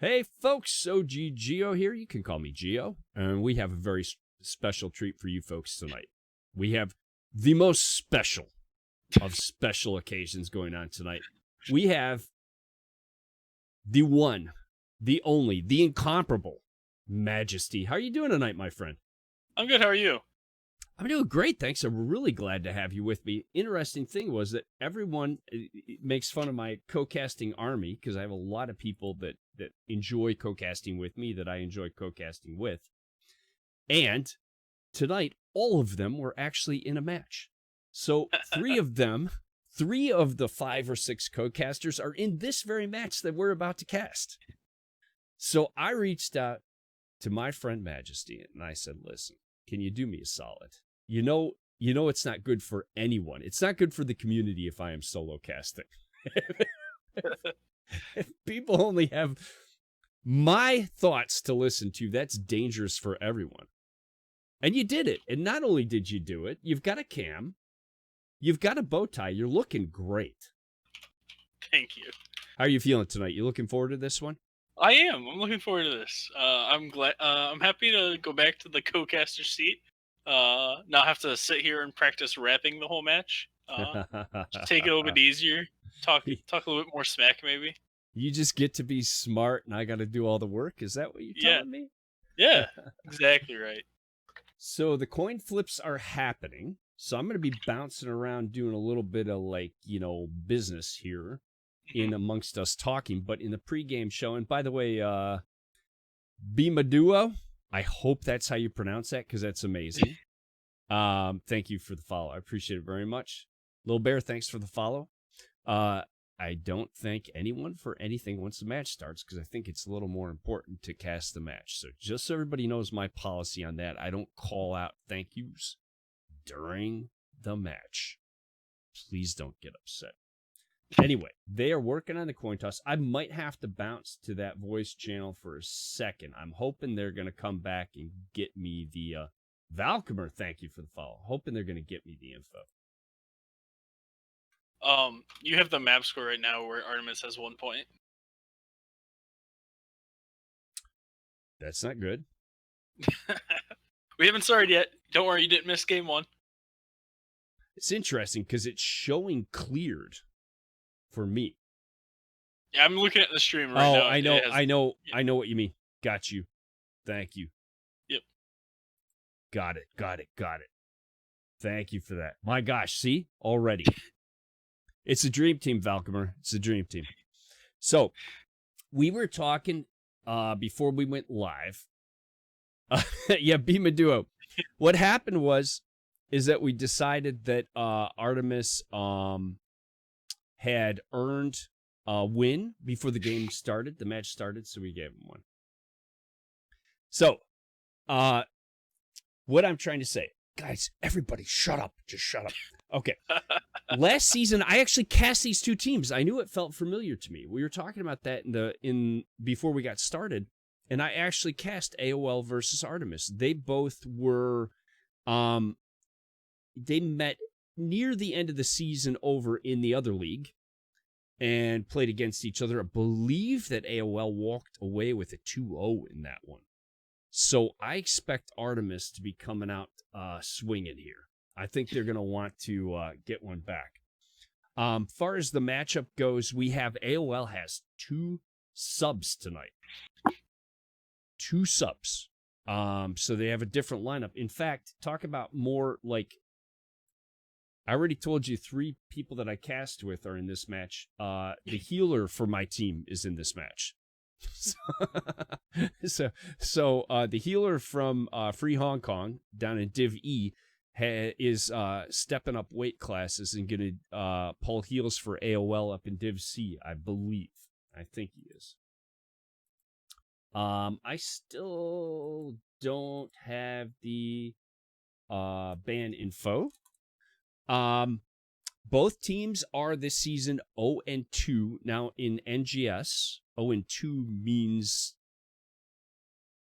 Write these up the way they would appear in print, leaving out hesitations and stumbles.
Hey folks, OG Geo here. You can call me Geo. And we have a very special treat for you folks tonight. We have the most special of special occasions going on tonight. We have the one, the only, the incomparable Majesty. How are you doing tonight, my friend? I'm good. How are you? I'm doing great, thanks. I'm really glad to have you with me. Interesting thing was that everyone makes fun of my co-casting army because I have a lot of people that enjoy co-casting with me that I enjoy co-casting with. And tonight, all of them were actually in a match. So three of the 5 or 6 co-casters are in this very match that we're about to cast. So I reached out to my friend Majesty and I said, listen, can you do me a solid? You know it's not good for anyone. It's not good for the community if I am solo casting. If people only have my thoughts to listen to, that's dangerous for everyone. And you did it. And not only did you do it, you've got a cam, you've got a bow tie, you're looking great. Thank you. How are you feeling tonight? You looking forward to this one? I am. I'm looking forward to this. I'm glad. I'm happy to go back to the co-caster seat. Not have to sit here and practice rapping the whole match. Just take it a little bit easier. Talk a little bit more smack, maybe. You just get to be smart and I got to do all the work? Is that what you're telling me? Yeah, exactly right. So the coin flips are happening. So I'm going to be bouncing around doing a little bit of business here in amongst us talking. But in the pregame show, and by the way, Bimaduo, I hope that's how you pronounce that because that's amazing. Thank you for the follow. I appreciate it very much. Little Bear, thanks for the follow. I don't thank anyone for anything once the match starts because I think it's a little more important to cast the match. So just so everybody knows my policy on that, I don't call out thank yous during the match. Please don't get upset. Anyway, they are working on the coin toss. I might have to bounce to that voice channel for a second. I'm hoping they're going to come back and get me the Valkymer. Thank you for the follow. Hoping they're going to get me the info. You have the map score right now where Artemis has 1 point. That's not good. We haven't started yet. Don't worry, you didn't miss game 1. It's interesting because it's showing cleared for me. Yeah, I'm looking at the stream right now. I know what you mean. Got you. Thank you. Yep. Got it. Thank you for that. My gosh, see? Already. It's a dream team, Valkymer. It's a dream team. So, we were talking before we went live. Yeah, Bimaduo. What happened is that we decided that Artemis had earned a win before the game started, the match started, so we gave him one. So, what I'm trying to say, guys, everybody shut up. Just shut up. Okay. Last season, I actually cast these two teams. I knew it felt familiar to me. We were talking about that before we got started, and I actually cast AOL versus Artemis. They both were, they met near the end of the season over in the other league and played against each other. I believe that AOL walked away with a 2-0 in that one. So I expect Artemis to be coming out swinging here. I think they're going to want to get one back. Far as the matchup goes, we have AOL has 2 subs tonight. 2 subs. So they have a different lineup. In fact, talk about more like, I already told you 3 people that I cast with are in this match. The healer for my team is in this match. So the healer from Free Hong Kong down in Div E is stepping up weight classes and going to pull heals for AOL up in Div C, I believe. I think he is. I still don't have the ban info. Both teams are this season 0-2. Now in NGS, 0-2 means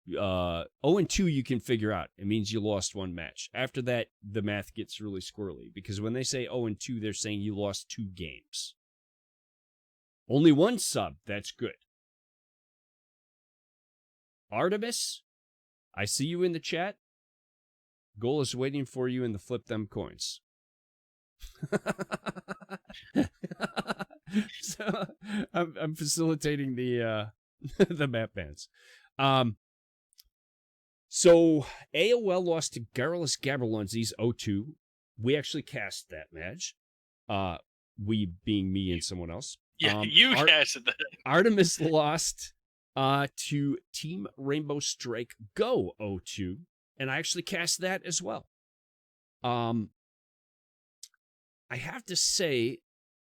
0-2 you can figure out. It means you lost 1 match. After that, the math gets really squirrely because when they say 0-2, they're saying you lost 2 games. Only 1 sub, that's good. Artemis, I see you in the chat. Goal is waiting for you in the flip them coins. So I'm facilitating the the map bans. So AOL lost to Garrulus Gaberlunzi's 0-2. We actually cast that match. We being me and someone else. Yeah, you casted that. Artemis lost to Team Rainbow Strike Go 0-2, and I actually cast that as well. I have to say,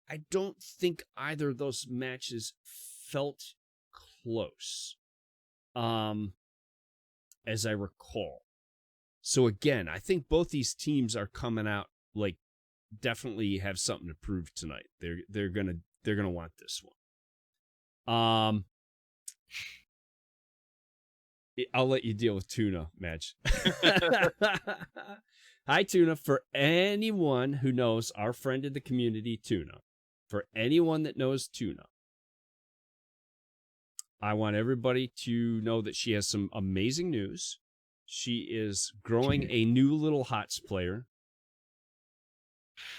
I don't think either of those matches felt close, as I recall. So again, I think both these teams are coming out like definitely have something to prove tonight. They're gonna want this one. I'll let you deal with Tuna, Madge. Hi, Tuna. For anyone who knows our friend in the community, Tuna, for anyone that knows Tuna, I want everybody to know that she has some amazing news. She is growing a new little HOTS player,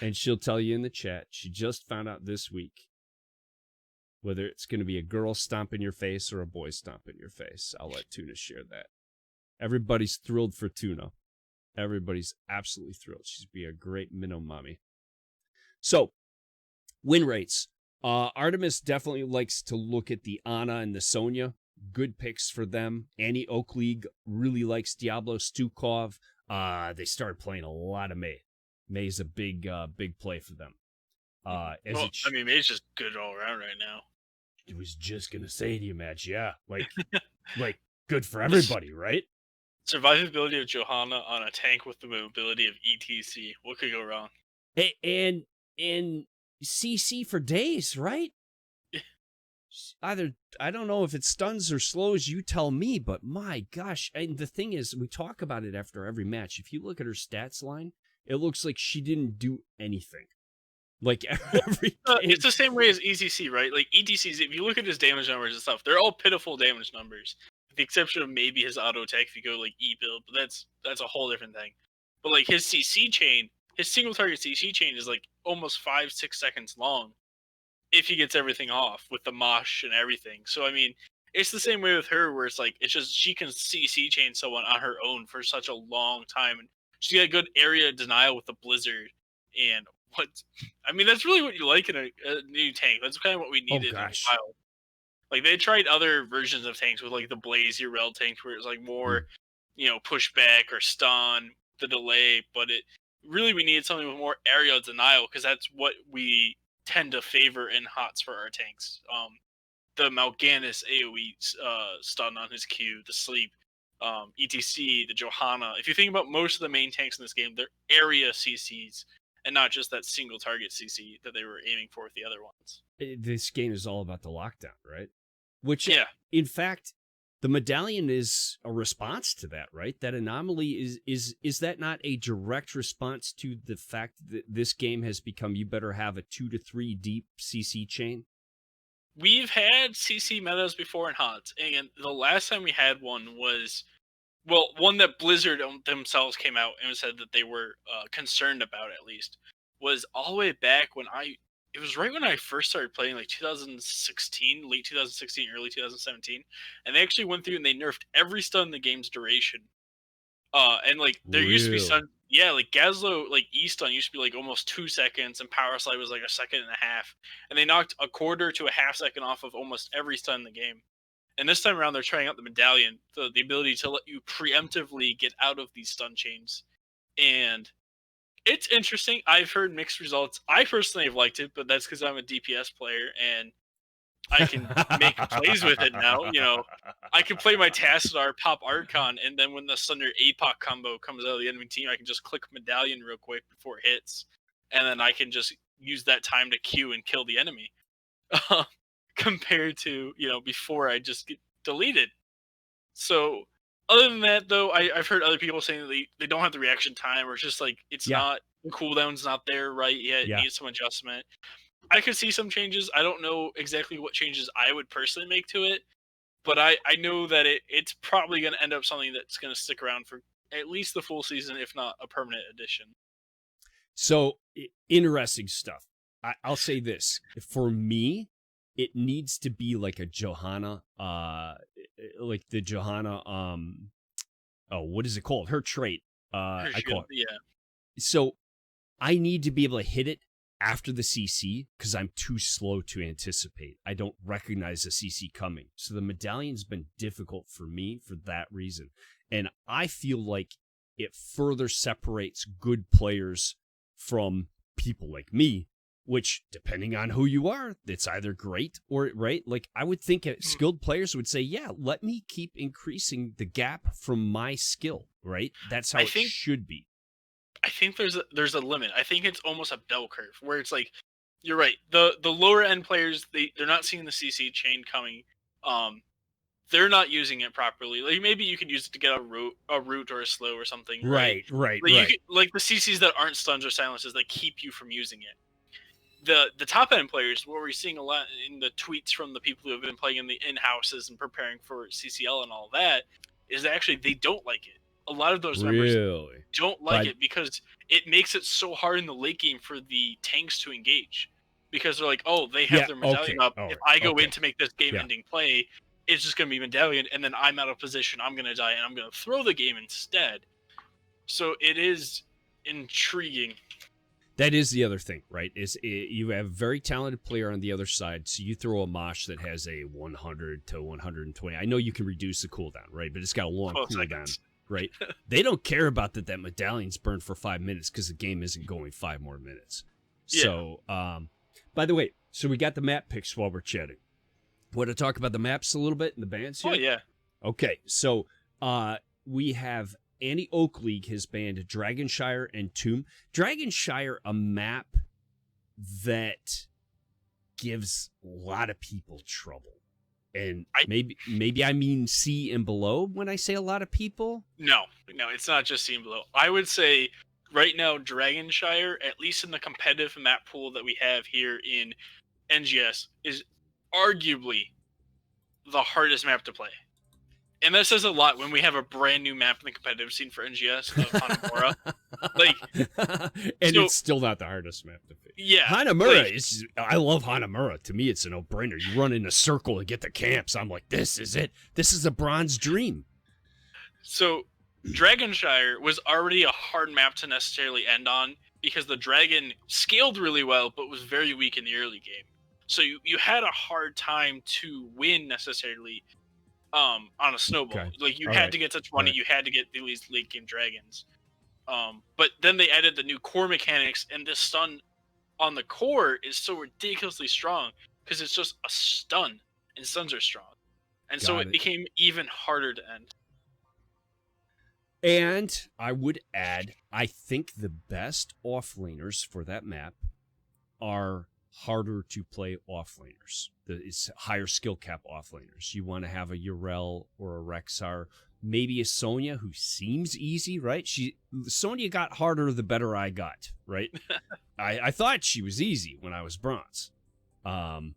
and she'll tell you in the chat. She just found out this week whether it's going to be a girl stomp in your face or a boy stomp in your face. I'll let Tuna share that. Everybody's thrilled for Tuna. Everybody's absolutely thrilled. She's be a great minnow mommy. So, win rates. Artemis definitely likes to look at the Ana and the Sonya. Good picks for them. Annie Oak League really likes Diablo Stukov. They started playing a lot of May. May's a big play for them. May's just good all around right now. I was just gonna say to you, Matt, yeah, like good for everybody, right? Survivability of Johanna on a tank with the mobility of ETC. What could go wrong? And CC for days, right? Either, I don't know if it stuns or slows, you tell me, but my gosh. And the thing is, we talk about it after every match. If you look at her stats line, it looks like she didn't do anything. Like every it's the same way as ETC, right? Like ETC's, if you look at his damage numbers and stuff, they're all pitiful damage numbers. With the exception of maybe his auto attack if you go like E-build, but that's a whole different thing. But like his CC chain, his single target CC chain is like almost 5-6 seconds long if he gets everything off with the mosh and everything. So I mean, it's the same way with her where it's like it's just she can CC chain someone on her own for such a long time, and she got good area denial with the Blizzard. And that's really what you like in a new tank. That's kind of what we needed in a while. Like they tried other versions of tanks with like the Blaze Urel tanks where it's like more, pushback or stun, the delay, but we needed something with more area denial because that's what we tend to favor in HOTS for our tanks. The Mal'Ganis AoE stun on his Q, the sleep, ETC, the Johanna. If you think about most of the main tanks in this game, they're area CCs. And not just that single target CC that they were aiming for with the other ones. This game is all about the lockdown, right? Which, in fact, the medallion is a response to that, right? That anomaly is that not a direct response to the fact that this game has become you better have a 2 to 3 deep CC chain? We've had CC metas before in HOTS, and the last time we had one was... Well, one that Blizzard themselves came out and said that they were concerned about, at least, was all the way back when it was right when I first started playing, like 2016, late 2016, early 2017. And they actually went through and they nerfed every stun in the game's duration. And like there used to be stun, like Gazlo, like E-stun used to be like almost 2 seconds, and Power Slide was like 1.5 seconds. And they knocked a quarter to a half second off of almost every stun in the game. And this time around, they're trying out the medallion, the ability to let you preemptively get out of these stun chains. And it's interesting. I've heard mixed results. I personally have liked it, but that's because I'm a DPS player and I can make plays with it now. I can play my Tassadar, pop Archon, and then when the Thunder APOC combo comes out of the enemy team, I can just click medallion real quick before it hits. And then I can just use that time to Q and kill the enemy. Compared to before I just get deleted. So other than that, though, I've heard other people saying that they don't have the reaction time, or it's just like it's not, the cooldown's not there right yet. It needs some adjustment. I could see some changes. I don't know exactly what changes I would personally make to it, but I know that it's probably going to end up something that's going to stick around for at least the full season, if not a permanent addition. So interesting stuff. I'll say this. For me, it needs to be like a Johanna, like the Johanna, what is it called? Her trait. Her I call shield, it. yeah. So I need to be able to hit it after the CC because I'm too slow to anticipate. I don't recognize the CC coming. So the medallion's been difficult for me for that reason. And I feel like it further separates good players from people like me, which, depending on who you are, it's either great or, right? Like, I would think skilled players would say, yeah, let me keep increasing the gap from my skill, right? That's how it should be. I think there's a limit. I think it's almost a bell curve where it's like, you're right. The lower end players, they're not seeing the CC chain coming. They're not using it properly. Like maybe you could use it to get a root or a slow or something, right? Right. You could, like the CCs that aren't stuns or silences that keep you from using it. The top end players, what we're seeing a lot in the tweets from the people who have been playing in the in-houses and preparing for CCL and all that, is that actually they don't like it. A lot of those members don't like it because it makes it so hard in the late game for the tanks to engage. Because they're like, oh, they have their medallion up. If I go in to make this game-ending play, it's just going to be medallion, and then I'm out of position. I'm going to die, and I'm going to throw the game instead. So it is intriguing. That is the other thing, right? You have a very talented player on the other side, so you throw a Mosh that has a 100 to 120. I know you can reduce the cooldown, right? But it's got a long cooldown, right? They don't care about that medallion's burned for 5 minutes because the game isn't going 5 more minutes. Yeah. So, by the way, so we got the map picks while we're chatting. Want to talk about the maps a little bit and the bands here? Oh, yeah. Okay, so we have Annie Oak League has banned Dragonshire and Tomb. Dragonshire, a map that gives a lot of people trouble. And maybe I mean C and below when I say a lot of people. No, it's not just C and below. I would say right now Dragonshire, at least in the competitive map pool that we have here in NGS, is arguably the hardest map to play. And that says a lot when we have a brand new map in the competitive scene for NGS of Hanamura. It's still not the hardest map to beat. Yeah. Hanamura I love Hanamura. To me, it's a no-brainer. You run in a circle and get the camps. I'm like, this is it. This is a bronze dream. So Dragonshire was already a hard map to necessarily end on because the dragon scaled really well, but was very weak in the early game. So you had a hard time to win necessarily on a snowball. Okay. Like you had to get to 20, you had to get these late game dragons. But then they added the new core mechanics, and this stun on the core is so ridiculously strong because it's just a stun, and stuns are strong. And so it became even harder to end. And I would add, I think the best offlaners for that map are harder to play offlaners. It's higher skill cap offlaners. You want to have a Urel or a Rexar, maybe a Sonya who seems easy, right? Sonya got harder the better I got, right? I thought she was easy when I was bronze. And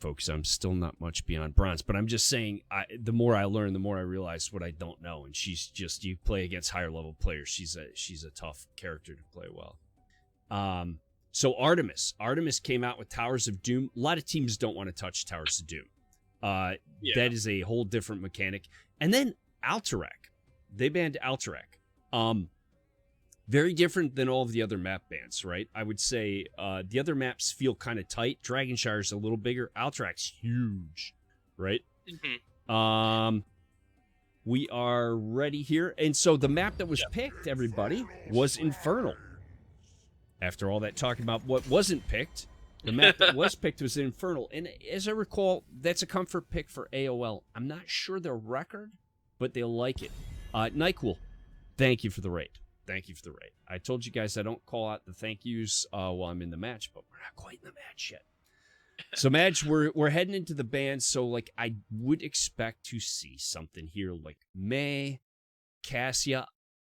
folks, I'm still not much beyond bronze, but I'm just saying the more I learn, the more I realize what I don't know. And she's just, you play against higher level players. She's a tough character to play well. So Artemis came out with Towers of Doom. A lot of teams don't want to touch Towers of Doom. That is a whole different mechanic. And then Alterac. They banned Alterac. Very different than all of the other map bans, right? I would say the other maps feel kind of tight. Dragonshire's a little bigger. Altarac's huge, right? Mm-hmm. We are ready here. And so the map that was picked, everybody, was Infernal. After all that talking about what wasn't picked, the map that was picked was Infernal. And as I recall, that's a comfort pick for AOL. I'm not sure their record, but they'll like it. NyQuil, thank you for the raid. Thank you for the raid. I told you guys I don't call out the thank yous while I'm in the match, but we're not quite in the match yet. So, Madge, we're heading into the band, so like I would expect to see something here like May, Cassia,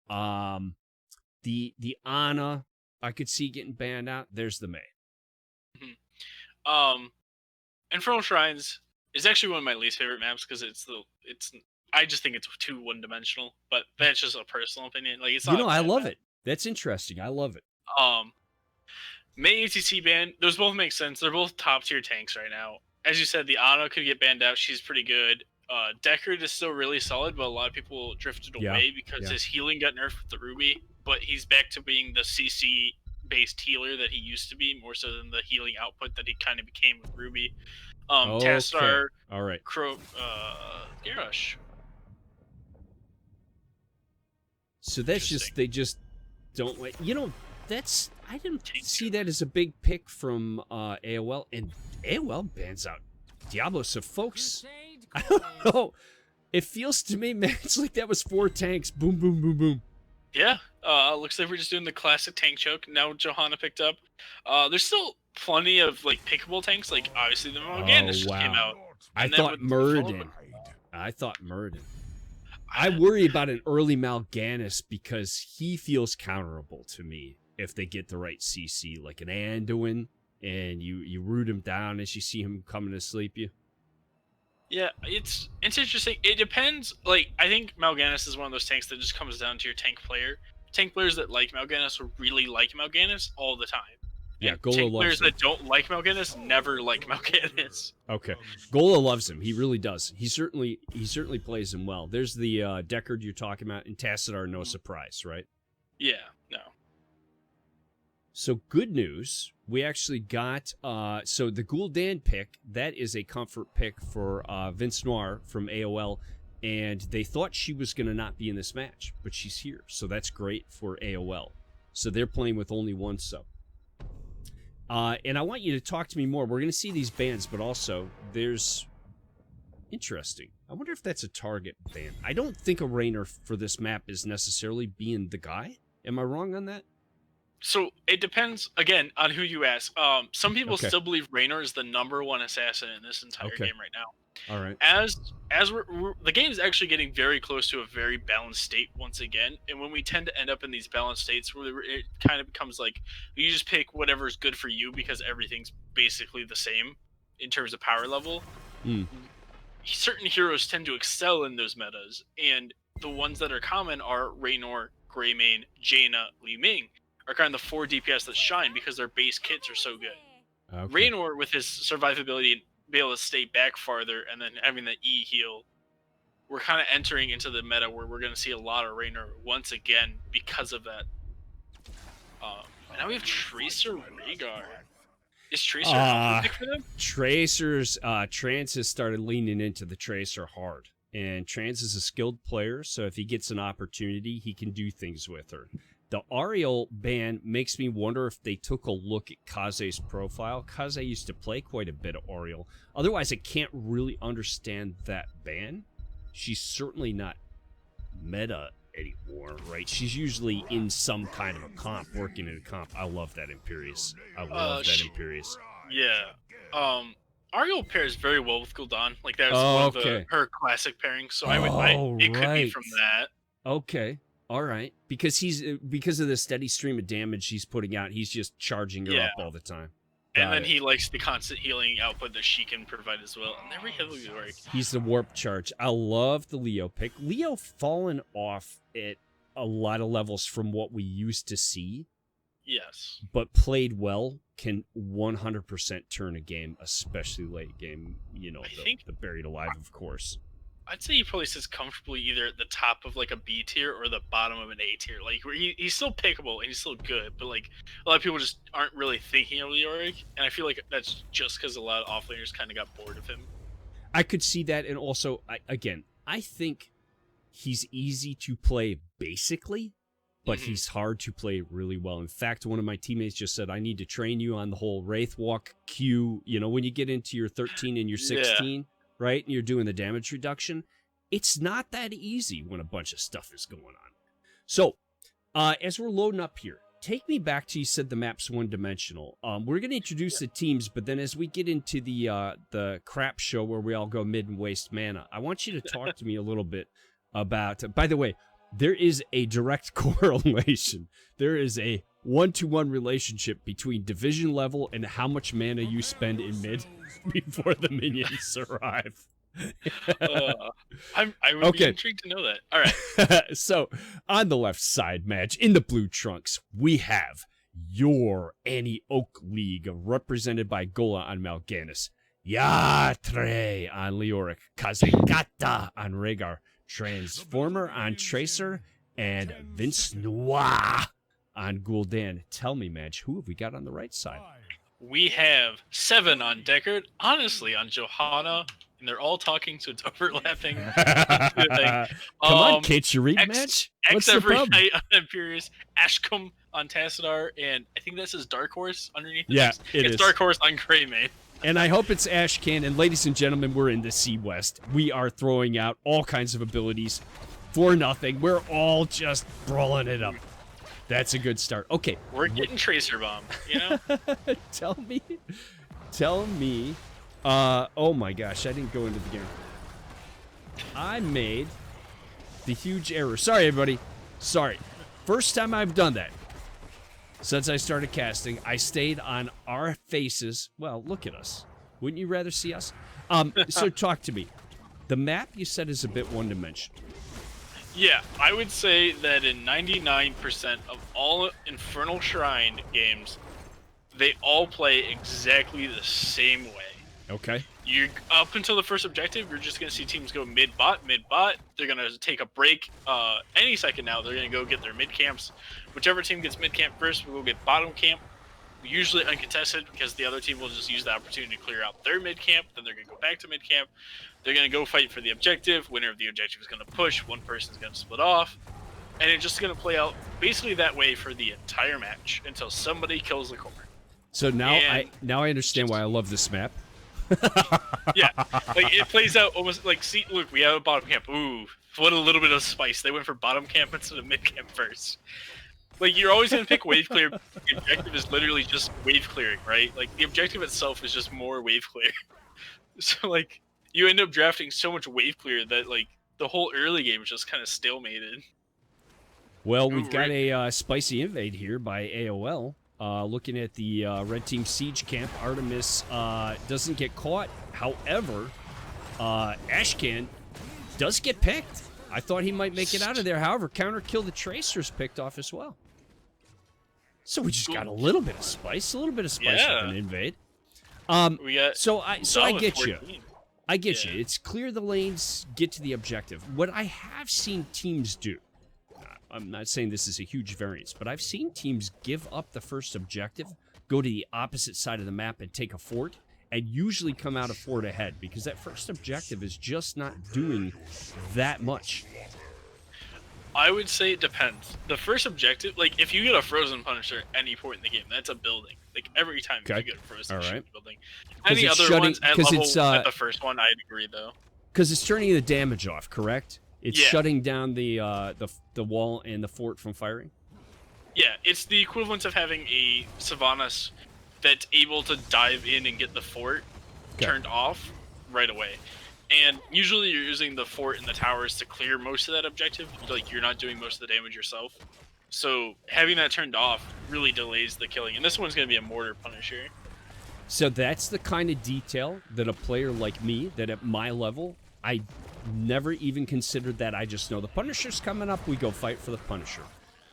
the Ana. I could see getting banned out. There's the May. Mm-hmm. Infernal Shrines It's actually one of my least favorite maps because I just think it's too one-dimensional. But that's just a personal opinion. Like, it's not a I bad love map. it. That's interesting. I love it. May ATC ban, those both make sense. They're both top-tier tanks right now. As you said, the Ana could get banned out. She's pretty good. Deckard is still really solid, but a lot of people drifted away because his healing got nerfed with the Ruby. But he's back to being the CC-based healer that he used to be, more so than the healing output that he kind of became with Ruby. Tassadar, all right. Crow, Garrosh. So that's just, they just don't like, that's, I didn't see that as a big pick from AOL, and AOL bans out Diablo. So folks, I don't know. It feels to me, man, it's like that was 4 tanks. Boom, boom, boom, boom. Yeah, looks like we're just doing the classic tank choke. Now Johanna picked up. There's still plenty of like pickable tanks. Like obviously the Morgana just came out. I thought Muradin. I worry about an early Mal'Ganis because he feels counterable to me if they get the right CC, like an Anduin, and you root him down as you see him coming to sleep you. Yeah, it's interesting. It depends. Like, I think Mal'Ganis is one of those tanks that just comes down to your tank player. Tank players that like Mal'Ganis will really like Mal'Ganis all the time. Yeah, Gola tank loves players him. that don't like Mal'Ganis never like Mal'Ganis. Okay, Gola loves him. He really does. He certainly plays him well. There's the Deckard you're talking about, and Tassadar, no surprise, right? Yeah, no. So good news, we actually got, so the Gul'dan pick, that is a comfort pick for Vince Noir from AOL, and they thought she was going to not be in this match, but she's here, so that's great for AOL. So they're playing with only 1 sub. And I want you to talk to me more. We're going to see these bans, but also there's, interesting, I wonder if that's a target ban. I don't think a Raynor for this map is necessarily being the guy. Am I wrong on that? So it depends again on who you ask. Some people still believe Raynor is the #1 assassin in this entire game right now. All right. As the game is actually getting very close to a very balanced state once again, and when we tend to end up in these balanced states where it kind of becomes like you just pick whatever's good for you because everything's basically the same in terms of power level. Certain heroes tend to excel in those metas, and the ones that are common are Raynor, Greymane, Jaina, Li Ming. Are kind of the 4 DPS that shine because their base kits are so good. Okay. Raynor, with his survivability and be able to stay back farther, and then having the E heal, we're kind of entering into the meta where we're going to see a lot of Raynor once again because of that. And now we have Tracer Rhaegar. Is Tracer a pick for them? Tracer's, Trance has started leaning into the Tracer hard. And Trance is a skilled player, so if he gets an opportunity, he can do things with her. The Ariel ban makes me wonder if they took a look at Kaze's profile. Kaze used to play quite a bit of Ariel. Otherwise, I can't really understand that ban. She's certainly not meta anymore, right? She's usually in some kind of a comp, working in a comp. I love that Imperious. Imperious. Yeah. Ariel pairs very well with Gul'dan. Like, that's one of her classic pairings. So it could be from that. Okay. All right, because of the steady stream of damage he's putting out, he's just charging her up all the time. And then he likes the constant healing output that she can provide as well. And every heavily work. He's the warp charge. I love the Leo pick. Leo fallen off at a lot of levels from what we used to see. Yes. But played well can 100% turn a game, especially late game. The Buried Alive, of course. I'd say he probably sits comfortably either at the top of like a B tier or the bottom of an A tier. Like where he's still pickable and he's still good, but like a lot of people just aren't really thinking of Leoric, and I feel like that's just because a lot of offlaners kind of got bored of him. I could see that, and also I think he's easy to play basically, but he's hard to play really well. In fact, one of my teammates just said, "I need to train you on the whole Wraith Walk Q." When you get into your 13 and your 16. Yeah. Right? And you're doing the damage reduction. It's not that easy when a bunch of stuff is going on. So, as we're loading up here, take me back to, you said the map's one-dimensional. We're going to introduce the teams, but then as we get into the crap show where we all go mid and waste mana, I want you to talk to me a little bit about, by the way, there is a direct correlation. There is a 1-to-1 relationship between division level and how much mana you spend in mid before the minions arrive. I would be intrigued to know that. All right. So, on the left side match, in the blue trunks, we have your Annie Oak League, represented by Gola on Mal'Ganis, Yatre on Leoric, Kazekata on Rhaegar, Transformer on Tracer, and Vince Noir on Gul'dan. Tell me, Madge, who have we got on the right side? We have 7 on Deckard, honestly, on Johanna, and they're all talking, so it's overlapping. Come on, Kate, you read, Madge? What's the problem? Night on Imperius, Ashcombe on Tassadar, and I think this is Dark Horse underneath. Yeah, it's Dark Horse on Greymane. And I hope it's Ashcan. And ladies and gentlemen, we're in the Sea West. We are throwing out all kinds of abilities for nothing. We're all just brawling it up. That's a good start. Okay. We're getting Tracer Bomb, you know? Tell me. Oh my gosh, I didn't go into the game. I made the huge error. Sorry, everybody. Sorry. First time I've done that. Since I started casting, I stayed on our faces. Well, look at us. Wouldn't you rather see us? So talk to me. The map you said is a bit one-dimensional. Yeah, I would say that in 99% of all Infernal Shrine games, they all play exactly the same way. Okay. You up until the first objective, you're just going to see teams go mid-bot. They're going to take a break any second now. They're going to go get their mid-camps. Whichever team gets mid-camp first will get bottom camp, usually uncontested, because the other team will just use the opportunity to clear out their mid-camp. Then they're going to go back to mid-camp. They're going to go fight for the objective. Winner of the objective is going to push. One person's going to split off. And it's just going to play out basically that way for the entire match until somebody kills the core. So now I understand why I love this map. Yeah, like it plays out almost like, see, look, we have a bottom camp. Ooh, what a little bit of spice. They went for bottom camp instead of mid camp first. Like, you're always gonna pick wave clear. The objective is literally just wave clearing, right? Like, the objective itself is just more wave clear. So like, you end up drafting so much wave clear that like the whole early game is just kind of stalemated. Well, we've got a spicy invade here by AOL. Looking at the red team siege camp, Artemis doesn't get caught. However, Ashcan does get picked. I thought he might make it out of there. However, counter kill the Tracer's picked off as well. So we just got a little bit of spice, with an invade. So I get 14. You. I get you. It's clear the lanes, get to the objective. What I have seen teams do, I'm not saying this is a huge variance, but I've seen teams give up the first objective, go to the opposite side of the map and take a fort, and usually come out a fort ahead, because that first objective is just not doing that much. I would say it depends. The first objective, like, if you get a frozen Punisher at any point in the game, that's a building. Like, every time you get a frozen building. Any other ones at level at the first one, I'd agree, though. Because it's turning the damage off, correct? It's shutting down the wall and the fort from firing? Yeah, it's the equivalent of having a Sylvanas that's able to dive in and get the fort turned off right away. And usually you're using the fort and the towers to clear most of that objective. Like, you're not doing most of the damage yourself. So having that turned off really delays the killing. And this one's going to be a mortar Punisher. So that's the kind of detail that a player like me, that at my level, I never even considered that. I just know the Punisher's coming up, we go fight for the Punisher.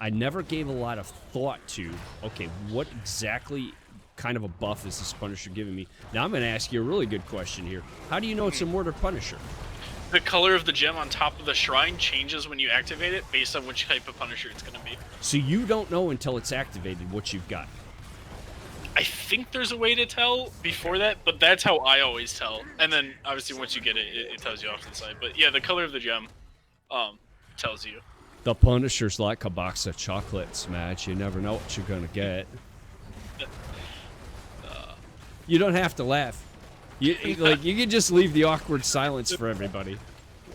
I never gave a lot of thought to, okay, what exactly kind of a buff is this Punisher giving me? Now I'm going to ask you a really good question here. How do you know it's a mortar Punisher? The color of the gem on top of the shrine changes when you activate it based on which type of Punisher it's going to be. So you don't know until it's activated what you've got? I think there's a way to tell before that, but that's how I always tell. And then, obviously, once you get it, it tells you off to the side. But yeah, the color of the gem tells you. The Punisher's like a box of chocolates, Matt. You never know what you're going to get. You don't have to laugh. You can just leave the awkward silence for everybody,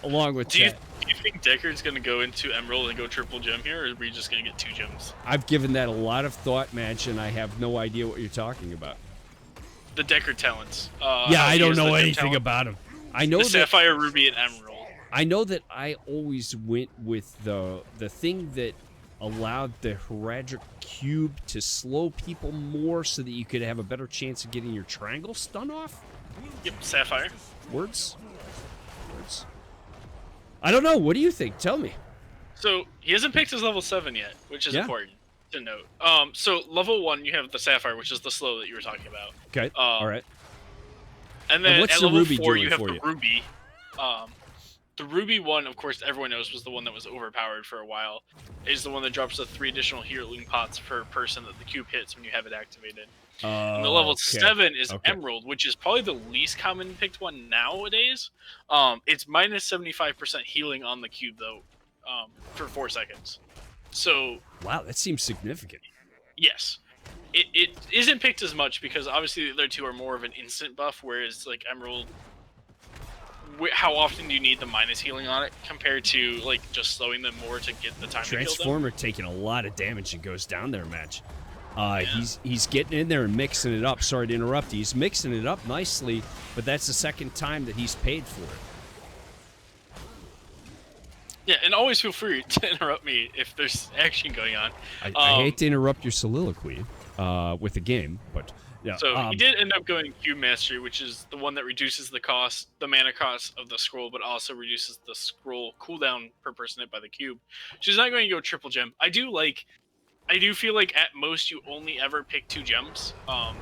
along with chat. Do you think Deckard's going to go into Emerald and go triple gem here, or are we just going to get 2 gems? I've given that a lot of thought, Match, and I have no idea what you're talking about. The Deckard talents. I don't know anything about him. I know the Sapphire, Ruby, and Emerald. I know that I always went with the thing that allowed the Heraldic Cube to slow people more so that you could have a better chance of getting your triangle stun off? Yep, Sapphire. Words? I don't know. What do you think? Tell me. So he hasn't picked his level 7 yet, which is important to note. So level 1, you have the Sapphire, which is the slow that you were talking about. Okay. All right. And then what's at the level Ruby 4, doing you have for the you? Ruby. The Ruby one, of course, everyone knows was the one that was overpowered for a while. Is the one that drops the 3 additional healing pots per person that the cube hits when you have it activated. And the level 7 is Emerald, which is probably the least common picked one nowadays. It's minus 75% healing on the cube though, for 4 seconds. So wow, that seems significant. Yes. It isn't picked as much because obviously the other two are more of an instant buff, whereas like Emerald, how often do you need the minus healing on it compared to like just slowing them more to get the time to kill them? Transformer taking a lot of damage and goes down there, match. He's getting in there and mixing it up. Sorry to interrupt. He's mixing it up nicely, but that's the second time that he's paid for it. Yeah, and always feel free to interrupt me if there's action going on. I hate to interrupt your soliloquy with the game, but yeah. So he did end up going Cube Mastery, which is the one that reduces the cost, the mana cost of the scroll, but also reduces the scroll cooldown per person hit by the cube. She's not going to go triple gem. I do feel like at most you only ever pick 2 gems. I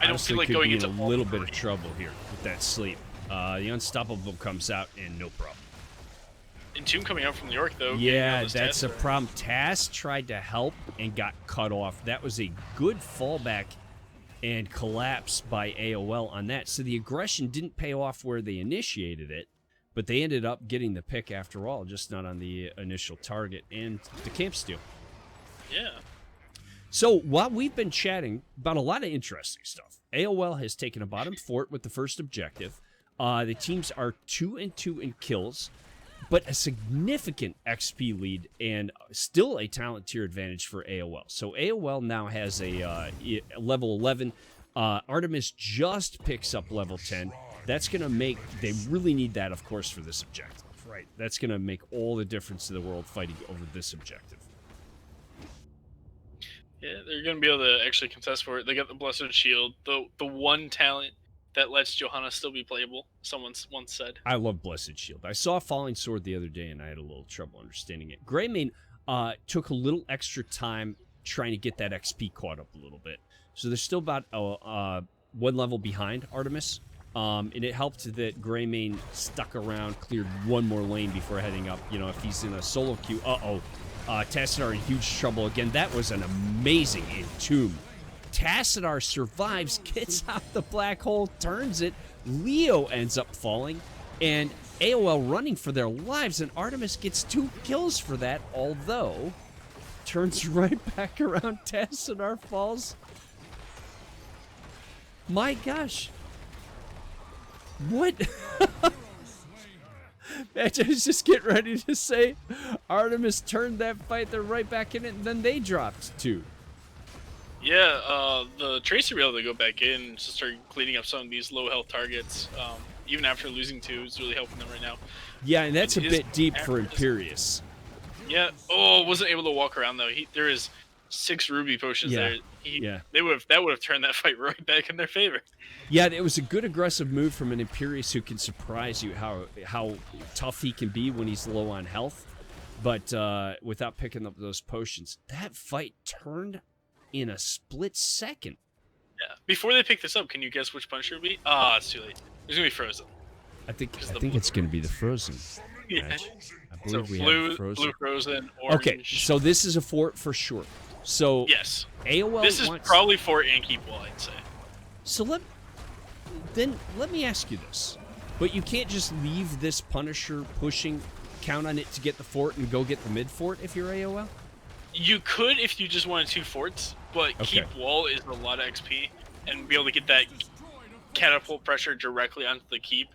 don't feel like going into a little bit of trouble here with that sleep. The Unstoppable comes out and no problem. Entomb coming out from New York though. Yeah, that's a problem. Taz tried to help and got cut off. That was a good fallback and collapse by AOL on that. So the aggression didn't pay off where they initiated it, but they ended up getting the pick after all, just not on the initial target and the camp steal. Yeah. So while we've been chatting about a lot of interesting stuff, AOL has taken a bottom fort with the first objective. The teams are 2-2 in kills, but a significant XP lead and still a talent tier advantage for AOL. So AOL now has a level 11. Artemis just picks up level 10. That's going to make, they really need that, of course, for this objective, right? That's going to make all the difference in the world fighting over this objective. Yeah, they're going to be able to actually contest for it. They got the Blessed Shield, the one talent that lets Johanna still be playable, someone once said. I love Blessed Shield. I saw Falling Sword the other day, and I had a little trouble understanding it. Greymane took a little extra time trying to get that XP caught up a little bit. So they're still about 1 level behind Artemis. And it helped that Greymane stuck around, cleared 1 more lane before heading up. You know, if he's in a solo queue, Tassadar in huge trouble again. That was an amazing Entomb. Tassadar survives, gets out the black hole, turns it. Leo ends up falling, and AOL running for their lives, and Artemis gets 2 kills for that, although turns right back around. Tassadar falls. My gosh. What? I was just getting ready to say Artemis turned that fight, they're right back in it, and then they dropped 2. Yeah, the Tracer will be able to go back in to start cleaning up some of these low health targets, even after losing 2, is really helping them right now. Yeah, and that's a bit deep for Imperius. Yeah, wasn't able to walk around though. There is 6 ruby potions there. That would have turned that fight right back in their favor. Yeah, it was a good aggressive move from an Imperius who can surprise you how tough he can be when he's low on health, but without picking up those potions. That fight turned in a split second. Yeah. Before they pick this up, can you guess which Punisher will be? It's too late. There's gonna be Frozen. I think it's gonna be the Frozen. Yeah. Match. I So believe we blue, have Frozen. blue Frozen, orange. Okay, so this is a fort for sure. So yes, AOL this is probably fort and keep wall, I'd say. So let me ask you this. But you can't just leave this Punisher pushing, count on it to get the fort and go get the mid fort if you're AOL? You could if you just wanted 2 forts, but keep wall is a lot of XP and be able to get that catapult pressure directly onto the keep.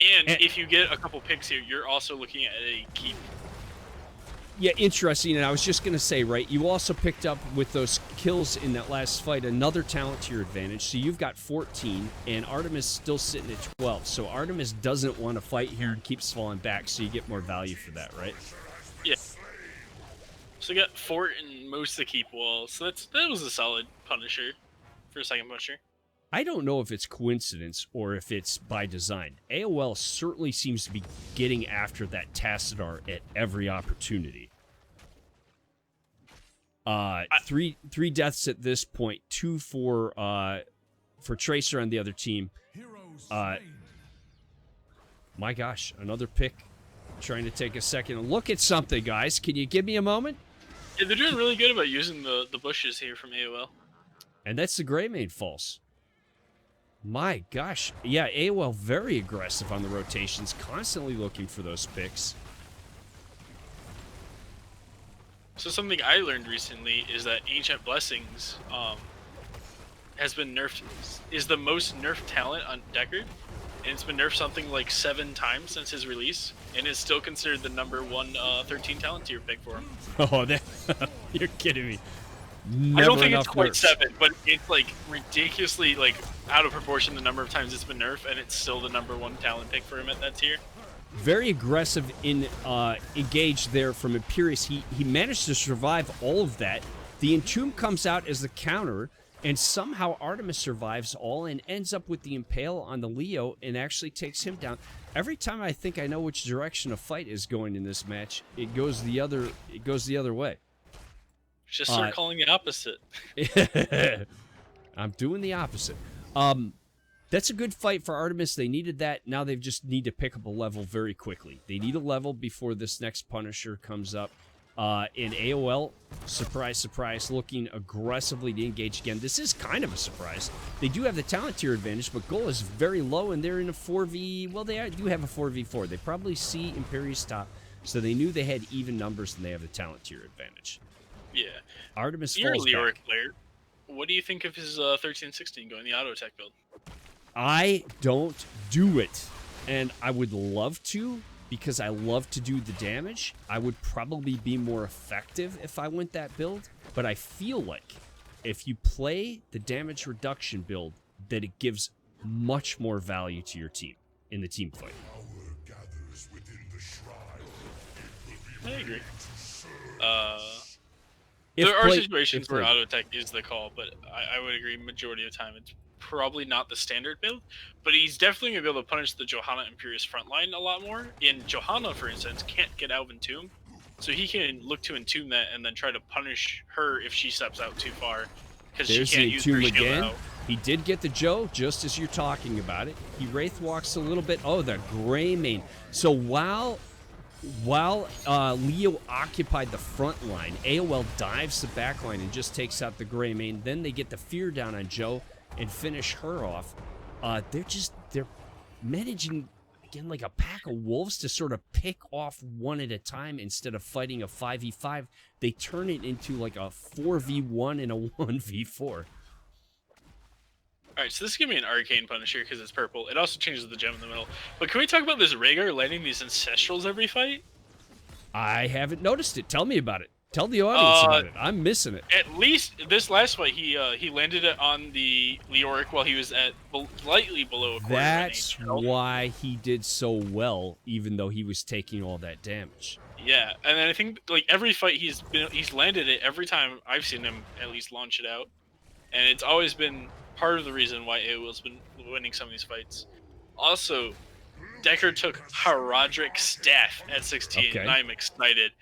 And if you get a couple picks here, you're also looking at a keep. Yeah, interesting. And I was just going to say, right, you also picked up with those kills in that last fight another talent to your advantage. So you've got 14, and Artemis still sitting at 12. So Artemis doesn't want to fight here and keeps falling back, so you get more value for that, right? Yeah. So I got Fort and most of the keep walls. So that was a solid Punisher for a second Punisher. I don't know if it's coincidence or if it's by design. AOL certainly seems to be getting after that Tassadar at every opportunity. Three deaths at this point, 2 for Tracer on the other team. My gosh, another pick. Trying to take a second look at something, guys. Can you give me a moment? Yeah, they're doing really good about using the bushes here from AOL. And that's the Greymane False. My gosh. Yeah, AOL very aggressive on the rotations, constantly looking for those picks. So something I learned recently is that Ancient Blessings has been nerfed, is the most nerfed talent on Deckard. And it's been nerfed something like 7 times since his release, and is still considered the #1 13 talent tier pick for him. Oh, you're kidding me. Never I don't think it's enough quite nerfs. 7, but it's like ridiculously like out of proportion the number of times it's been nerfed, and it's still the #1 talent pick for him at that tier. Very aggressive in engage there from Imperius. He managed to survive all of that. The Entomb comes out as the counter, and somehow Artemis survives all and ends up with the Impale on the Leo and actually takes him down. Every time I think I know which direction a fight is going in this match, it goes the other way. Just start calling the opposite. I'm doing the opposite. That's a good fight for Artemis. They needed that. Now they just need to pick up a level very quickly. They need a level before this next Punisher comes up. In AOL, surprise, surprise, looking aggressively to engage again. This is kind of a surprise. They do have the talent tier advantage, but goal is very low, and they're in a 4v... Well, they do have a 4v4. They probably see Imperius top, so they knew they had even numbers, and they have the talent tier advantage. Yeah. Artemis You're a falls Leoric back. player. What do you think of his 13-16 going the auto attack build? I don't do it, and I would love to, because I love to do the damage. I would probably be more effective if I went that build, but I feel like if you play the damage reduction build, that it gives much more value to your team in the team fight. I agree. There are situations where auto attack is the call, but I would agree majority of the time it's probably not the standard build, but he's definitely going to be able to punish the Johanna Imperius frontline a lot more. In Johanna, for instance, can't get out of Entomb, so he can look to Entomb that and then try to punish her if she steps out too far, because she can't use her shield out. He did get the Joe, just as you're talking about it. He Wraith walks a little bit. Oh, the Greymane. So while Leo occupied the front line, AOL dives the back line and just takes out the Greymane. Then they get the fear down on Joe and finish her off. They're managing, again, like a pack of wolves to sort of pick off one at a time instead of fighting a 5v5. They turn it into like a 4v1 and a 1v4. Alright, so this is going to be an Arcane Punisher because it's purple. It also changes the gem in the middle. But can we talk about this Rhaegar landing these Ancestrals every fight? I haven't noticed it. Tell me about it. Tell the audience about it. I'm missing it. At least this last fight, he landed it on the Leoric while he was at slightly below a quarter. That's why he did so well, even though he was taking all that damage. Yeah, and then I think like every fight he's landed it every time I've seen him at least launch it out, and it's always been part of the reason why AOL's been winning some of these fights. Also, Deckard took Haradric's staff at 16, and I'm excited.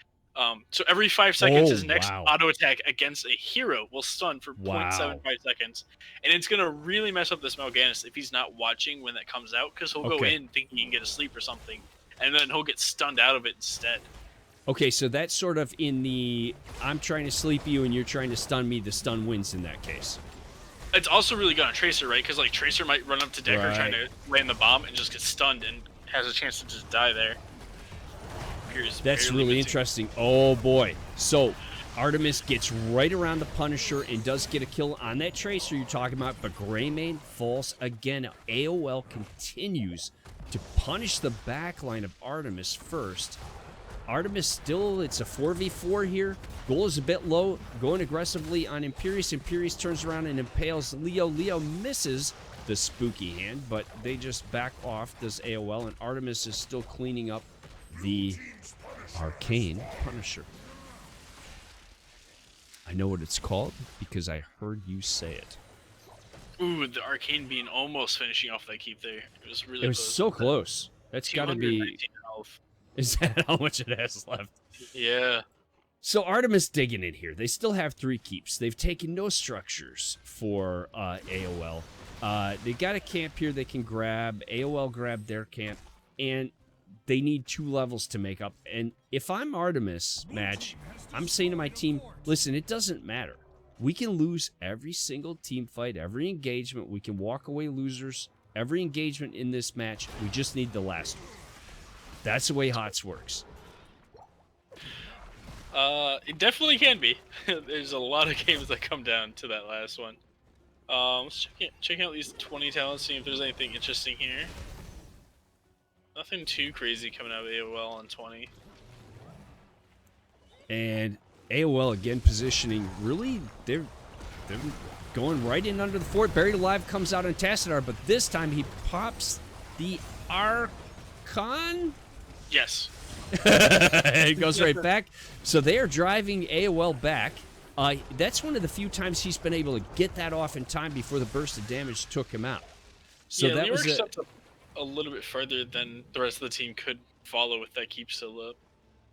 So every 5 seconds, his next auto attack against a hero will stun for 0.75 seconds. And it's going to really mess up this Mal'Ganis if he's not watching when that comes out, because he'll go in thinking he can get a sleep or something, and then he'll get stunned out of it instead. Okay, so that's sort of in the, I'm trying to sleep you and you're trying to stun me, the stun wins in that case. It's also really good on Tracer, right? Because like Tracer might run up to Deckard trying to land the bomb and just get stunned and has a chance to just die there. That's really interesting. Oh boy. So Artemis gets right around the Punisher and does get a kill on that Tracer you're talking about, but Greymane falls again. AOL continues to punish the backline of Artemis first. Artemis still, it's a 4v4 here. Goal is a bit low, going aggressively on Imperius. Imperius turns around and impales Leo. Leo misses the spooky hand, but they just back off, does AOL, and Artemis is still cleaning up the Arcane Punisher. I know what it's called because I heard you say it. Ooh, the Arcane Beam almost finishing off that keep there. It was really It was close. so close. That's got to be... 219 health. Is that how much it has left? Yeah. So Artemis digging in here. They still have 3 keeps. They've taken no structures for AOL. They got a camp here they can grab. AOL grabbed their camp. And they need 2 levels to make up. And if I'm Artemis, match, I'm saying to my team, listen, it doesn't matter. We can lose every single team fight, every engagement. We can walk away losers. Every engagement in this match, we just need the last one. That's the way HOTS works. It definitely can be. There's a lot of games that come down to that last one. Let's check out these 20 talents, see if there's anything interesting here. Nothing too crazy coming out of AOL on 20. And AOL again positioning really they're going right in under the fort. Buried Alive comes out on Tassadar, but this time he pops the Archon. Yes. It goes right back. So they are driving AOL back. That's one of the few times he's been able to get that off in time before the burst of damage took him out. So yeah, that was stepped up a little bit further than the rest of the team could follow with that keep still up.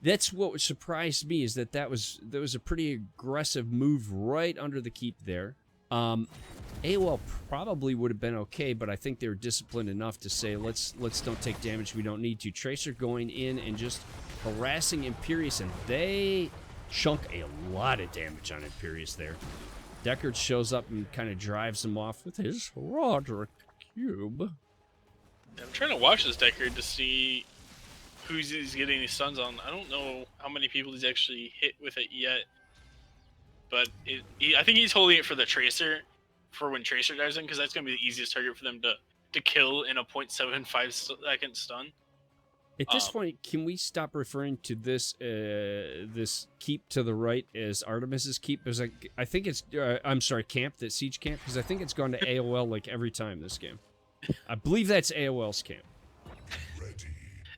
That's what surprised me is that was a pretty aggressive move right under the keep there. AOL probably would have been okay, but I think they were disciplined enough to say, let's don't take damage we don't need to. Tracer going in and just harassing Imperius, and they chunk a lot of damage on Imperius there. Deckard shows up and kind of drives him off with his Roderick Cube. I'm trying to watch this Deckard to see who's he's getting these stuns on. I don't know how many people he's actually hit with it yet. But I think he's holding it for the Tracer, for when Tracer dives in, because that's going to be the easiest target for them to kill in a 0.75 second stun. At this point, can we stop referring to this this keep to the right as Artemis's keep? Because I think it's, I'm sorry, camp, that siege camp, because I think it's gone to AOL like every time this game. I believe that's AOL's camp.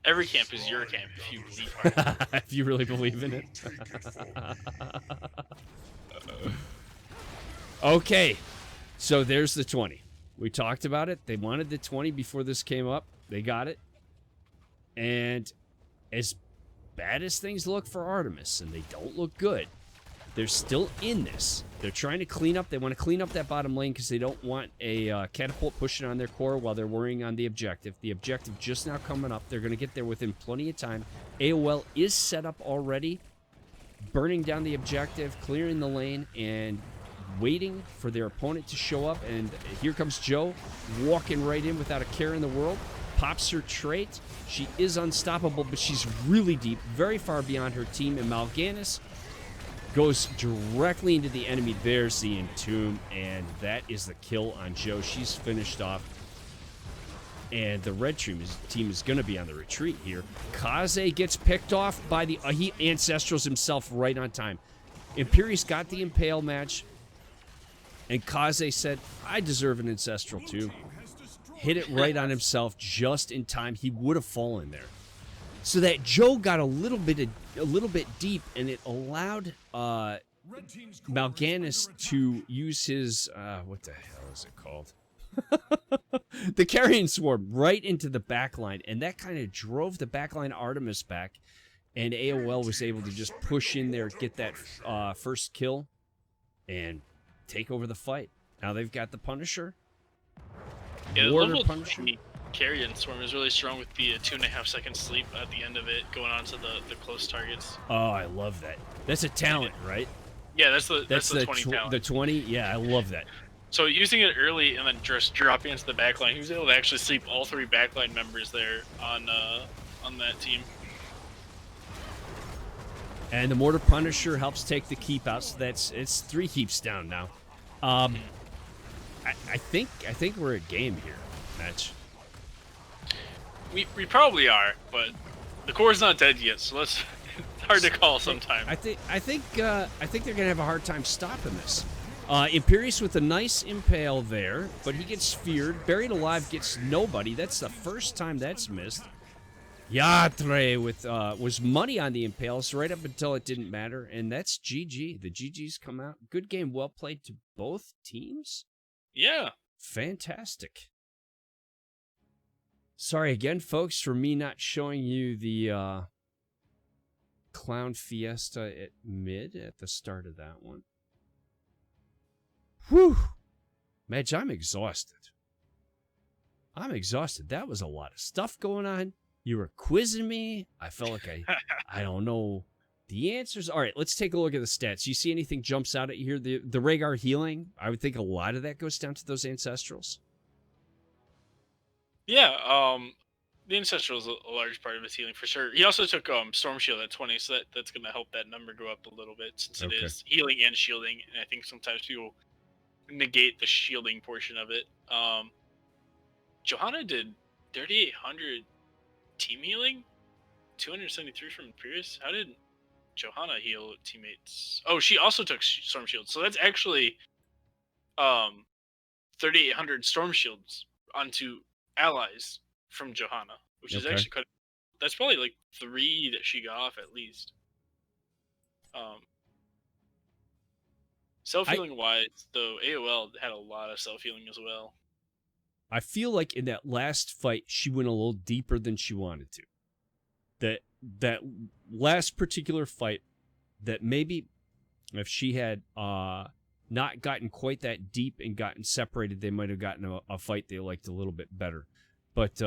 Every camp is your camp if you believe it. If you really believe in it. Okay, so there's the 20. We talked about it. They wanted the 20 before this came up. They got it. And as bad as things look for Artemis, and they don't look good, they're still in this. They're trying to clean up. They want to clean up that bottom lane because they don't want a catapult pushing on their core while they're worrying on the objective. The objective just now coming up. They're going to get there within plenty of time. AOL is set up already, burning down the objective, clearing the lane, and waiting for their opponent to show up. And here comes Joe, walking right in without a care in the world. Pops her trait. She is unstoppable, but she's really deep, very far beyond her team. And Mal'Ganis goes directly into the enemy. There's the Entomb, and that is the kill on Joe. She's finished off. And the red team is going to be on the retreat here. Kaze gets picked off by the he Ancestrals himself right on time. Imperius got the Impale match, and Kaze said, I deserve an Ancestral too. Hit it right on himself just in time. He would have fallen there. So that Joe got a little bit deep, and it allowed Mal'Ganis to use his what the hell is it called? The Carrion Swarm right into the backline, and that kind of drove the backline Artemis back, and AOL was able to just push in there, get that first kill, and take over the fight. Now they've got the Punisher. Yeah, the Warder level Punisher. 3 Carrion Swarm is really strong with the 2.5 second sleep at the end of it, going on to the close targets. Oh, I love that. That's a talent, right? Yeah, that's the 20 talent. The 20? Yeah, I love that. So using it early and then just dropping into the backline, he was able to actually sleep all 3 backline members there on that team. And the Mortar Punisher helps take the keep out, so it's 3 keeps down now. I think we're at game here, match. We probably are, but the core's not dead yet, so it's hard to call sometime. I think they're gonna have a hard time stopping this. Imperius with a nice impale there, but he gets feared. Buried Alive gets nobody. That's the first time that's missed. Yatre with was money on the Impales right up until it didn't matter, and that's GG. The GGs come out. Good game, well played to both teams. Yeah. Fantastic. Sorry again, folks, for me not showing you the Clown Fiesta at mid at the start of that one. Whew. Madge, I'm exhausted. That was a lot of stuff going on. You were quizzing me. I felt like I don't know the answers. All right, let's take a look at the stats. You see anything jumps out at you here? The Rhaegar healing, I would think a lot of that goes down to those Ancestrals. Yeah, the Ancestral is a large part of his healing for sure. He also took Storm Shield at 20, so that's going to help that number go up a little bit since it is healing and shielding. And I think sometimes people negate the shielding portion of it. Johanna did 3,800 team healing, 273 from Pierce. How did Johanna heal teammates? Oh, she also took Storm Shield, so that's actually 3,800 Storm Shields onto allies from Johanna, which is actually quite. That's probably like 3 that she got off at least. Self-healing wise, though, AOL had a lot of self-healing as well. I feel like in that last fight, she went a little deeper than she wanted to. That last particular fight, that maybe if she had not gotten quite that deep and gotten separated, they might have gotten a fight they liked a little bit better. But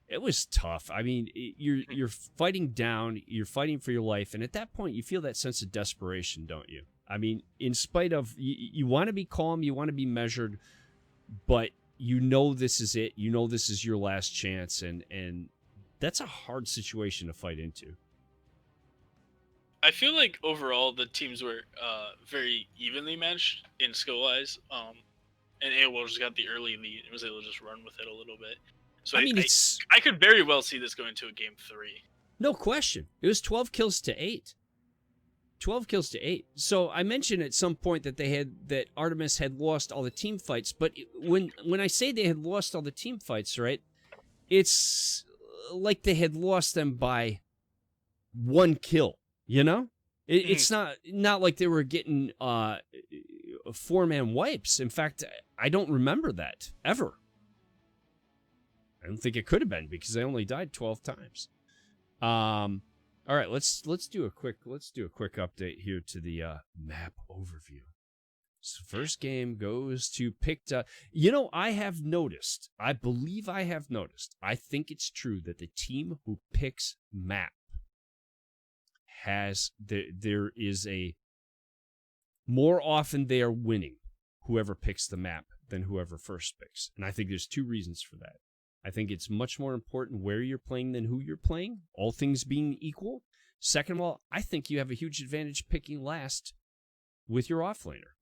it was tough. I mean, you're fighting down, you're fighting for your life, and at that point, you feel that sense of desperation, don't you? I mean, in spite of, you want to be calm, you want to be measured, but you know this is it. You know this is your last chance, and that's a hard situation to fight into. I feel like overall the teams were very evenly matched in skill-wise, and AOL just got the early lead and was able to just run with it a little bit. So I mean, I could very well see this going to a game 3. No question. It was 12 kills to 8. 12 kills to 8. So I mentioned at some point that Artemis had lost all the team fights, but when I say they had lost all the team fights, right, it's like they had lost them by 1 kill, you know? It's not like they were getting 4-man wipes. In fact, I don't remember that ever. I don't think it could have been because they only died 12 times. All right, let's do a quick update here to the map overview. So first game goes to picked. You know, I believe I have noticed. I think it's true that the team who picks map has there is a more often they are winning whoever picks the map than whoever first picks, and I think there's 2 reasons for that. I think it's much more important where you're playing than who you're playing, all things being equal. Second of all, I think you have a huge advantage picking last with your offlaner.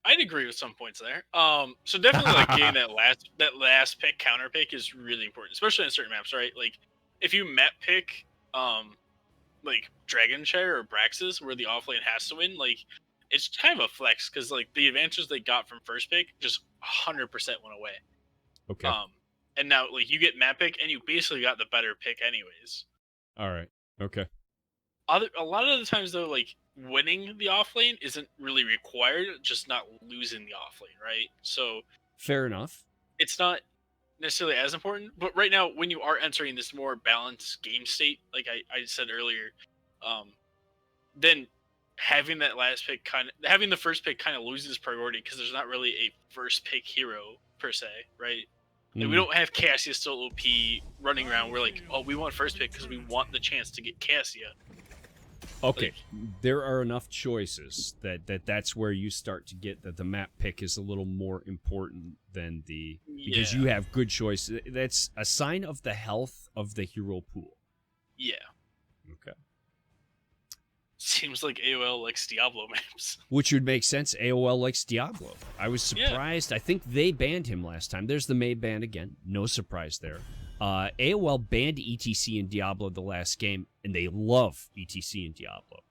I'd agree with some points there. So definitely like getting that last pick, counter pick is really important, especially in certain maps, right? Like if you map pick like Dragonshire or Braxis where the offlane has to win, like it's kind of a flex because like the advantages they got from first pick just 100% went away. Okay. And now like you get map pick and you basically got the better pick anyways. All right. Okay. A lot of the times though, like winning the offlane isn't really required, just not losing the offlane, right? So fair enough. It's not necessarily as important, but right now when you are entering this more balanced game state, like I said earlier, then having that last pick having the first pick kind of loses priority because there's not really a first pick hero per se, right? Like we don't have Cassia still OP running around. We're like, oh, we want first pick because we want the chance to get Cassia. Okay, there are enough choices that's where you start to get that the map pick is a little more important than because you have good choices. That's a sign of the health of the hero pool. Yeah. Okay. Seems like AOL likes Diablo maps. Which would make sense. AOL likes Diablo. I was surprised. I think they banned him last time. There's the May ban again. No surprise there. AOL banned ETC in Diablo the last game, and they love ETC in Diablo.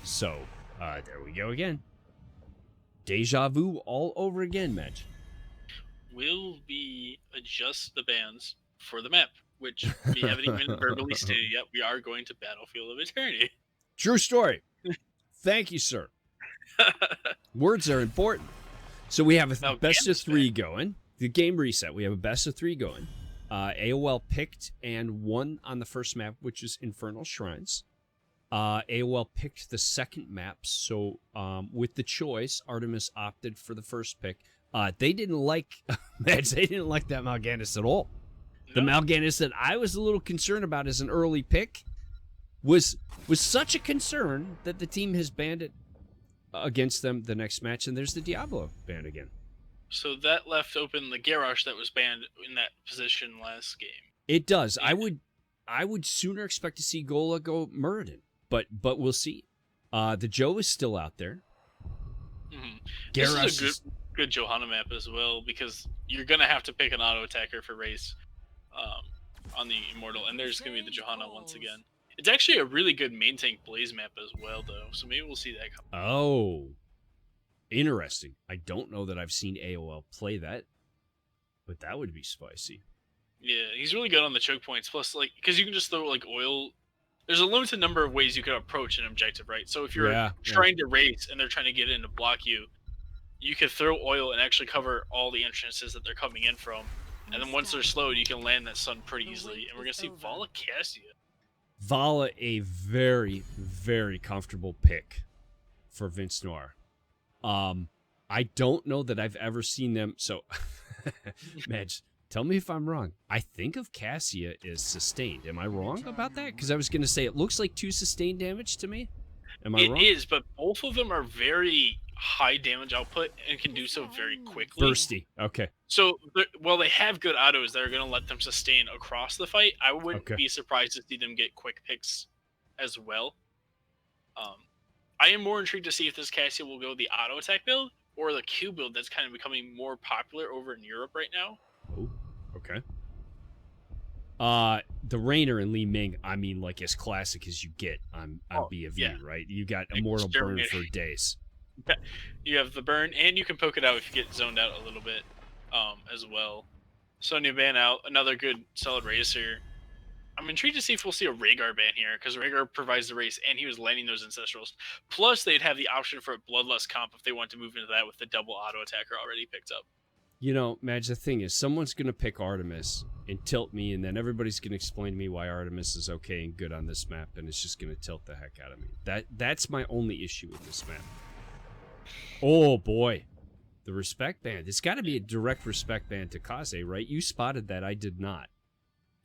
So, there we go again. Deja vu all over again, Madge. will be adjust the bans for the map, which we haven't even verbally stated yet. We are going to Battlefield of Eternity. True story. Thank you, sir. Words are important. So we have a best of 3 going. The game reset. We have a best of 3 going. AOL picked and won on the first map, which is Infernal Shrines. AOL picked the second map, so with the choice, Artemis opted for the first pick. They didn't like they didn't like that Mal'Ganis at all. The Mal'Ganis that I was a little concerned about as an early pick was such a concern that the team has banned it against them the next match, and there's the Diablo ban again. So that left open the Garrosh that was banned in that position last game. It does. Yeah. I would sooner expect to see Gola go Muradin, but we'll see. The Joe is still out there. Mm-hmm. This is a good Johanna map as well, because you're gonna have to pick an auto attacker for race on the Immortal, and there's gonna be the Johanna once again. It's actually a really good main tank Blaze map as well, though, so maybe we'll see that come. Oh, interesting. I don't know that I've seen AOL play that, but that would be spicy. Yeah, he's really good on the choke points. Plus, like, because you can just throw like oil. There's a limited number of ways you can approach an objective, right? So if you're trying to race and they're trying to get in to block you, you can throw oil and actually cover all the entrances that they're coming in from. And then once they're slowed, you can land that stun pretty easily. And we're gonna see Vala Cassia. Vala, a very, very comfortable pick for Vince Noir. I don't know that I've ever seen them. So, Madge, tell me if I'm wrong. I think of Cassia is sustained. Am I wrong about that? Because I was going to say it looks like 2 sustained damage to me. Am I wrong? It is, but both of them are very high damage output and can do so very quickly. Bursty. Okay. So, while they have good autos that are going to let them sustain across the fight, I wouldn't be surprised to see them get quick picks as well. I am more intrigued to see if this Cassia will go the auto attack build or the Q build that's kind of becoming more popular over in Europe right now. Oh, okay. The Rainer and Li Ming, I mean, like as classic as you get on BFV, right? You got Immortal Burn for days. You have the burn, and you can poke it out if you get zoned out a little bit as well. Sonya ban out, another good solid racer. I'm intrigued to see if we'll see a Rhaegar ban here, because Rhaegar provides the race, and he was landing those Ancestrals. Plus, they'd have the option for a Bloodlust comp if they want to move into that with the double auto attacker already picked up. You know, Madge, the thing is, someone's going to pick Artemis and tilt me, and then everybody's going to explain to me why Artemis is okay and good on this map, and it's just going to tilt the heck out of me. That's my only issue with this map. Oh, boy. The respect band. It's got to be a direct respect band to Kaze, right? You spotted that. I did not.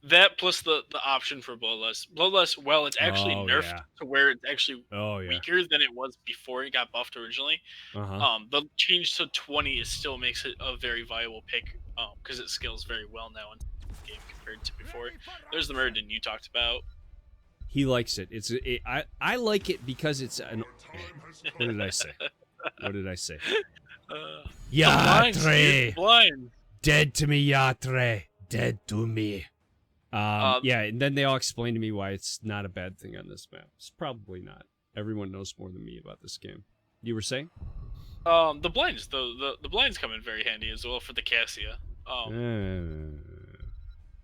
That plus the option for Bloodlust. Bloodlust, well, it's actually nerfed to where it's actually weaker than it was before it got buffed originally. The change to 20 still makes it a very viable pick because it scales very well now in the game compared to before. There's the Muradin you talked about. He likes it. I like it because it's an... What did I say? What did I say? Yatre! Blind. Dead to me, Yatre. Dead to me. Yeah, and then they all explain to me why it's not a bad thing on this map. It's probably not. Everyone knows more than me about this game. You were saying? The blinds, the blinds come in very handy as well for the Cassia.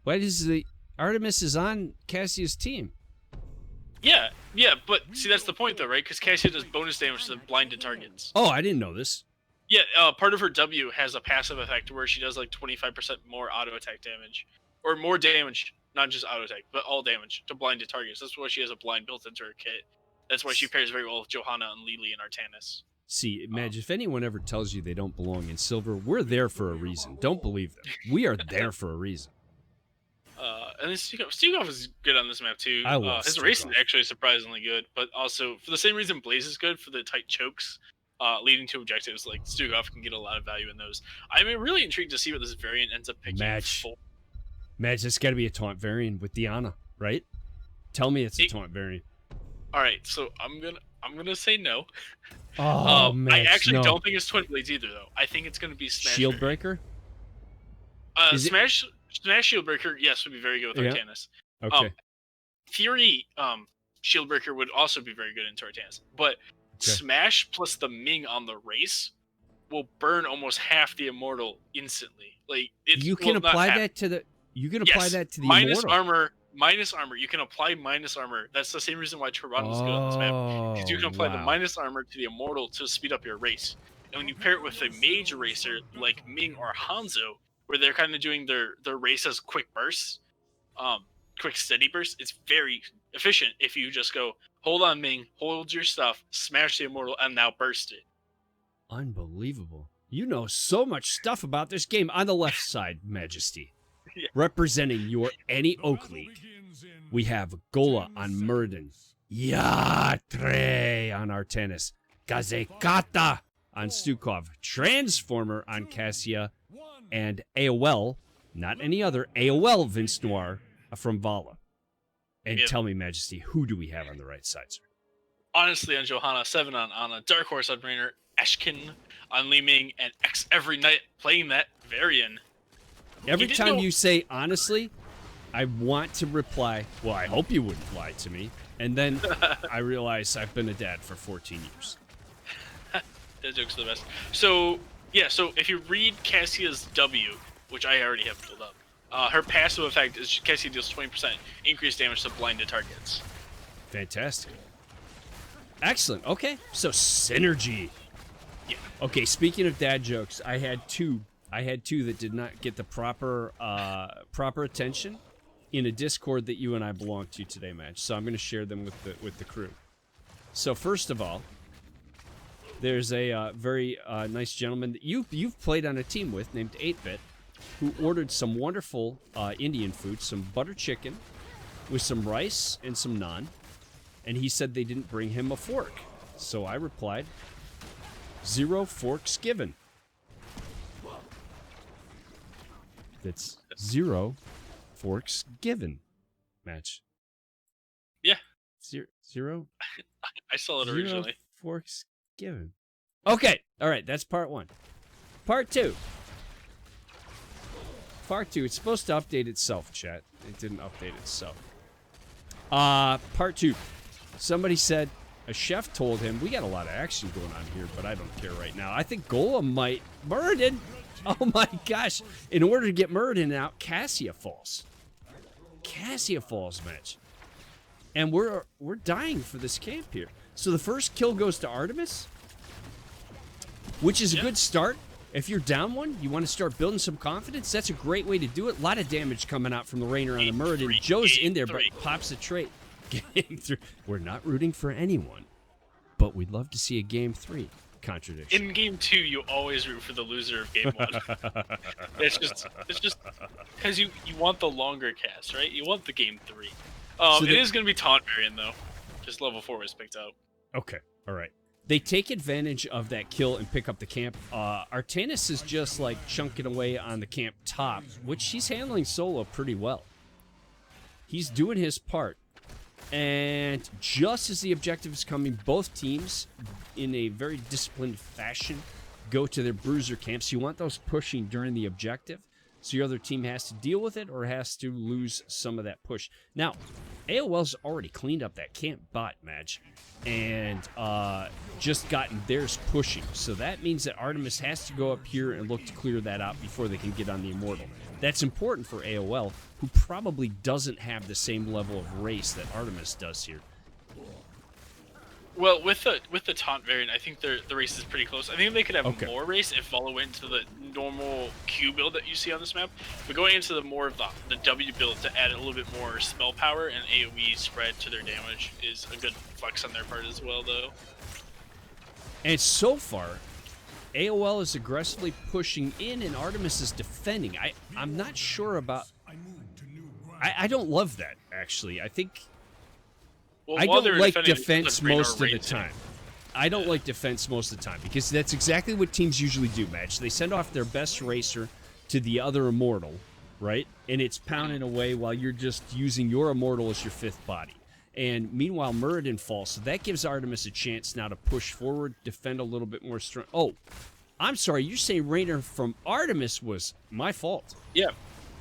Why is the Artemis is on Cassia's team? Yeah, but see that's the point though, right? Because Cassia does bonus damage to blinded targets. Oh, I didn't know this. Yeah, part of her W has a passive effect where she does like 25% more auto attack damage. Or more damage, not just auto attack, but all damage to blinded targets. That's why she has a blind built into her kit. That's why she pairs very well with Johanna and Lili and Artemis. See, Madge, if anyone ever tells you they don't belong in silver, we're there for a reason. Don't believe them. We are there for a reason. And then Stukov is good on this map too. I love his race is actually surprisingly good, but also for the same reason Blaze is good for the tight chokes. Leading to objectives, like Stukov can get a lot of value in those. I'm really intrigued to see what this variant ends up picking. Madge, it's got to be a taunt variant with Diana, right? Tell me it's a taunt variant. All right, so I'm gonna say no. Oh, Madge, I actually don't think it's Twin Blades either, though. I think it's gonna be Smash Shieldbreaker. Smash Shieldbreaker, yes, would be very good with Artanis. Okay. Fury Shieldbreaker would also be very good in Artanis, but Smash plus the Ming on the race will burn almost half the immortal instantly. Like you can apply that to the. You can apply that to the minus immortal. armor. Minus armor. You can apply minus armor. That's the same reason why Triron was good on this map. Because you can apply the minus armor to the immortal to speed up your race. And when you pair it with a mage racer like Ming or Hanzo, where they're kind of doing their race as quick bursts, quick steady bursts, it's very efficient if you just go, hold on Ming, hold your stuff, smash the immortal, and now burst it. Unbelievable. You know so much stuff about this game. On the left side, Majesty. Yeah. Representing your Any Oak League, we have Gola on Muradin, Yatre on Artemis, Gazekata on Stukov, Transformer on Cassia, and AOL, not any other, AOL Vince Noir from Vala. And tell me, Majesty, who do we have on the right side, sir? Honestly, on Johanna, 7 on Anna, Dark Horse on Rainer, Ashkin on Li Ming, and X every night playing that Varian. Every time you say honestly, I want to reply, well, I hope you wouldn't lie to me. And then I realize I've been a dad for 14 years. That joke's the best. So, yeah, so if you read Cassia's W, which I already have pulled up, her passive effect is Cassia deals 20% increased damage to blinded targets. Fantastic. Excellent. Okay, so synergy. Yeah. Okay, speaking of dad jokes, I had two that did not get the proper attention in a Discord that you and I belong to today, Madge. So I'm going to share them with the crew. So first of all, there's a very nice gentleman that you've played on a team with named 8-Bit, who ordered some wonderful Indian food, some butter chicken with some rice and some naan, and he said they didn't bring him a fork. So I replied, 0 forks given. That's 0 forks given. Match. Yeah. Zero. I saw it 0 originally. forks given. Okay. All right. That's part 1. Part 2. Part 2. It's supposed to update itself, chat. It didn't update itself. Part 2. Somebody said a chef told him, we got a lot of action going on here, but I don't care right now. I think Golem might Muradin. Oh my gosh. In order to get Muradin out, Cassia falls. Cassia falls, Mitch. And we're dying for this camp here. So the first kill goes to Artemis, which is a good start. If you're down one, you want to start building some confidence, that's a great way to do it. A lot of damage coming out from the Rainer on the Muradin. Joe's in there, but pops a trait. Game 3. We're not rooting for anyone, but we'd love to see a Game 3. Contradiction. In Game 2, you always root for the loser of Game 1. It's just because you want the longer cast, right? You want the Game 3. It is going to be Taunt Variant, though. Just level 4 was picked out. Okay, all right. They take advantage of that kill and pick up the camp. Artemis is just like chunking away on the camp top, which he's handling solo pretty well. He's doing his part. And just as the objective is coming, both teams, in a very disciplined fashion, go to their bruiser camps. You want those pushing during the objective, so your other team has to deal with it or has to lose some of that push. Now, AOL's already cleaned up that camp bot, Madge, and just gotten theirs pushing. So that means that Artemis has to go up here and look to clear that out before they can get on the Immortal. That's important for AOL, who probably doesn't have the same level of race that Artemis does here. Well, with the Taunt Variant, I think the race is pretty close. I think they could have more race if Valo went into the normal Q build that you see on this map. But going into the more of the W build to add a little bit more spell power and AoE spread to their damage is a good flex on their part as well, though. And so far, AOL is aggressively pushing in and Artemis is defending. I'm not sure about... I don't love that, actually. I think... Well, I don't like defense most of the time. I don't like defense most of the time because that's exactly what teams usually do, Match. They send off their best racer to the other Immortal, right? And it's pounding away while you're just using your Immortal as your fifth body. And meanwhile, Muradin falls, so that gives Artemis a chance now to push forward, defend a little bit more strong. Oh, I'm sorry, you're saying Rainer from Artemis was my fault. Yeah.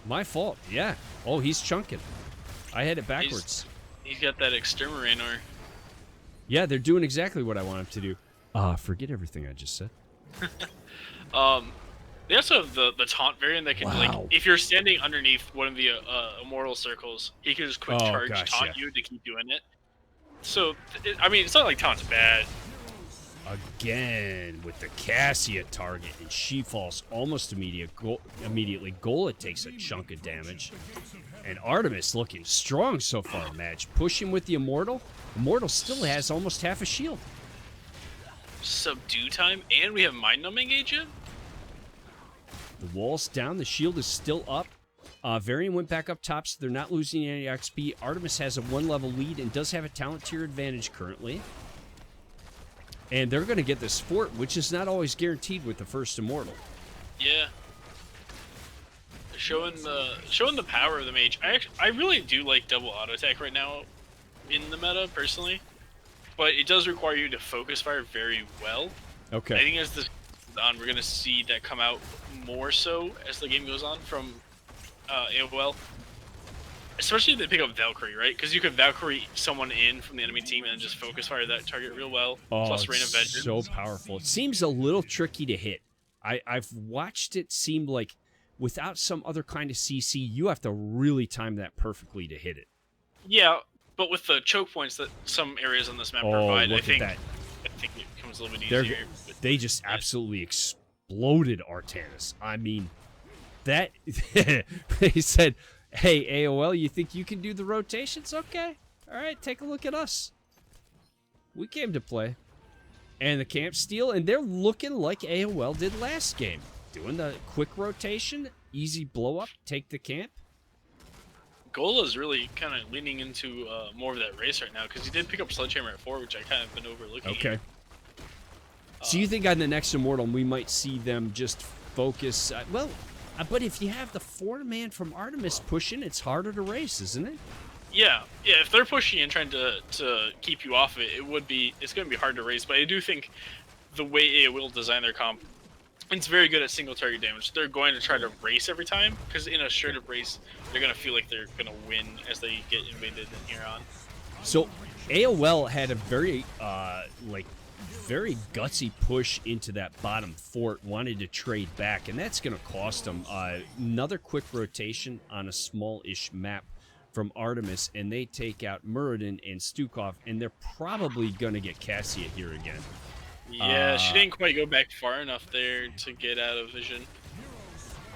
My fault, yeah. Oh, he's chunking. I had it backwards. He's got that Exterminator. Yeah, they're doing exactly what I want them to do. Forget everything I just said. They also have the taunt variant that can like Wow. if you're standing underneath one of the immortal circles, he can just quick Oh, charge gosh, taunt yeah. you to keep doing it. So I mean, it's not like taunt's bad. Again with the Cassia target, and she falls almost immediately. Gola takes a chunk of damage. And Artemis looking strong so far, match. Pushing with the Immortal. Immortal still has almost half a shield. Subdue time, and we have mind numbing agent. The wall's down. The shield is still up. Varian went back up top, so they're not losing any XP. Artemis has a 1-level lead and does have a talent tier advantage currently. And they're going to get this fort, which is not always guaranteed with the first Immortal. Yeah. Showing the power of the mage. I really do like double auto attack right now in the meta personally, but it does require you to focus fire very well. Okay. I think as this goes on, we're gonna see that come out more so as the game goes on from AOL. Especially if they pick up Valkyrie, right? Because you could Valkyrie someone in from the enemy team and then just focus fire that target real well. Oh, Plus Rain of Vengeance. so powerful. It seems a little tricky to hit. I've watched it seem like without some other kind of CC, you have to really time that perfectly to hit it. Yeah, but with the choke points that some areas on this map provide, I think it becomes a little bit easier. They just absolutely exploded Artemis. I mean, that he said, "Hey AOL, you think you can do the rotations? Okay, all right, take a look at us. We came to play." And the camp steal, and they're looking like AOL did last game. Doing the quick rotation, easy blow up, take the camp. Gola's really kind of leaning into more of that race right now because he did pick up Sledgehammer at 4, which I kind of been overlooking. Okay. So you think on the next Immortal we might see them just focus? But if you have the 4-man from Artemis pushing, it's harder to race, isn't it? Yeah. If they're pushing and trying to keep you off of it, it's going to be hard to race. But I do think the way it will design their comp, it's very good at single target damage. They're going to try to race every time because in a straight up race, they're going to feel like they're going to win as they get invaded in here on. So AOL had a very very gutsy push into that bottom fort, wanted to trade back, and that's going to cost them another quick rotation on a small-ish map from Artemis, and they take out Muradin and Stukov, and they're probably going to get Cassia here again. Yeah, she didn't quite go back far enough there to get out of vision.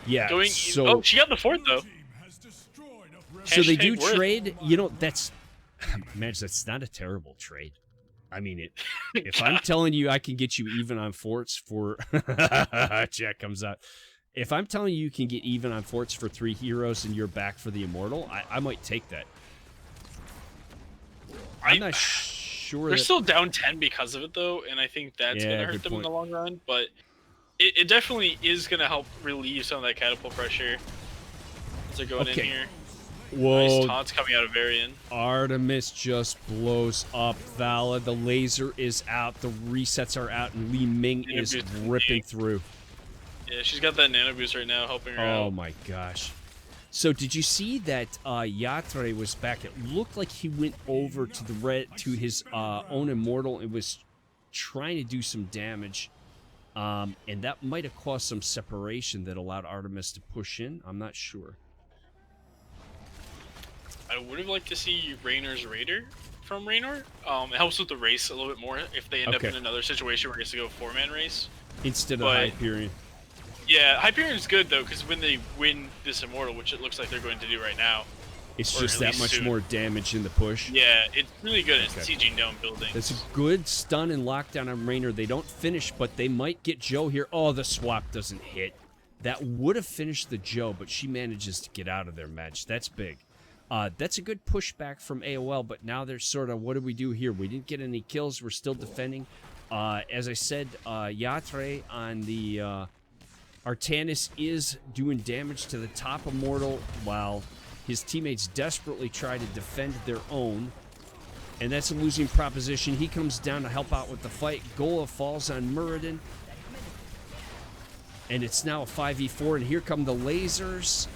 Yeah, oh, she got the fort, though. So they do trade. You know, that's not a terrible trade. I mean, if I'm telling you I can get you even on forts for... Jack comes out. If I'm telling you can get even on forts for 3 heroes and you're back for the Immortal, I might take that. I'm not sure. They're still down 10 because of it, though, and I think that's going to hurt them in the long run. But it definitely is going to help relieve some of that catapult pressure as they're going in here. Whoa. Nice taunts coming out of Varian. Artemis just blows up Vala. The laser is out. The resets are out, and Li Ming is ripping through. Yeah, she's got that nano boost right now helping her out. Oh, my gosh. So did you see that Yatre was back? It looked like he went over to his own Immortal and was trying to do some damage. And that might have caused some separation that allowed Artemis to push in. I'm not sure. I would have liked to see Raynor's Raider from Raynor. It helps with the race a little bit more if they end up in another situation where he has to go 4-man race. Instead of Hyperion. Yeah, Hyperion is good, though, because when they win this Immortal, which it looks like they're going to do right now... It's just that much more damage in the push. Yeah, it's really good at sieging down buildings. That's a good stun and lockdown on Raynor. They don't finish, but they might get Joe here. Oh, the swap doesn't hit. That would have finished the Joe, but she manages to get out of their match. That's big. That's a good pushback from AOL, but now they're sort of, what do we do here? We didn't get any kills. We're still defending. As I said, Yatre on the Artemis is doing damage to the top Immortal while his teammates desperately try to defend their own. And that's a losing proposition. He comes down to help out with the fight. Gola falls on Muradin. And it's now a 5v4, and here come the lasers.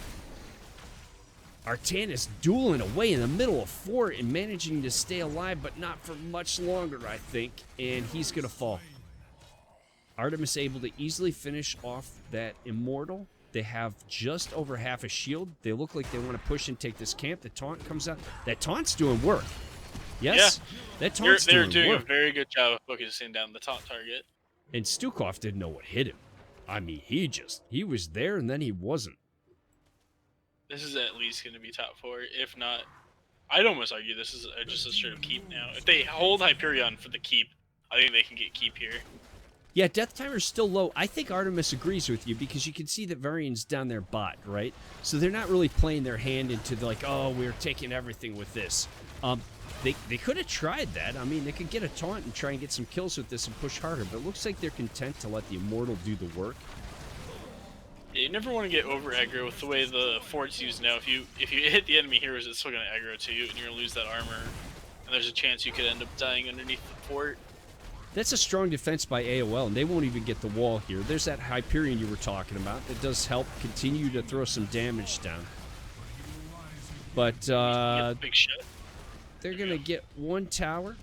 Artemis dueling away in the middle of 4 and managing to stay alive, but not for much longer, I think. And he's going to fall. Artemis able to easily finish off that Immortal. They have just over half a shield. They look like they want to push and take this camp. The taunt comes out. That taunt's doing work. Yes? Yeah. That taunt's They're doing work. a very good job of focusing down the taunt target. And Stukov didn't know what hit him. I mean, he was there and then he wasn't. This is at least going to be top 4. If not, I'd almost argue this is just a straight up keep now. If they hold Hyperion for the keep, I think they can get keep here. Yeah, Death Timer's still low. I think Artemis agrees with you because you can see that Varian's down their bot, right? So they're not really playing their hand into the, like, oh, we're taking everything with this. They could have tried that. I mean, they could get a taunt and try and get some kills with this and push harder, but it looks like they're content to let the Immortal do the work. Yeah, you never want to get over aggro with the way the fort's used now. If you hit the enemy heroes, it's still going to aggro to you, and you're going to lose that armor. And there's a chance you could end up dying underneath the fort. That's a strong defense by AOL, and they won't even get the wall here. There's that Hyperion you were talking about that does help continue to throw some damage down. But big shot. They're going to get one tower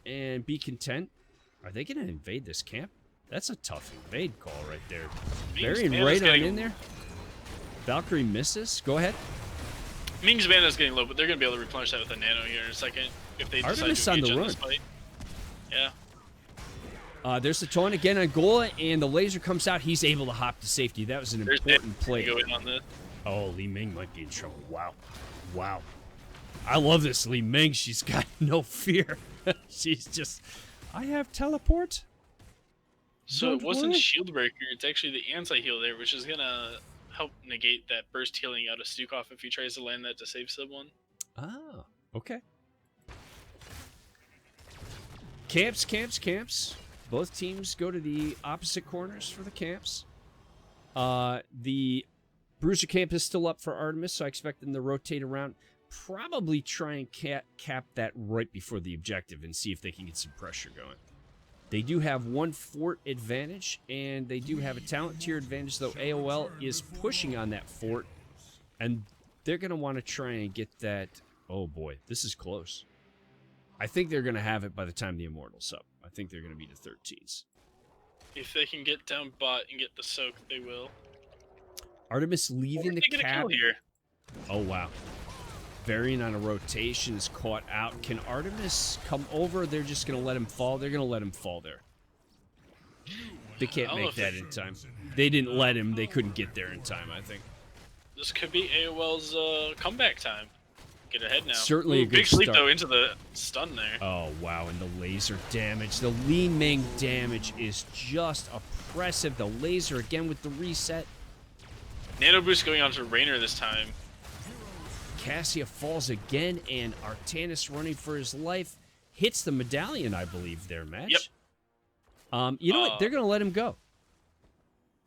and be content. Are they going to invade this camp? That's a tough invade call right there. Varian right on in there. Valkyrie misses. Go ahead. Ming's mana is getting low, but they're going to be able to replenish that with a nano here in a second if they Artemis decide to engage on the on this fight. Yeah. There's the taunt again on Gola, and the laser comes out. He's able to hop to safety. That was an important play. Go in on this. Oh, Li Ming might be in trouble. Wow. Wow. I love this Li Ming. She's got no fear. She's just, I have teleport. So it wasn't Shield Breaker. It's actually the anti-heal there, which is going to help negate that burst healing out of Stukov if he tries to land that to save someone. Oh, okay. Camps, camps, camps. Both teams go to the opposite corners for the camps. The Bruiser camp is still up for Artemis, so I expect them to rotate around. Probably try and cap that right before the objective and see if they can get some pressure going. They do have one fort advantage, and they do have a talent tier advantage, though AOL is pushing on that fort, and they're going to want to try and get that. Oh boy, this is close. I think they're going to have it by the time the Immortal's up. I think they're going to be the 13s. If they can get down bot and get the soak, they will. Artemis leaving the cap. Here. Oh, wow. Varian on a rotation is caught out. Can Artemis come over? They're just going to let him fall. They're going to let him fall there. They can't make that in time. They didn't let him. They couldn't get there in time, I think. This could be AOL's comeback time. Get ahead now. Certainly a good big sleep, start. though, into the stun there. Oh, wow, and the laser damage. The Li Ming damage is just oppressive. The laser again with the reset. Nano boost going on to Raynor this time. Cassia falls again, and Artemis running for his life. Hits the medallion, I believe, there, Match. Yep. You know what? They're going to let him go.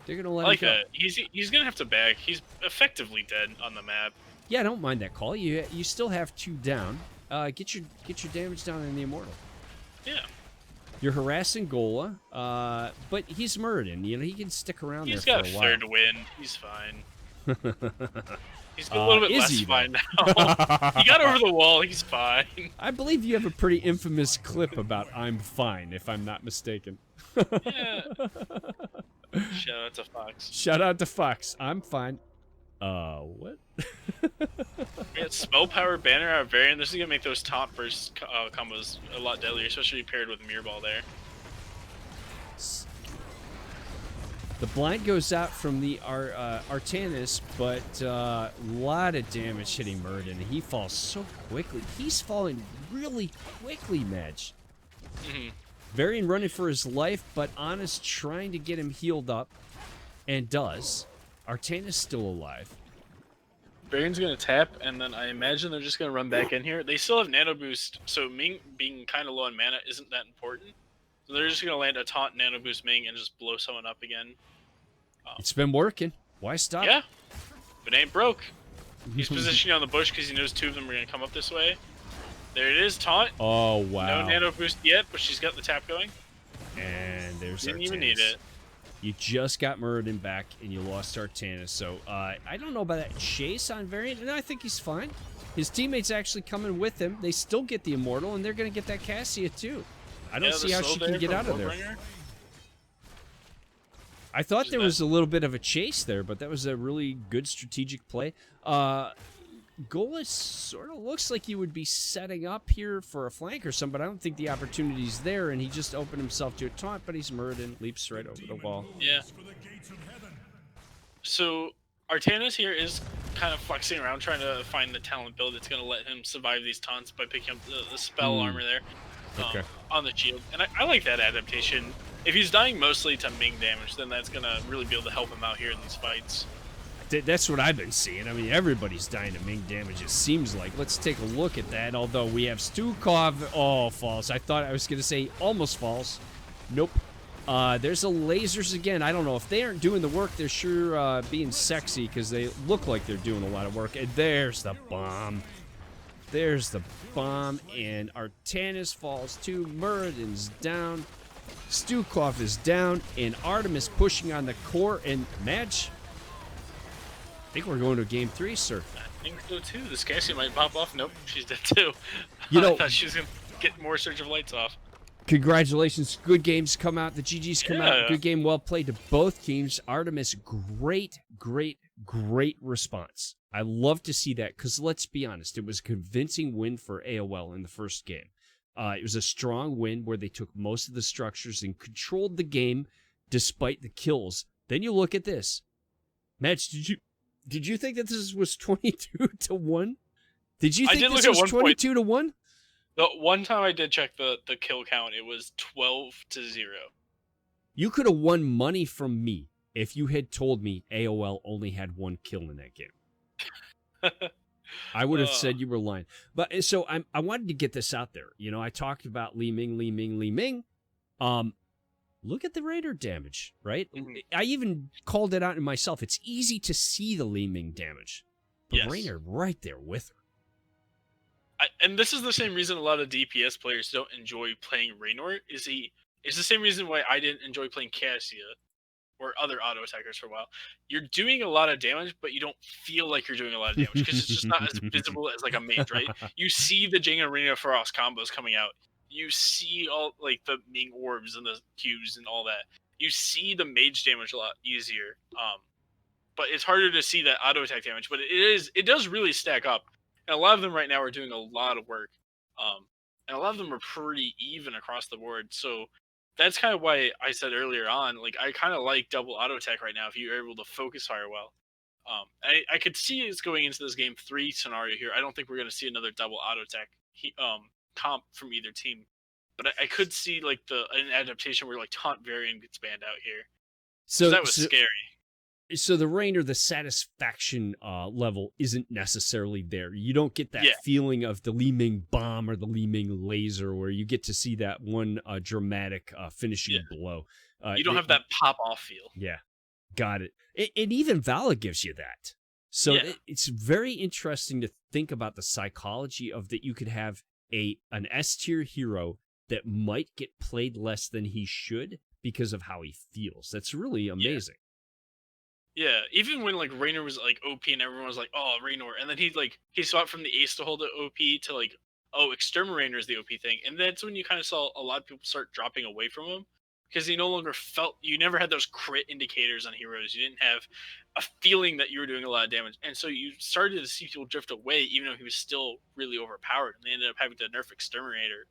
They're going to let him go. He's going to have to bag. He's effectively dead on the map. Yeah, I don't mind that call. You still have 2 down. Get your damage down in the Immortal. Yeah. You're harassing Gola, but he's Muradin. You know, he can stick around there for a while. He's got a third win. He's fine. He's a little bit less fine now. He got over the wall. He's fine. I believe you have a pretty infamous clip about "I'm fine," if I'm not mistaken. Yeah. Shout out to Fox. Shout out to Fox. I'm fine. What? Yeah, spell power banner out of Varian. This is gonna make those taunt burst combos a lot deadlier, especially paired with Mirror Ball there. The blind goes out from the Artemis, but a lot of damage hitting Muradin, and he falls so quickly. He's falling really quickly, Madge. Mm-hmm. Varian running for his life, but Anna's trying to get him healed up, and does. Artemis still alive. Varian's gonna tap, and then I imagine they're just gonna run back in here. They still have nano boost, so Ming being kind of low on mana isn't that important. So they're just gonna land a taunt nano boost Ming and just blow someone up again. It's been working. Why stop? Yeah, but it ain't broke. He's positioning on the bush because he knows 2 of them are gonna come up this way. There it is, taunt. Oh wow. No nano boost yet, but she's got the tap going. And there's Didn't Artemis. even need it. You just got Muradin back, and you lost Artemis. So I don't know about that chase on Variant. No, I think he's fine. His teammates actually coming with him. They still get the Immortal, and they're going to get that Cassia too. I don't see how she can get out of there. I thought there was a little bit of a chase there, but that was a really good strategic play. Golis sort of looks like he would be setting up here for a flank or something, but I don't think the opportunity's there, and he just opened himself to a taunt, but he's murdered and leaps right over the wall. Yeah. So Artemis here is kind of flexing around, trying to find the talent build that's going to let him survive these taunts by picking up the spell armor there on the shield. And I like that adaptation. If he's dying mostly to Ming damage, then that's going to really be able to help him out here in these fights. That's what I've been seeing. I mean, everybody's dying to Ming damage, it seems like. Let's take a look at that, although we have Stukov. Oh, false. I thought I was going to say almost false. Nope. There's the lasers again. I don't know. If they aren't doing the work, they're sure being sexy because they look like they're doing a lot of work. And there's the bomb. There's the bomb. And Artanis falls too. Muradin's down. Stukov is down. And Artemis pushing on the core. And Madge, I think we're going to game 3, sir. I think so too. This Cassie might pop off. Nope, she's dead too. You know, I thought she was going to get more Surge of Lights off. Congratulations. Good games come out. The GGs come out. Good game. Well played to both teams. Artemis, great response. I love to see that because let's be honest, it was a convincing win for AOL in the first game. It was a strong win where they took most of the structures and controlled the game despite the kills. Then you look at this. Match, did you think that this was 22-1? Did you think this was 22-1? The one time I did check the kill count, it was 12-0. You could have won money from me if you had told me AOL only had 1 kill in that game. I would have said you were lying. But so I wanted to get this out there. You know, I talked about Li Ming. Look at the Raider damage, right? Mm-hmm. I even called it out in myself. It's easy to see the Li Ming damage. But yes. Raider right there with her. And this is the same reason a lot of DPS players don't enjoy playing Raynor. It's the same reason why I didn't enjoy playing Cassia or other auto attackers for a while. You're doing a lot of damage, but you don't feel like you're doing a lot of damage because it's just not as visible as like a mage, right? You see the Jing and Raynor Frost combos coming out. You see all like the Ming orbs and the Qs and all that. You see the mage damage a lot easier. But it's harder to see that auto attack damage. But it does really stack up. And a lot of them right now are doing a lot of work. And a lot of them are pretty even across the board. So that's kind of why I said earlier on, like, I kind of like double auto attack right now if you're able to focus fire well. I could see us going into this game 3 scenario here. I don't think we're going to see another double auto attack comp from either team. But I could see, like, an adaptation where, like, Taunt Varian gets banned out here. So that was scary. So the Rainer, the satisfaction level isn't necessarily there. You don't get that feeling of the Li Ming bomb or the Li Ming laser where you get to see that one dramatic finishing blow. You don't have that pop-off feel. Yeah, got it. And even Vala gives you that. So it's very interesting to think about the psychology of that you could have an S-tier hero that might get played less than he should because of how he feels. That's really amazing. Yeah, even when like Raynor was like OP and everyone was like, "Oh, Raynor," and then he swapped from the Ace to hold the OP to like, "Oh, Exterminator is the OP thing," and that's when you kind of saw a lot of people start dropping away from him because you no longer felt you never had those crit indicators on heroes. You didn't have a feeling that you were doing a lot of damage, and so you started to see people drift away, even though he was still really overpowered, and they ended up having to nerf Exterminator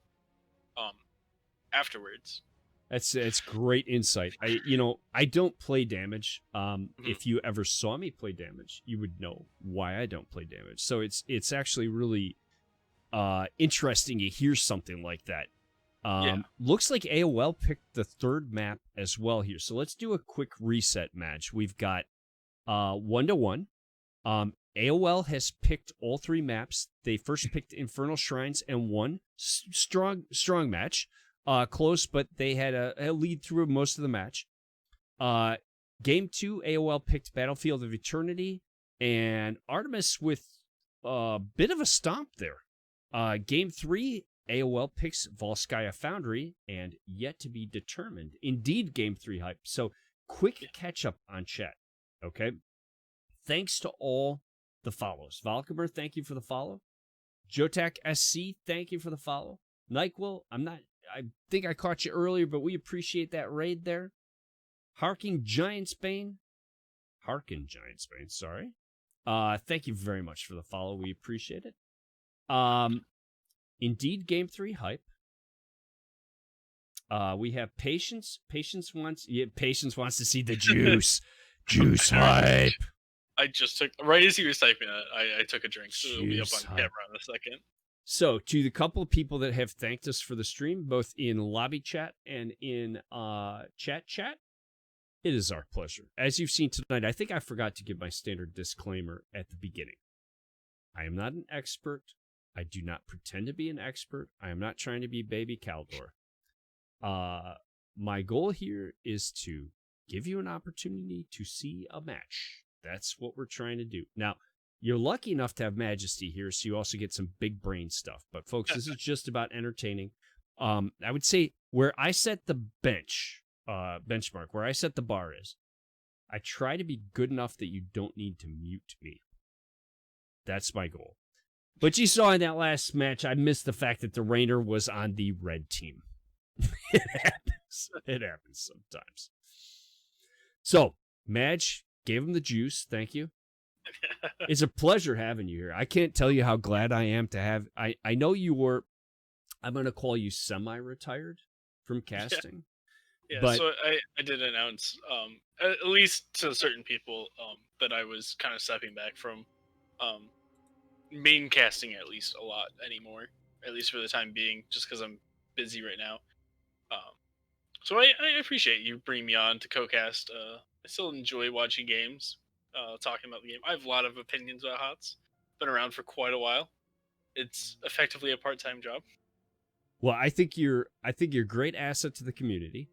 afterwards. That's great insight. I don't play damage. If you ever saw me play damage, you would know why I don't play damage. So it's actually really interesting to hear something like that. Looks like AOL picked the third map as well here. So let's do a quick reset match. We've got 1-1. AOL has picked all 3 maps. They first picked Infernal Shrines and won. Strong match. Close, but they had a lead through most of the match. Game 2, AOL picked Battlefield of Eternity, and Artemis with a bit of a stomp there. Game 3, AOL picks Volskaya Foundry, and yet to be determined. Indeed, Game 3 hype. So, quick catch-up on chat, okay? Thanks to all the follows. Valkymer, thank you for the follow. Jotak SC, thank you for the follow. NyQuil, I think I caught you earlier, but we appreciate that raid there. Harking Giantsbane, sorry. Thank you very much for the follow. We appreciate it. Indeed, Game 3 hype. We have Patience. Patience wants to see the juice. Juice hype. I just took, right as he was typing it, I took a drink, so it'll be up on Juice hype. camera in a second. So, to the couple of people that have thanked us for the stream, both in lobby chat and in chat, it is our pleasure. As you've seen tonight, I think I forgot to give my standard disclaimer at the beginning. I am not an expert. I do not pretend to be an expert. I am not trying to be Baby Caldor. My goal here is to give you an opportunity to see a match. That's what we're trying to do. Now, you're lucky enough to have Majesty here, so you also get some big brain stuff. But, folks, this is just about entertaining. I would say where I set the benchmark, where I set the bar is, I try to be good enough that you don't need to mute me. That's my goal. But you saw in that last match, I missed the fact that the Rainer was on the red team. It happens. It happens sometimes. So, Madge gave him the juice. Thank you. It's a pleasure having you here. I can't tell you how glad I am to have. I know you were, I'm going to call you semi-retired from casting. Yeah, but, so I did announce, at least to certain people, that I was kind of stepping back from main casting at least a lot anymore, at least for the time being, just because I'm busy right now. So I appreciate you bringing me on to co-cast. I still enjoy watching games, talking about the game. I have a lot of opinions about HOTS. Been around for quite a while. It's effectively a part-time job. Well, I think you're a great asset to the community.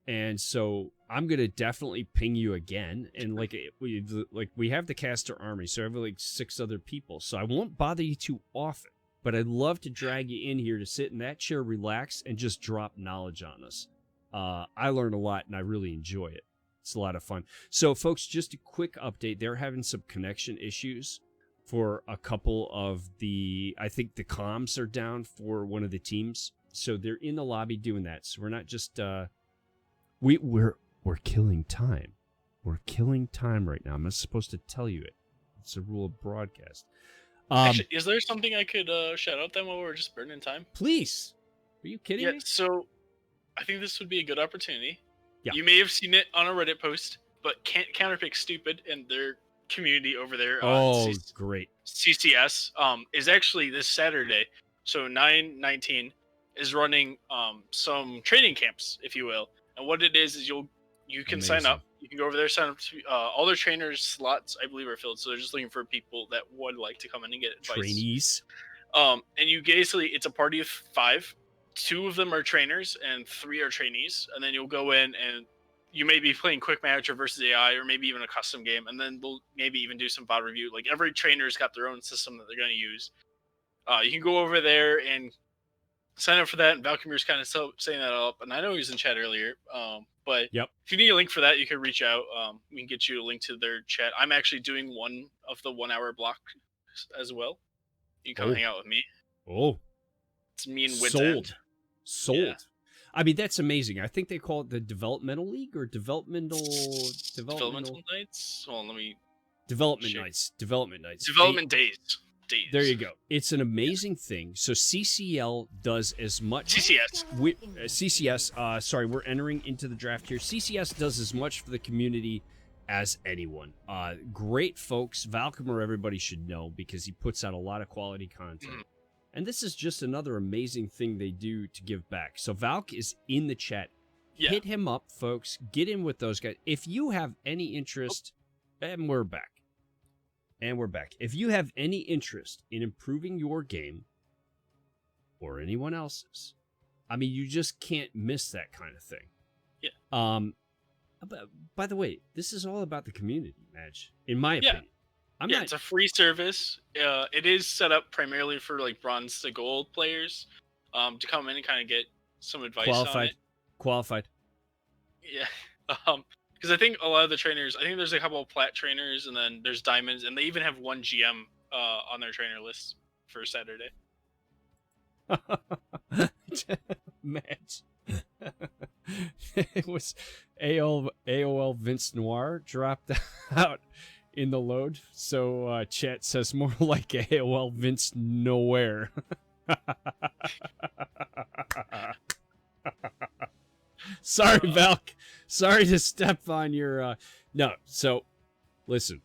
And so I'm going to definitely ping you again. And we have the caster army, so I have like 6 other people. So I won't bother you too often. But I'd love to drag you in here to sit in that chair, relax, and just drop knowledge on us. I learn a lot, and I really enjoy it. It's a lot of fun. So, folks, just a quick update. They're having some connection issues for a couple of I think the comms are down for one of the teams. So they're in the lobby doing that. So we're not just... We're killing time. We're killing time right now. I'm not supposed to tell you it. It's a rule of broadcast. Actually, is there something I could shout out then while we're just burning time? Please. Are you kidding me? So I think this would be a good opportunity. Yeah. You may have seen it on a Reddit post, but Can't Counterpick Stupid and their community over there great. CCS is actually this Saturday. So 9/19 is running some training camps, if you will. And what it is you can sign up. You can go over there, sign up to all their trainers slots, I believe, are filled. So they're just looking for people that would like to come in and get advice. Trainees. And you basically, it's a party of 5. 2 of them are trainers and 3 are trainees. And then you'll go in and you may be playing quick match or versus AI or maybe even a custom game. And then they'll maybe even do some bot review. Like every trainer's got their own system that they're going to use. You can go over there and sign up for that. And Valkymir's kind of setting that up. And I know he was in chat earlier. But Yep. If you need a link for that, you can reach out. We can get you a link to their chat. I'm actually doing one of the 1-hour block as well. You can come hang out with me. Oh. It's me and Wit's End. Sold. Yeah. I mean, that's amazing. I think they call it the Developmental League or Developmental Nights? Well, let me... Development Nights. Development days. There you go. It's an amazing thing. So CCL does as much... CCS. Sorry, we're entering into the draft here. CCS does as much for the community as anyone. Great folks. Valkymer, everybody should know because he puts out a lot of quality content. And this is just another amazing thing they do to give back. So Valk is in the chat. Yeah. Hit him up, folks. Get in with those guys. If you have any interest... And we're back. If you have any interest in improving your game or anyone else's, I mean, you just can't miss that kind of thing. Yeah. By the way, this is all about the community, Madge, in my opinion. It's a free service. It is set up primarily for like bronze to gold players to come in and kind of get some advice on it. Qualified. Yeah. Because I think a lot of the trainers, I think there's a couple of plat trainers, and then there's diamonds, and they even have 1 GM on their trainer list for Saturday. Match. It was AOL Vince Noir dropped out in the load. So chat says more like AOL Vince Nowhere. Sorry, Valk. Sorry to step on your... No, so listen.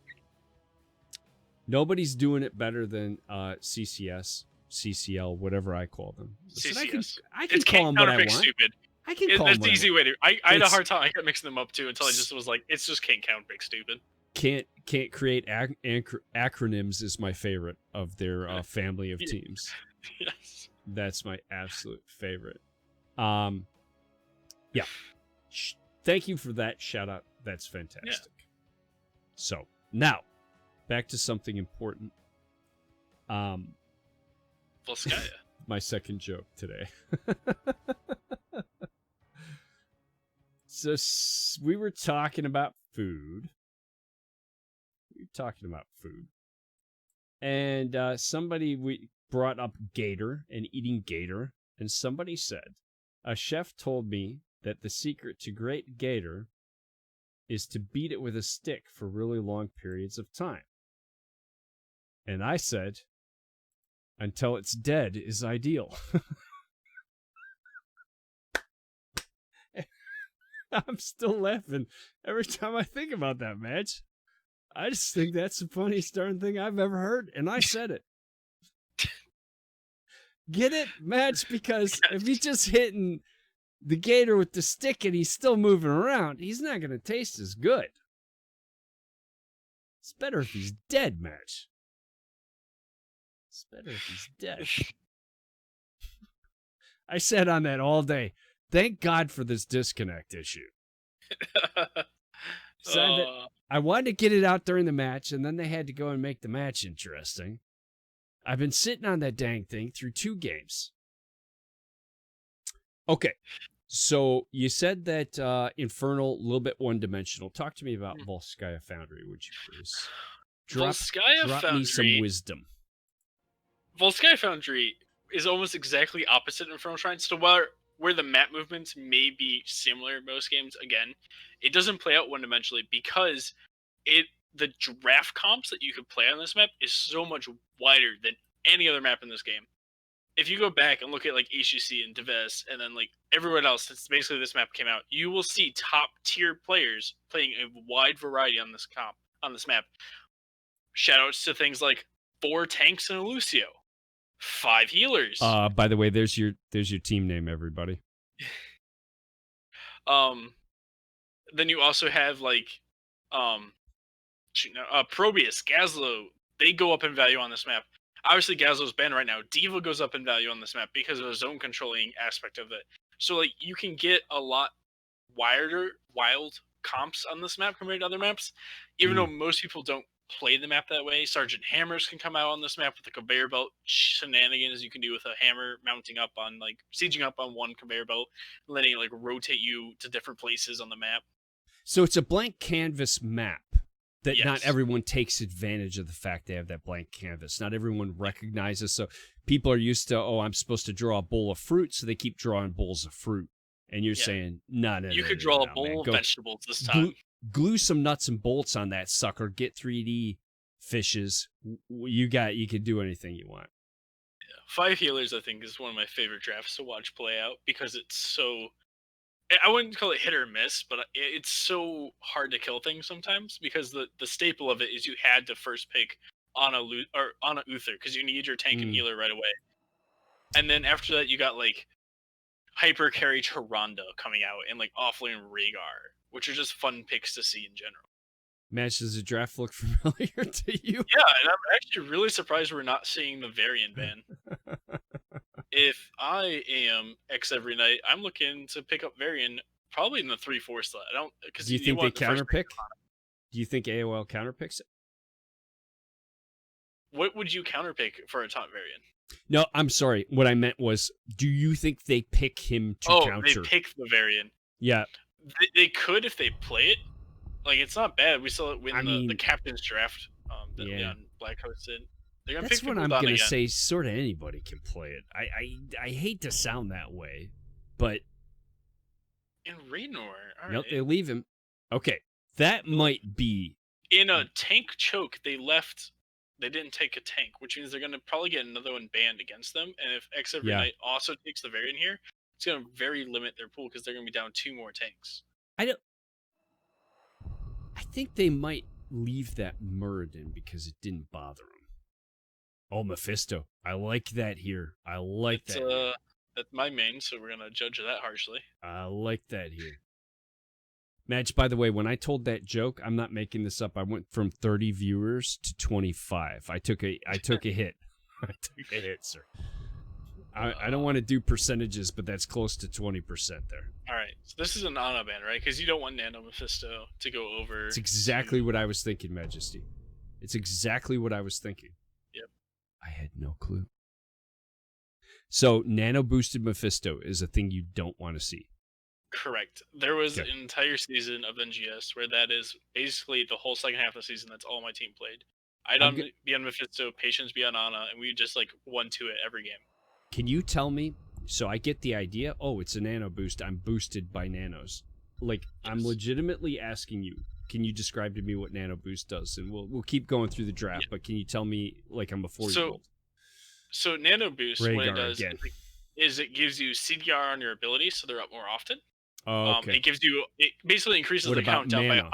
Nobody's doing it better than CCS, CCL, whatever I call them. Listen, CCS. I can call them what I want. Stupid. I can call them That's what the easy way to... I had a hard time. I kept mixing them up, too, until I just was like, it's just can't count big stupid. Can't create acronyms is my favorite of their family of teams. Yes. That's my absolute favorite. Yeah. Thank you for that shout out. That's fantastic. Yeah. So now, back to something important. Volskaya. My second joke today. So we were talking about food. And we brought up gator and eating gator. And somebody said, a chef told me that the secret to great gator is to beat it with a stick for really long periods of time. And I said, until it's dead is ideal. I'm still laughing every time I think about that match. I just think that's the funniest darn thing I've ever heard, and I said it. Get it, match? Because if he's just hitting the gator with the stick and he's still moving around, he's not going to taste as good. It's better if he's dead, match. It's better if he's dead. I sat on that all day. Thank God for this disconnect issue. I wanted to get it out during the match, and then they had to go and make the match interesting. I've been sitting on that dang thing through 2 games. Okay, so you said that Infernal, a little bit one-dimensional. Talk to me about Volskaya Foundry, would you please? Drop me some wisdom. Volskaya Foundry is almost exactly opposite Infernal Shrine. So where the map movements may be similar in most games, again, it doesn't play out one-dimensionally because the draft comps that you could play on this map is so much wider than any other map in this game. If you go back and look at like HGC and Deves and then like everyone else since basically this map came out, you will see top tier players playing a wide variety on this map. Shoutouts to things like 4 tanks and a Lucio, 5 healers. By the way, there's your team name, everybody. Then you also have like Probius, Gazlo. They go up in value on this map. Obviously, Gazlo's banned right now. Diva goes up in value on this map because of the zone controlling aspect of it. So like you can get a lot wild comps on this map compared to other maps. Even though most people don't play the map that way, Sergeant Hammers can come out on this map with the conveyor belt shenanigans you can do with a hammer mounting up on like sieging up on one conveyor belt, letting it like rotate you to different places on the map. So it's a blank canvas map that not everyone takes advantage of the fact they have that blank canvas. Not everyone recognizes. So people are used to, I'm supposed to draw a bowl of fruit, so they keep drawing bowls of fruit. And you're saying, no. You could draw a bowl of vegetables this time. Glue some nuts and bolts on that sucker. Get 3D fishes. You could do anything you want. 5 healers, I think, is one of my favorite drafts to watch play out because it's so... I wouldn't call it hit or miss, but it's so hard to kill things sometimes because the staple of it is you had to first pick on a Uther because you need your tank and healer right away. And then after that, you got like Hyper Carry Tyrande coming out and like Offlane Rhaegar, which are just fun picks to see in general. Match, does the draft look familiar to you? Yeah, and I'm actually really surprised we're not seeing the variant ban. If I am X every night, I'm looking to pick up Varian probably in the 3-4 slot. I don't because do you think they counterpick? Do you think AOL counterpicks it? What would you counterpick for a top Varian? No, I'm sorry. What I meant was, do you think they pick him to counter? Oh, they pick the Varian. Yeah, they could if they play it. Like it's not bad. We saw it win the captain's draft. That Leon Black hosted. That's what I'm going to say. Sort of anybody can play it. I hate to sound that way, but And Raynor. All Nope, right. they leave him. Okay, that might be... In a tank choke, they didn't take a tank, which means they're going to probably get another one banned against them. And if X every Yeah. night also takes the variant here, it's going to very limit their pool because they're going to be down 2 more tanks. I think they might leave that Muradin because it didn't bother him. Oh, Mephisto. I like that here. I like that. That's my main, so we're going to judge that harshly. I like that here. Madge, by the way, when I told that joke, I'm not making this up. I went from 30 viewers to 25. I took a hit. I took a hit, sir. I don't want to do percentages, but that's close to 20% there. All right. So this is an Ana ban, right? Because you don't want Nano Mephisto to go over. It's exactly what I was thinking, Majesty. It's exactly what I was thinking. Yep. I had no clue. So, nano boosted Mephisto is a thing you don't want to see. Correct. There was an entire season of NGS where that is basically the whole second half of the season. That's all my team played. I'd be on Mephisto, Patience be on Ana, and we just like 1-2 it every game. Can you tell me? So I get the idea. Oh, it's a nano boost. I'm boosted by nanos. Like, yes. I'm legitimately asking you. Can you describe to me what nano boost does? And we'll keep going through the draft. Yeah. But can you tell me like I'm a 4-year-old? So nano boost, what it does is it gives you CDR on your abilities, so they're up more often. Oh, okay. It basically increases the countdown by 120%,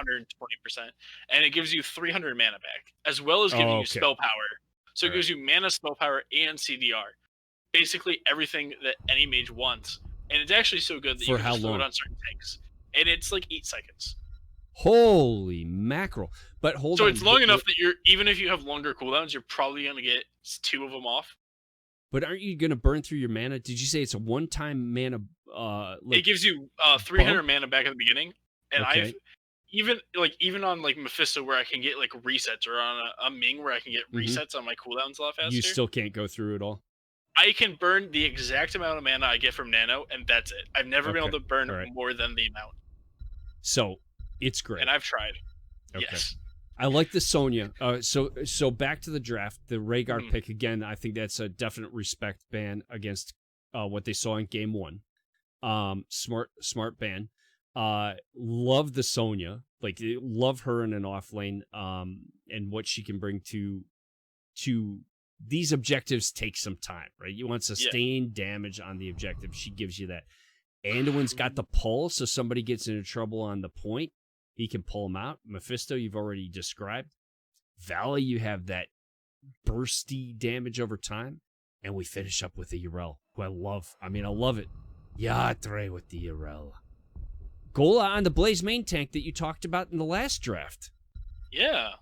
and it gives you 300 mana back, as well as giving you spell power. So it gives you mana, spell power, and CDR. Basically everything that any mage wants, and it's actually so good that you can just throw it on certain tanks, and it's like 8 seconds. Holy mackerel! But hold on. So it's long enough that even if you have longer cooldowns, you're probably gonna get 2 of them off. But aren't you gonna burn through your mana? Did you say it's a one-time mana? It gives you 300 mana back at the beginning, and I've even on like Mephisto where I can get like resets, or on a Ming where I can get resets on my cooldowns a lot faster. You still can't go through it all. I can burn the exact amount of mana I get from Nano, and that's it. I've never been able to burn more than the amount. So it's great, and I've tried. Okay. Yes. I like the Sonya. So back to the draft, the Rhaegar pick again. I think that's a definite respect ban against what they saw in Game 1. Smart ban. Love the Sonya. Like, love her in an off lane. And what she can bring to these objectives take some time, right? You want sustained damage on the objective. She gives you that. Anduin's got the pull, so somebody gets into trouble on the point, he can pull them out. Mephisto, you've already described. Valley, you have that bursty damage over time. And we finish up with the Yrel, who I love. I love it. Yatre with the Yrel. Gola on the Blaze main tank that you talked about in the last draft. Yeah.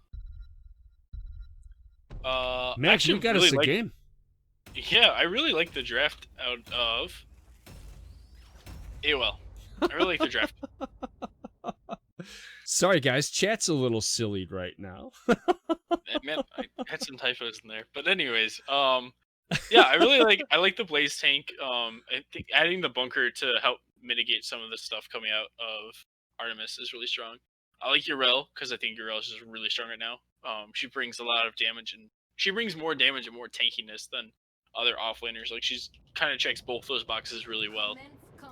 Max, you got us a game. Yeah, I really like the draft out of AOL. I really like the draft. Sorry, guys. Chat's a little silly right now. Man, I had some typos in there. But anyways, yeah, I like the Blaze tank. I think adding the bunker to help mitigate some of the stuff coming out of Artemis is really strong. I like Yrel because I think Yrel is just really strong right now. She brings a lot of damage, and she brings more damage and more tankiness than other offlaners. Like, she's kind of checks both those boxes really well.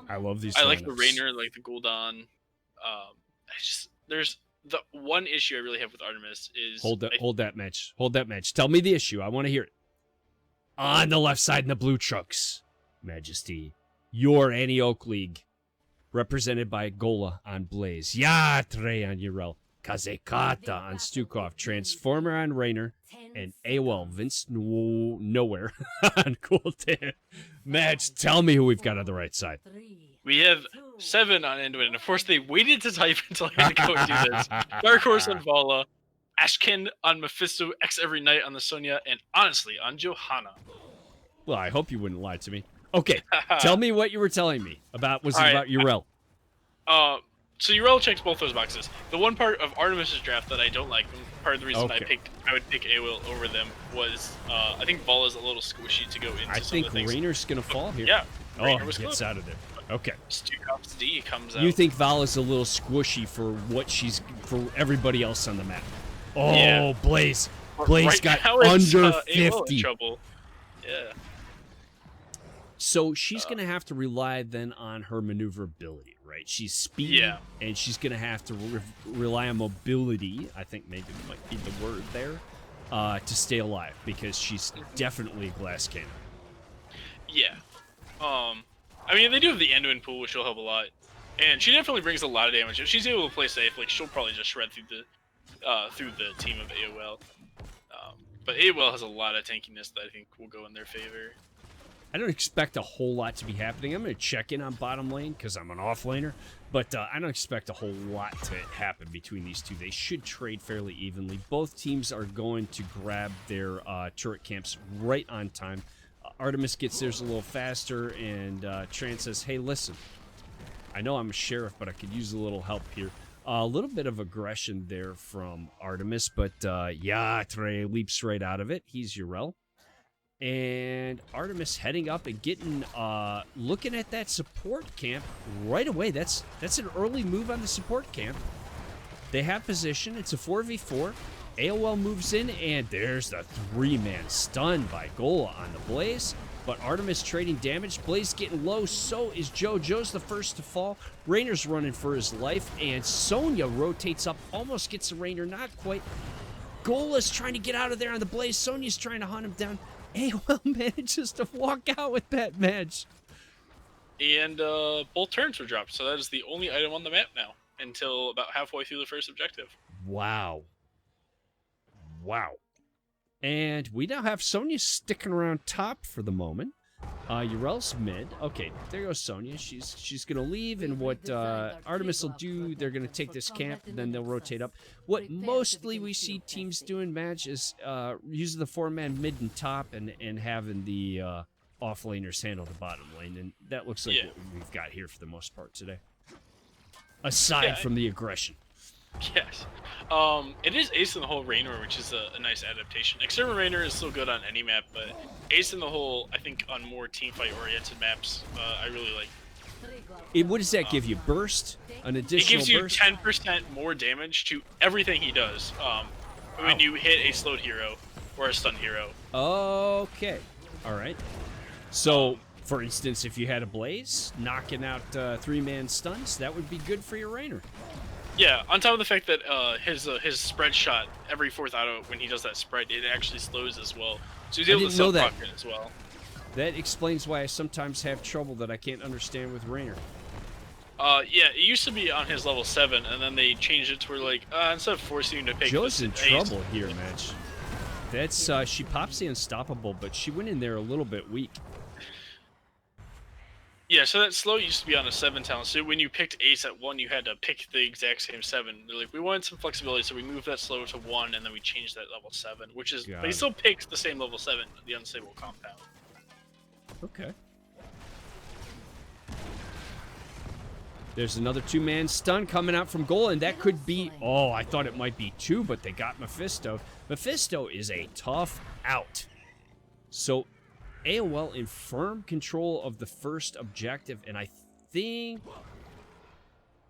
I love these. I like the Raynor, like the Gul'dan. There's the one issue I really have with Artemis is hold that match. Tell me the issue. I want to hear it. On the left side in the blue trucks, Majesty, your Anti-Oak League, represented by Gola on Blaze, Yatre on Yrel, Kazekata on Stukov, Transformer on Raynor, and AWOL Vince Nowhere on Gul'dan. Madge, tell me who we've got on the right side. We have 7 on Anduin, and of course they waited to type until I had to go and do this. Dark Horse on Vala, Ashken on Mephisto, X every night on the Sonya, and honestly on Johanna. Well, I hope you wouldn't lie to me. Okay, tell me what you were telling me about. Was it about Yrel? So Yrel checks both those boxes. The one part of Artemis' draft that I don't like, and part of the reason I would pick AWIL over them was I think Vala's a little squishy to go into some of the things. I think Raynor's gonna fall here. Yeah. Raynor was gets out of there. Okay. Stukov's D comes out. You think Vala's a little squishy for what she's for everybody else on the map? Oh, yeah. Blaze got under 50. trouble. Yeah. So she's going to have to rely then on her maneuverability, right? She's speedy, and she's going to have to rely on mobility. I think maybe might be the word there, to stay alive, because she's definitely a glass cannon. Yeah. I mean, they do have the end-to-end pool, which will help a lot. And she definitely brings a lot of damage. If she's able to play safe, like, she'll probably just shred through the team of AOL. But AOL has a lot of tankiness that I think will go in their favor. I don't expect a whole lot to be happening. I'm going to check in on bottom lane because I'm an offlaner, but I don't expect a whole lot to happen between these two. They should trade fairly evenly. Both teams are going to grab their turret camps right on time. Artemis gets theirs a little faster, and Tran says, hey, listen, I know I'm a sheriff, but I could use a little help here. A little bit of aggression there from Artemis, but Trey leaps right out of it. He's Urel. And Artemis heading up and getting, looking at that support camp right away. That's an early move on the support camp. They have position. It's a 4v4. AOL moves in, and there's the 3-man stun by Gola on the Blaze. But Artemis trading damage. Blaze getting low. So is Joe. Joe's the first to fall. Rainer's running for his life, and Sonya rotates up, almost gets the Rainer, not quite. Gola's trying to get out of there on the Blaze. Sonya's trying to hunt him down. AOL manages to walk out with that match. And both turns were dropped, so that is the only item on the map now until about halfway through the first objective. Wow. And we now have Sonya sticking around top for the moment. Urel's mid. Okay, there goes Sonya. She's going to leave, and what Artemis will do, they're going to take this camp, and then they'll rotate up. What mostly we see teams doing, match, is using the 4-man mid and top, and having the off-laners handle the bottom lane, and that looks like what we've got here for the most part today. Aside from the aggression. Yes. It is Ace in the Hole Raynor, which is a nice adaptation. External Raynor is still good on any map, but Ace in the Hole, I think, on more teamfight-oriented maps, I really like. What does that give you? Burst? An additional burst? It gives you 10% more damage to everything he does when you hit a slowed hero or a stunned hero. Okay. All right. So, for instance, if you had a Blaze knocking out 3-man stuns, that would be good for your Raynor. Yeah, on top of the fact that his spread shot, every 4th auto, when he does that spread, it actually slows as well. So he's able to sub-proc it as well. That explains why I sometimes have trouble that I can't understand with Raynor. Yeah, it used to be on his level 7, and then they changed it to where, like, instead of forcing him to pick... Joe's in trouble here, match. That's, she pops the Unstoppable, but she went in there a little bit weak. Yeah, so that slow used to be on a 7 talent. So when you picked Ace at 1, you had to pick the exact same 7. They're like, we wanted some flexibility, so we moved that slow to 1, and then we changed that level 7, which is... But he still picks the same level 7, the Unstable Compound. Okay. There's another 2-man stun coming out from Goal, and that could be... Oh, I thought it might be 2, but they got Mephisto. Mephisto is a tough out. So... AOL in firm control of the first objective, and I think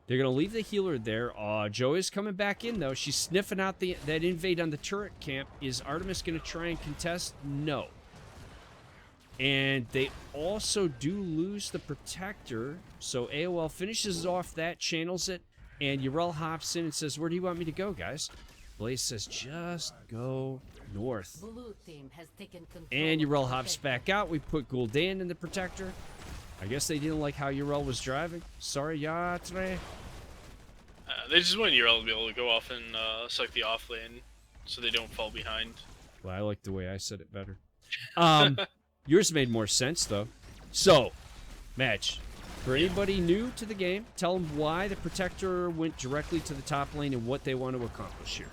they're going to leave the healer there. Joe is coming back in, though. She's sniffing out that invade on the turret camp. Is Artemis going to try and contest? No. And they also do lose the Protector, so AOL finishes off that, channels it, and Urel hops in and says, where do you want me to go, guys? Blaze says, just go north. And Urel hops back out. We put Gul'dan in the Protector. I guess they didn't like how Urel was driving. Sorry, Yatre. They just want Urel to be able to go off and suck the off lane so they don't fall behind. Well, I like the way I said it better. Yours made more sense, though. So, match. For anybody new to the game, tell them why the Protector went directly to the top lane and what they want to accomplish here.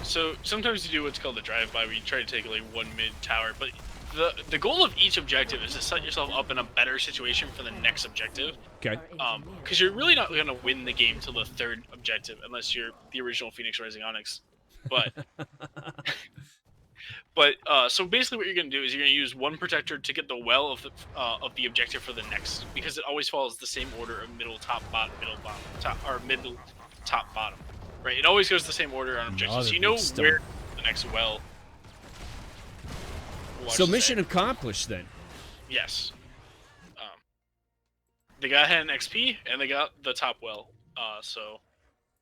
So sometimes you do what's called the drive-by, where you try to take like 1 mid tower, but the goal of each objective is to set yourself up in a better situation for the next objective. Okay. Because you're really not going to win the game till the 3rd objective unless you're the original Phoenix Rising Onyx. But so basically what you're going to do is you're going to use 1 Protector to get the well of the objective for the next, because it always follows the same order of middle, top, bottom, middle, bottom, top, or middle, top, bottom. Right, it always goes the same order on objectives, so you know where the next well. So mission accomplished then. Yes. They got ahead in XP and they got the top well. So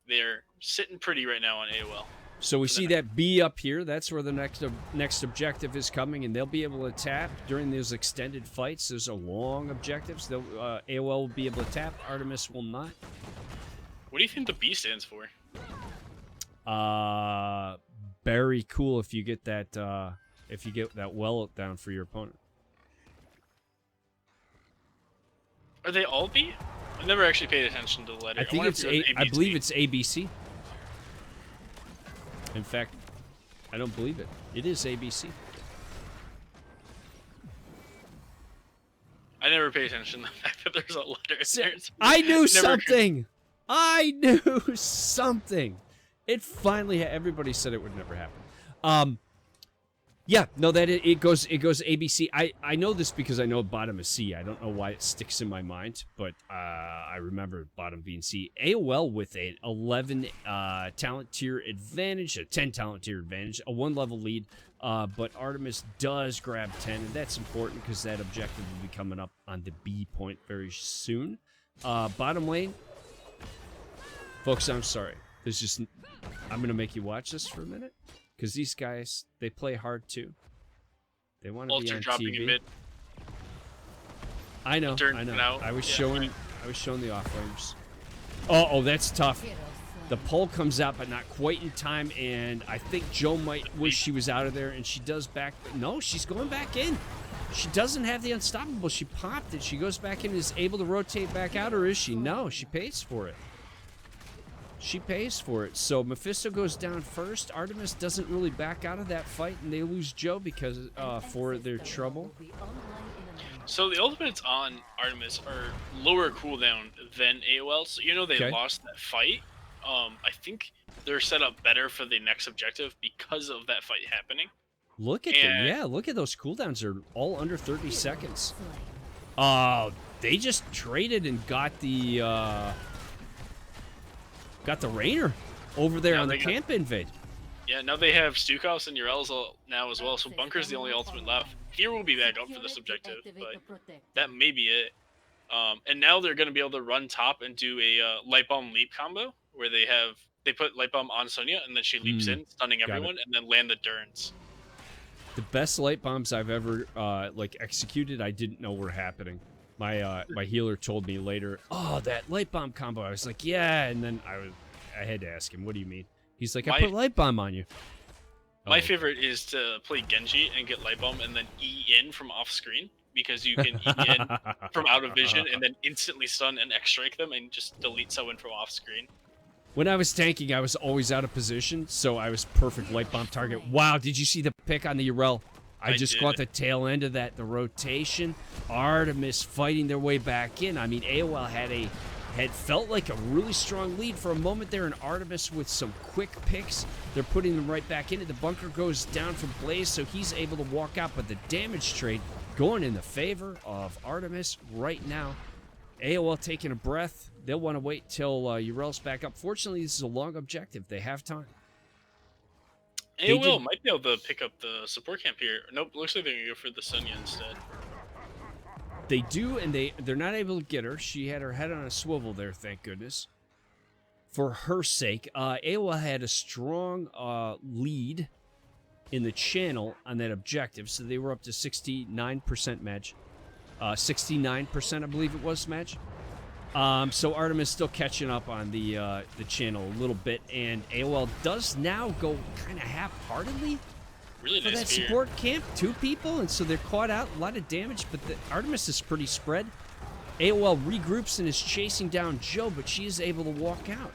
they're sitting pretty right now on AOL. So we see that B up here. That's where the next objective is coming, and they'll be able to tap during those extended fights. Those are long objectives. AOL will be able to tap. Artemis will not. What do you think the B stands for? Very cool if you get that well down for your opponent. Are they all B? I never actually paid attention to the letter. I think it's I believe it's ABC. In fact, I don't believe it. It is ABC. I never paid attention to the fact that there's a letter in there. I knew something. I knew something. It finally. Everybody said it would never happen. Yeah, no, that it goes ABC. I know this because I know bottom is C. I don't know why it sticks in my mind, but I remember bottom being C. AOL with an 11 talent tier advantage, a 10 talent tier advantage, a 1 level lead. But Artemis does grab 10, and that's important because that objective will be coming up on the B point very soon. Bottom lane, folks, I'm sorry. I'm gonna make you watch this for a minute. Because these guys, they play hard too. They want to be on dropping TV. In mid. I know. I was showing the offlaners. Oh, that's tough. The pole comes out, but not quite in time, and I think Joe might wish she was out of there, and she does back. No, she's going back in. She doesn't have the unstoppable. She popped it. She goes back in and is able to rotate back out, or is she? No, she pays for it. She pays for it. So Mephisto goes down first. Artemis doesn't really back out of that fight, and they lose Joe because for their trouble. So the ultimates on Artemis are lower cooldown than AOL, so they lost that fight. I think they're set up better for the next objective because of that fight happening. Look at them. Yeah, look at those cooldowns. Are all under 30 seconds. They just traded and got the Rainer over there on the camp invade. Yeah, now they have Stukos and Urels now as well, so Bunker's the only ultimate left. Here will be back up for this objective, but that may be it. And now they're going to be able to run top and do a Light Bomb Leap combo, where they put Light Bomb on Sonya, and then she leaps in, stunning everyone, and then land the Durns. The best light bombs I've ever executed, I didn't know were happening. My healer told me later, oh, that light bomb combo. I was like, yeah, and then I had to ask him, what do you mean? He's like, I put light bomb on you. My favorite is to play Genji and get light bomb and then E in from off screen, because you can E in from out of vision and then instantly stun and X strike them and just delete someone from off screen. When I was tanking, I was always out of position, so I was perfect light bomb target. Wow, did you see the pick on the Urel? I just caught the tail end of that, the rotation. Artemis fighting their way back in. I mean, AOL had felt like a really strong lead for a moment there, and Artemis with some quick picks. They're putting them right back in it. The bunker goes down for Blaze, so he's able to walk out, but the damage trade going in the favor of Artemis right now. AOL taking a breath. They'll want to wait till Urel's back up. Fortunately, this is a long objective. They have time. AOL might be able to pick up the support camp here. Nope, looks like they're going to go for the Sonya instead. They do, and they're not able to get her. She had her head on a swivel there, thank goodness. For her sake, AOL had a strong lead in the channel on that objective, so they were up to 69% match. 69%, I believe it was, match. So Artemis still catching up on the channel a little bit, and AOL does now go kind of half-heartedly for that support camp. 2 people, and so they're caught out. A lot of damage, but the Artemis is pretty spread. AOL regroups and is chasing down Joe, but she is able to walk out.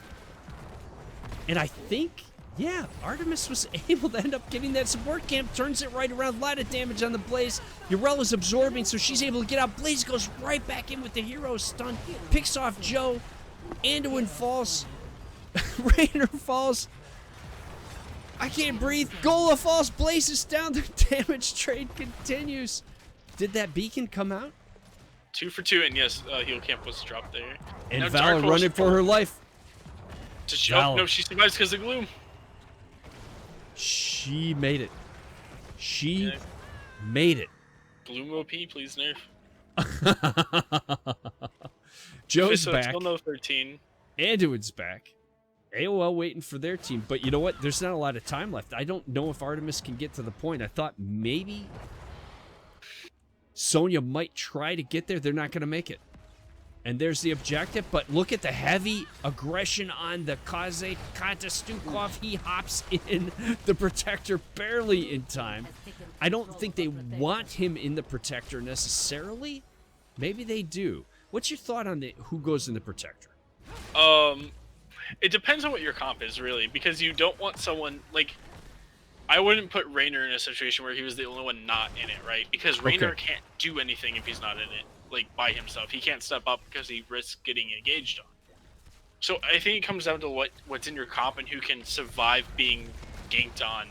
And I think, yeah, Artemis was able to end up getting that support camp, turns it right around. A lot of damage on the Blaze. Urel is absorbing, so she's able to get out. Blaze goes right back in with the hero stun, picks off Joe. Anduin falls. Rainer falls. I can't breathe. Gola falls. Blaze is down. The damage trade continues. Did that beacon come out? 2 for 2, and yes, heal camp was dropped there. And Valor running for her life. No, she survives because of Gloom. She made it. She made it. Gloom OP, please nerf. Joe's so back. Still no 13. Anduin's back. AOL waiting for their team. But you know what? There's not a lot of time left. I don't know if Artemis can get to the point. I thought maybe Sonya might try to get there. They're not going to make it. And there's the objective. But look at the heavy aggression on the Kaze Katastukov. He hops in the Protector barely in time. I don't think they want him in the Protector necessarily. Maybe they do. What's your thought on who goes in the Protector? It depends on what your comp is, really, because you don't want someone like. I wouldn't put Raynor in a situation where he was the only one not in it, right? Because Raynor can't do anything if he's not in it, like by himself. He can't step up because he risks getting engaged on. So I think it comes down to what's in your comp and who can survive being ganked on,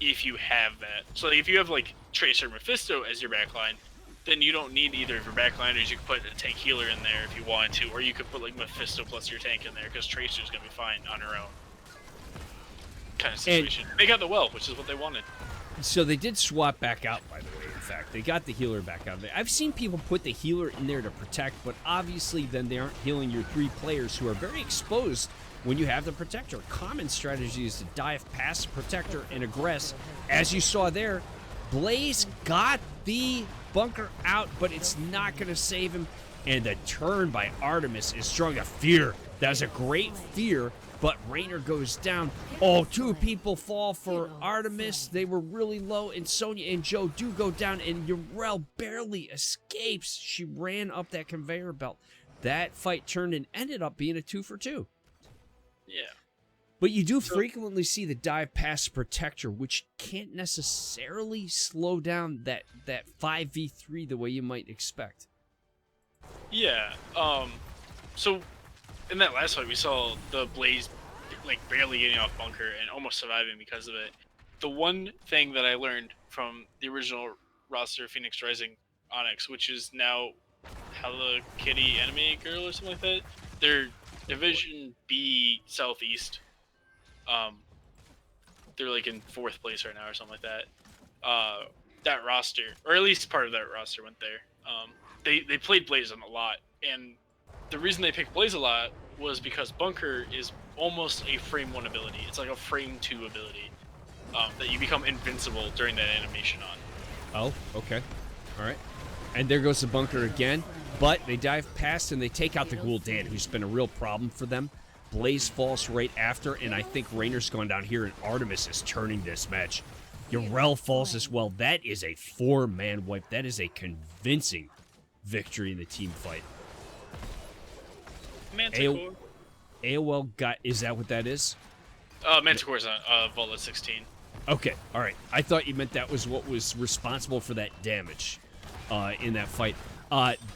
if you have that. So if you have like Tracer Mephisto as your backline, then you don't need either of your backliners. You can put a tank healer in there if you wanted to, or you could put like Mephisto plus your tank in there because Tracer's gonna be fine on her own. Kind of situation. And they got the well, which is what they wanted. So they did swap back out, by the way. In fact, they got the healer back out there. I've seen people put the healer in there to protect, but obviously then they aren't healing your 3 players who are very exposed when you have the Protector. Common strategy is to dive past the Protector and aggress. As you saw there, Blaze got the bunker out, but it's not going to save him. And the turn by Artemis is strong. The fear. That was a great fear. But Raynor goes down. Oh, 2 people fall for Artemis. They were really low, and Sonya and Joe do go down, and Yrel barely escapes. She ran up that conveyor belt. That fight turned and ended up being a 2-for-2. Yeah. But you do frequently see the dive past Protector, which can't necessarily slow down that 5v3 the way you might expect. Yeah. So in that last fight, we saw the Blaze like barely getting off bunker and almost surviving because of it. The one thing that I learned from the original roster Phoenix Rising Onyx, which is now Hello Kitty Anime Girl or something like that, they're Division B Southeast. They're like in 4th place right now or something like that. That roster, or at least part of that roster, went there. They played Blaze a lot, and the reason they picked Blaze a lot was because Bunker is almost a frame 1 ability. It's like a frame 2 ability that you become invincible during that animation on. Oh, okay. All right. And there goes the Bunker again, but they dive past and they take out the Gul'dan, who's been a real problem for them. Blaze falls right after, and I think Raynor's gone down here, and Artemis is turning this match. Yrel falls as well. That is a 4-man wipe. That is a convincing victory in the team fight. Manticore. AOL got... Is that what that is? Manticore's on Vault 16. Okay, all right. I thought you meant that was what was responsible for that damage in that fight.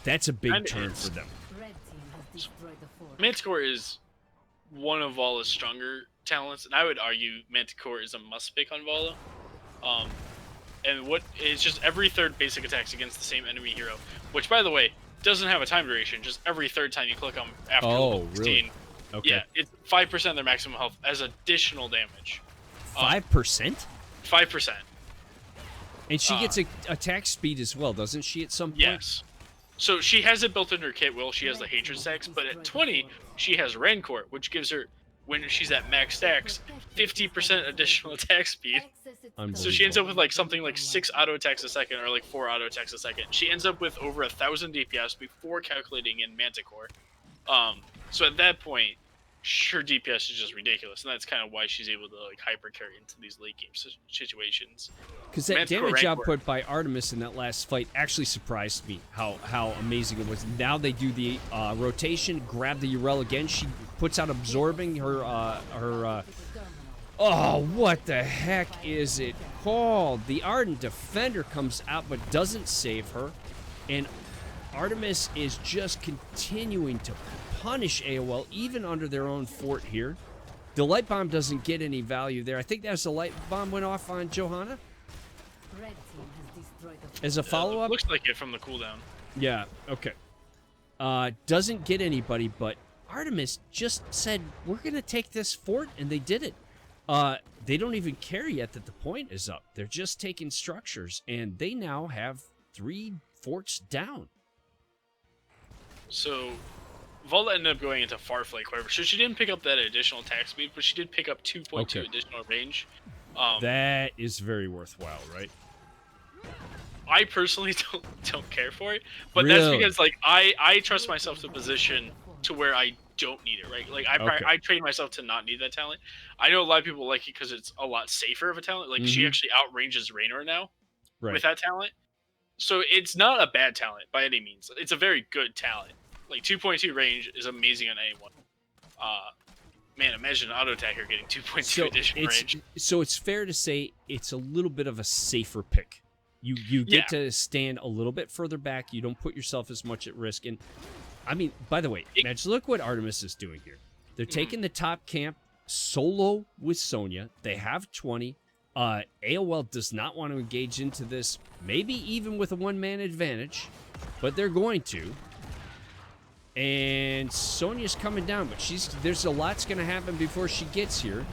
That's a big turn for them. Manticore is one of Vala's stronger talents, and I would argue Manticore is a must pick on Vala. And what is just every 3rd basic attacks against the same enemy hero, which, by the way, doesn't have a time duration. Just every 3rd time you click them after level 16. Really? Okay. Yeah, it's 5% of their maximum health as additional damage. 5%? 5%. And she gets attack speed as well, doesn't she, at some point? Yes. So she has it built in her kit. Well, she has the Hatred stacks, but at 20, she has Rancor, which gives her, when she's at max stacks, 50% additional attack speed. So she ends up with like something like 6 auto attacks a second, or like 4 auto attacks a second. She ends up with over 1,000 DPS before calculating in Manticore. So at that point, her DPS is just ridiculous, and that's kind of why she's able to like hyper carry into these late game situations. Because that damage output by Artemis in that last fight actually surprised me. How amazing it was. Now they do the rotation, grab the Yrel again. She puts out absorbing her oh, what the heck is it called? The Ardent Defender comes out but doesn't save her, and Artemis is just continuing to punish AOL even under their own fort here. The light bomb doesn't get any value there. I think that's the light bomb went off on Johanna as a follow-up. Looks like it from the cooldown. Yeah, okay. Doesn't get anybody, but Artemis just said, we're going to take this fort, and they did it. They don't even care yet that the point is up. They're just taking structures, and they now have 3 forts down. So Volta ended up going into Farflight, however, so she didn't pick up that additional attack speed, but she did pick up 2.2 additional range. That is very worthwhile, right? I personally don't care for it, but Really? that's because like I trust myself to position to where I don't need it, right? Like I train myself to not need that talent. I know a lot of people like it because it's a lot safer of a talent. Like she actually outranges Raynor now with that talent, so it's not a bad talent by any means. It's a very good talent. Like 2.2 range is amazing on anyone. Man, imagine an auto attacker getting 2.2 additional range. So it's fair to say it's a little bit of a safer pick. You get to stand a little bit further back. You don't put yourself as much at risk. And I mean, by the way, Madge, look what Artemis is doing here. They're taking the top camp solo with Sonya. They have 20. AOL does not want to engage into this, maybe even with a one-man advantage, but they're going to. And Sonya's coming down, but there's a lot's going to happen before she gets here.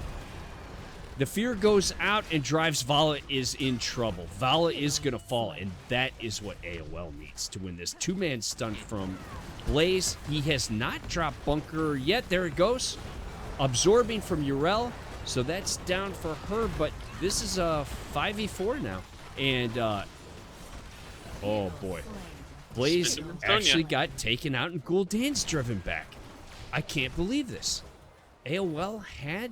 The fear goes out and drives Vala is in trouble. Vala is going to fall, and that is what AOL needs to win this. Two-man stun from Blaze. He has not dropped Bunker yet. There it goes. Absorbing from Urel, so that's down for her, but this is a 5v4 now. And, oh boy. Blaze actually got taken out and Gul'dan's driven back. I can't believe this. AOL had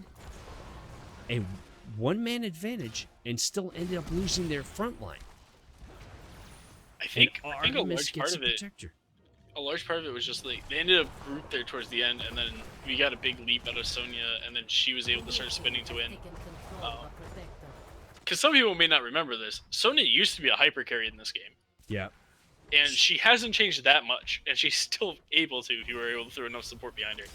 a one-man advantage and still ended up losing their front line. I think a large part of it. A large part of it was just like they ended up grouped there towards the end, and then we got a big leap out of Sonya, and then she was able to start spinning to win. Because some people may not remember this, Sonya used to be a hyper carry in this game. Yeah. And she hasn't changed that much, and she's still able to if you were able to throw enough support behind her.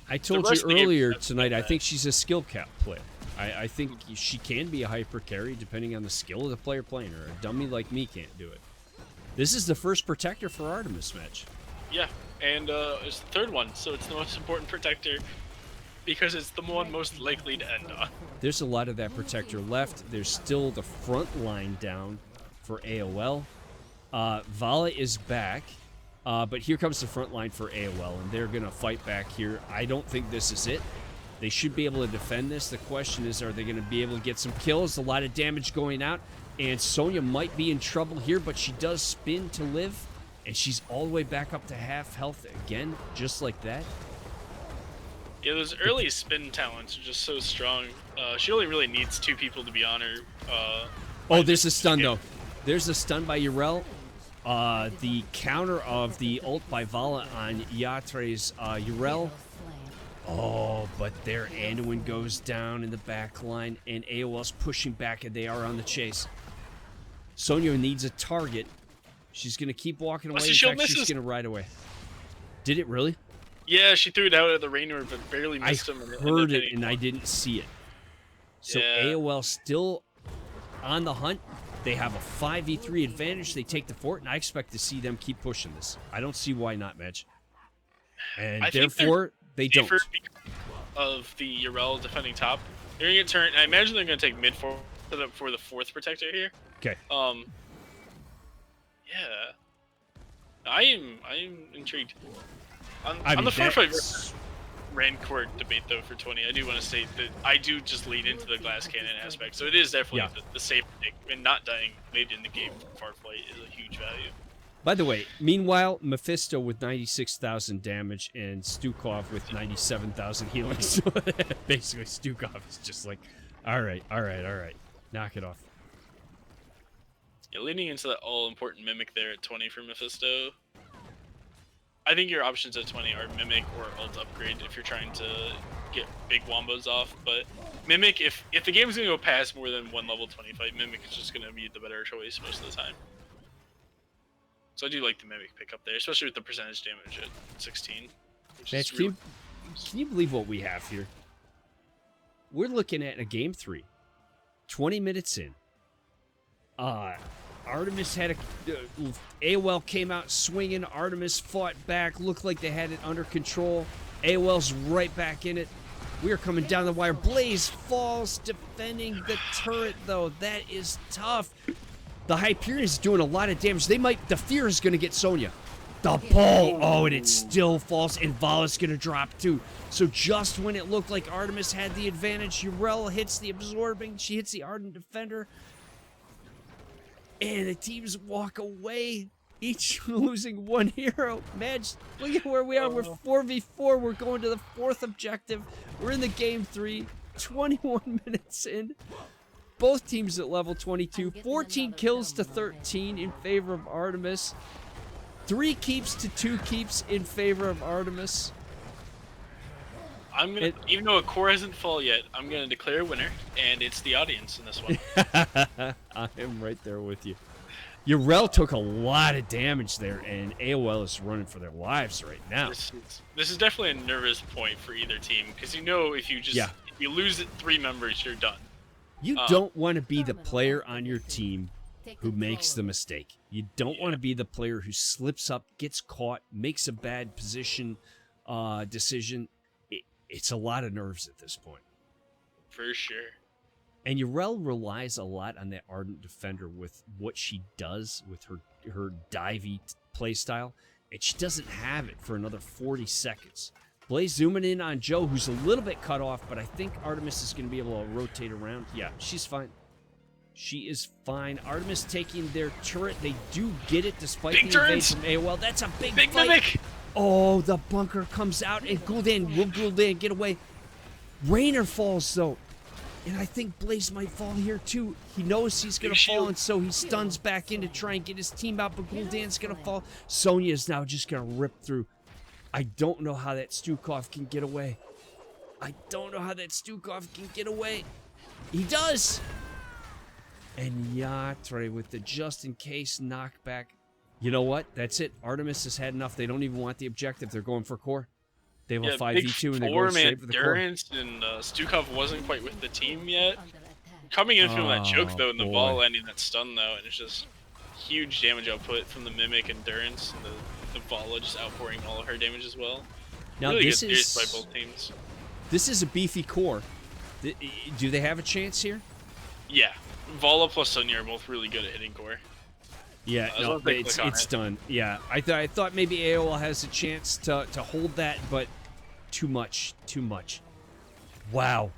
I told you earlier tonight, I think she's a skill cap player. I think she can be a hyper carry depending on the skill of the player playing her. A dummy like me can't do it. This is the first protector for Artemis match. Yeah, and it's the third one, so it's the most important protector because it's the one most likely to end on. There's a lot of that protector left. There's still the front line down for AOL. Vala is back, but here comes the front line for AOL, and they're going to fight back here. I don't think this is it. They should be able to defend this. The question is, are they going to be able to get some kills? A lot of damage going out, and Sonya might be in trouble here, but she does spin to live, and she's all the way back up to half health again, just like that. Yeah, those early spin talents are just so strong. She only really needs two people to be on her. Oh, there's a stun, though. There's a stun by Urel. The counter of the ult by Vala on Yatre's Urel. Oh, but their Anduin goes down in the back line, and AOL's pushing back, and they are on the chase. Sonya needs a target. She's going to keep walking away. In fact, she's going to ride away. Did it really? Yeah, she threw it out at the Raynor, but barely missed him. I heard it, and I didn't see it. So AOL still on the hunt. They have a 5v3 advantage. They take the fort, and I expect to see them keep pushing this. I don't see why not, Mitch. And therefore, they don't. Of the Urel defending top, they're going to get turned. I imagine they're going to take mid for the fourth protector here. Okay. Yeah. I am intrigued. On the Farfight Rancor debate, though, for 20, I do want to say that I do just lean into the glass cannon aspect. So it is definitely the safe pick, and not dying late in the game from Farfight is a huge value. By the way, meanwhile, Mephisto with 96,000 damage and Stukov with 97,000 healing. So basically, Stukov is just like, all right, knock it off. Yeah, leaning into that all-important Mimic there at 20 for Mephisto. I think your options at 20 are Mimic or Ult Upgrade if you're trying to get big wombos off. But Mimic, if the game's going to go past more than one level 25, Mimic is just going to be the better choice most of the time. So I do like the Mimic pick up there, especially with the percentage damage at 16. Match, can you believe what we have here? We're looking at a game 3. 20 minutes in. Artemis had AOL came out swinging. Artemis fought back. Looked like they had it under control. AOL's right back in it. We are coming down the wire. Blaze falls defending the turret, though. That is tough. The Hyperion is doing a lot of damage. The Fear is going to get Sonya. The ball. Oh, and it still falls, and Vala's going to drop too. So just when it looked like Artemis had the advantage, Urel hits the absorbing. She hits the Ardent Defender. And the teams walk away, each losing one hero. Madge, look at where we are. We're 4v4. We're going to the 4th objective. We're in the game 3, 21 minutes in. Both teams at level 22. 14 kills to 13 in favor of Artemis. 3 keeps to 2 keeps in favor of Artemis. I'm gonna, even though a core hasn't fallen yet, I'm gonna declare a winner, and it's the audience in this one. I am right there with you. Urel took a lot of damage there, and AOL is running for their lives right now. This is definitely a nervous point for either team, because you know if you just if you lose it 3 members, you're done. You don't want to be the player on your team who makes the mistake. You don't want to be the player who slips up, gets caught, makes a bad position decision. It's a lot of nerves at this point. For sure. And Urel relies a lot on that Ardent Defender with what she does with her divey playstyle, and she doesn't have it for another 40 seconds. Blaze zooming in on Joe, who's a little bit cut off, but I think Artemis is going to be able to rotate around. Yeah, she's fine. She is fine. Artemis taking their turret. They do get it despite the evade from AOL. That's a big fight. Mimic! Oh, the bunker comes out, and Gul'dan, will Gul'dan get away? Raynor falls, though. And I think Blaze might fall here, too. He knows he's going to fall, and so he stuns back in to try and get his team out, but Gul'dan's going to fall. Sonya is now just going to rip through. I don't know how that Stukov can get away. I don't know how that Stukov can get away. He does! And Yatre with the just-in-case knockback. You know what? That's it. Artemis has had enough. They don't even want the objective. They're going for core. They have a 5v2 and they're going straight for the core. Durance and Stukov wasn't quite with the team yet. Coming in from that choke though, and the ball landing that stun though, and it's just huge damage output from the Mimic and Durance, and the Vala just outpouring all of her damage as well. Now really this good is by both teams. This is a beefy core. Do they have a chance here? Yeah, Vala plus Sonya are both really good at hitting core. Yeah, no, it's done. Yeah, I thought maybe AOL has a chance to hold that, but too much. Wow.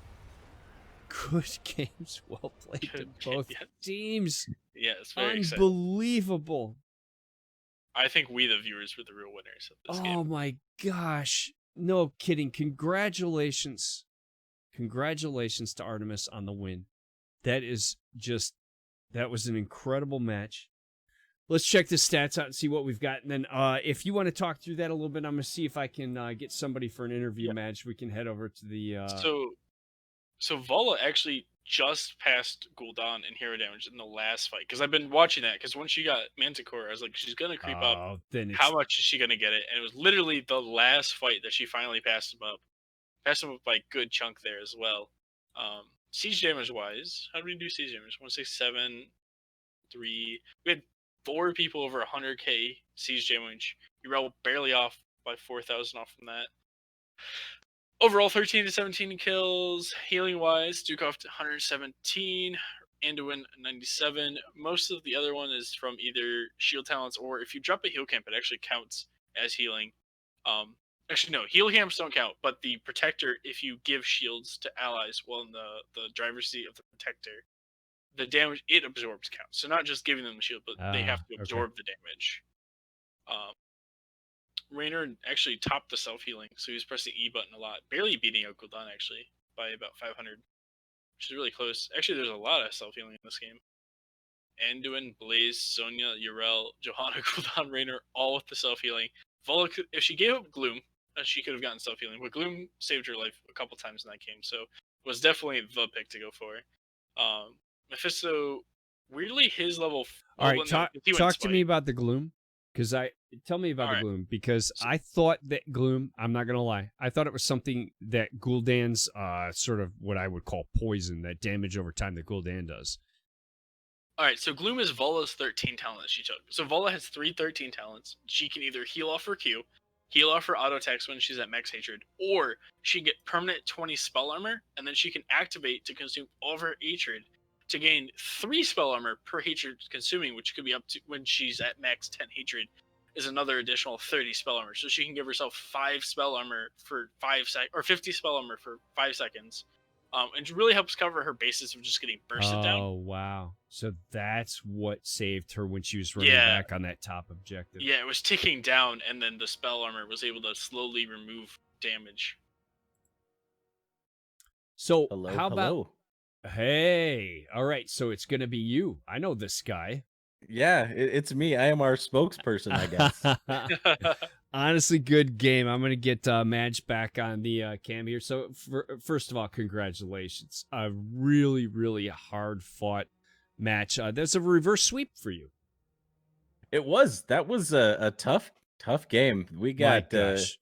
Good games, well played to both teams. Yeah, it's very unbelievable. Exciting. I think we, the viewers, were the real winners of this game. Oh my gosh. No kidding. Congratulations. Congratulations to Artemis on the win. That was an incredible match. Let's check the stats out and see what we've got. And then if you want to talk through that a little bit, I'm going to see if I can get somebody for an interview match. We can head over to the... So Vala actually just passed Gul'dan in hero damage in the last fight. Because I've been watching that. Because once she got Manticore, I was like, she's going to creep up. How much is she going to get it? And it was literally the last fight that she finally passed him up. Passed him up by a good chunk there as well. Siege damage-wise, how did we do siege damage? 167, 3... We had 4 people over 100k siege damage. Urel barely off by 4,000 off from that. Overall, 13 to 17 kills. Healing wise, Stukov 117, Anduin 97. Most of the other one is from either shield talents or if you drop a heal camp, it actually counts as healing. Actually, no, heal camps don't count, but the protector, if you give shields to allies while in the driver's seat of the protector, the damage it absorbs counts. So not just giving them the shield, but they have to absorb the damage. Raynor actually topped the self-healing, so he was pressing E button a lot. Barely beating out Gul'dan, actually, by about 500. Which is really close. Actually, there's a lot of self-healing in this game. Anduin, Blaze, Sonya, Urel, Johanna, Gul'dan, Raynor, all with the self-healing. Vala, if she gave up Gloom, she could have gotten self-healing, but Gloom saved her life a couple times in that game, so was definitely the pick to go for. Mephisto, weirdly, his level... All right, talk to me about the Gloom. Tell me about the Gloom, because I thought that Gloom, I'm not going to lie, I thought it was something that Gul'dan's sort of what I would call poison, that damage over time that Gul'dan does. Alright, so Gloom is Vala's 13 talent that she took. So Vala has 3 13 talents. She can either heal off her Q, heal off her auto attacks when she's at max hatred, or she can get permanent 20 spell armor, and then she can activate to consume all of her hatred to gain 3 spell armor per hatred consuming, which could be up to when she's at max 10 hatred. is another additional 30 spell armor. So she can give herself 5 spell armor for 50 spell armor for 5 seconds. And it really helps cover her basis of just getting bursted down. Oh, wow. So that's what saved her when she was running Yeah. back on that top objective. Yeah, it was ticking down, and then the spell armor was able to slowly remove damage. So Hello, how about hello. Hey, all right, so it's going to be you. I know this guy. Yeah, it's me. I am our spokesperson, I guess. Honestly, good game. I'm going to get Madge back on the cam here. So first of all, congratulations. A really, really hard fought match. That's a reverse sweep for you. It was. That was a tough game. We My got gosh.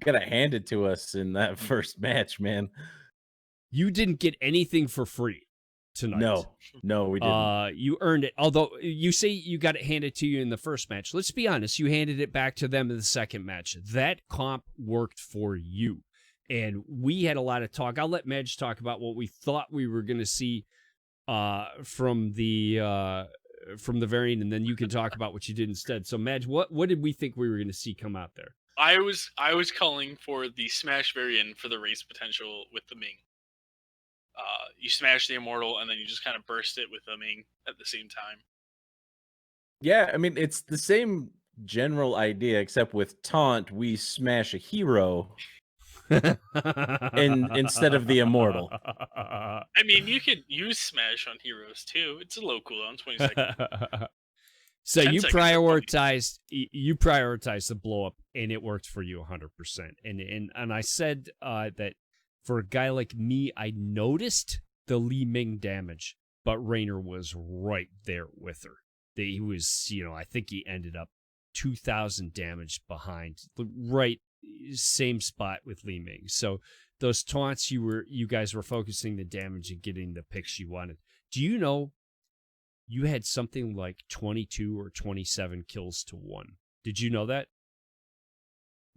got it handed to us in that first match, man. You didn't get anything for free tonight. No, we didn't. You earned it. Although you say you got it handed to you in the first match. Let's be honest. You handed it back to them in the second match. That comp worked for you. And we had a lot of talk. I'll let Madge talk about what we thought we were going to see from the variant, and then you can talk about what you did instead. So, Madge, what did we think we were going to see come out there? I was calling for the smash variant for the race potential with the Ming. You smash the immortal, and then you just kind of burst it with the Ming at the same time. Yeah, I mean, it's the same general idea, except with taunt, we smash a hero instead of the immortal. I mean, you could use smash on heroes too. It's a low cooldown, 20 seconds. So 10 you seconds prioritized the blow up, and it worked for you 100%. And I said that for a guy like me, I noticed the Li Ming damage, but Raynor was right there with her. He was, I think he ended up 2,000 damage behind, right, same spot with Li Ming. So those taunts, you guys were focusing the damage and getting the picks you wanted. Do you know you had something like 22 or 27 kills to 1? Did you know that?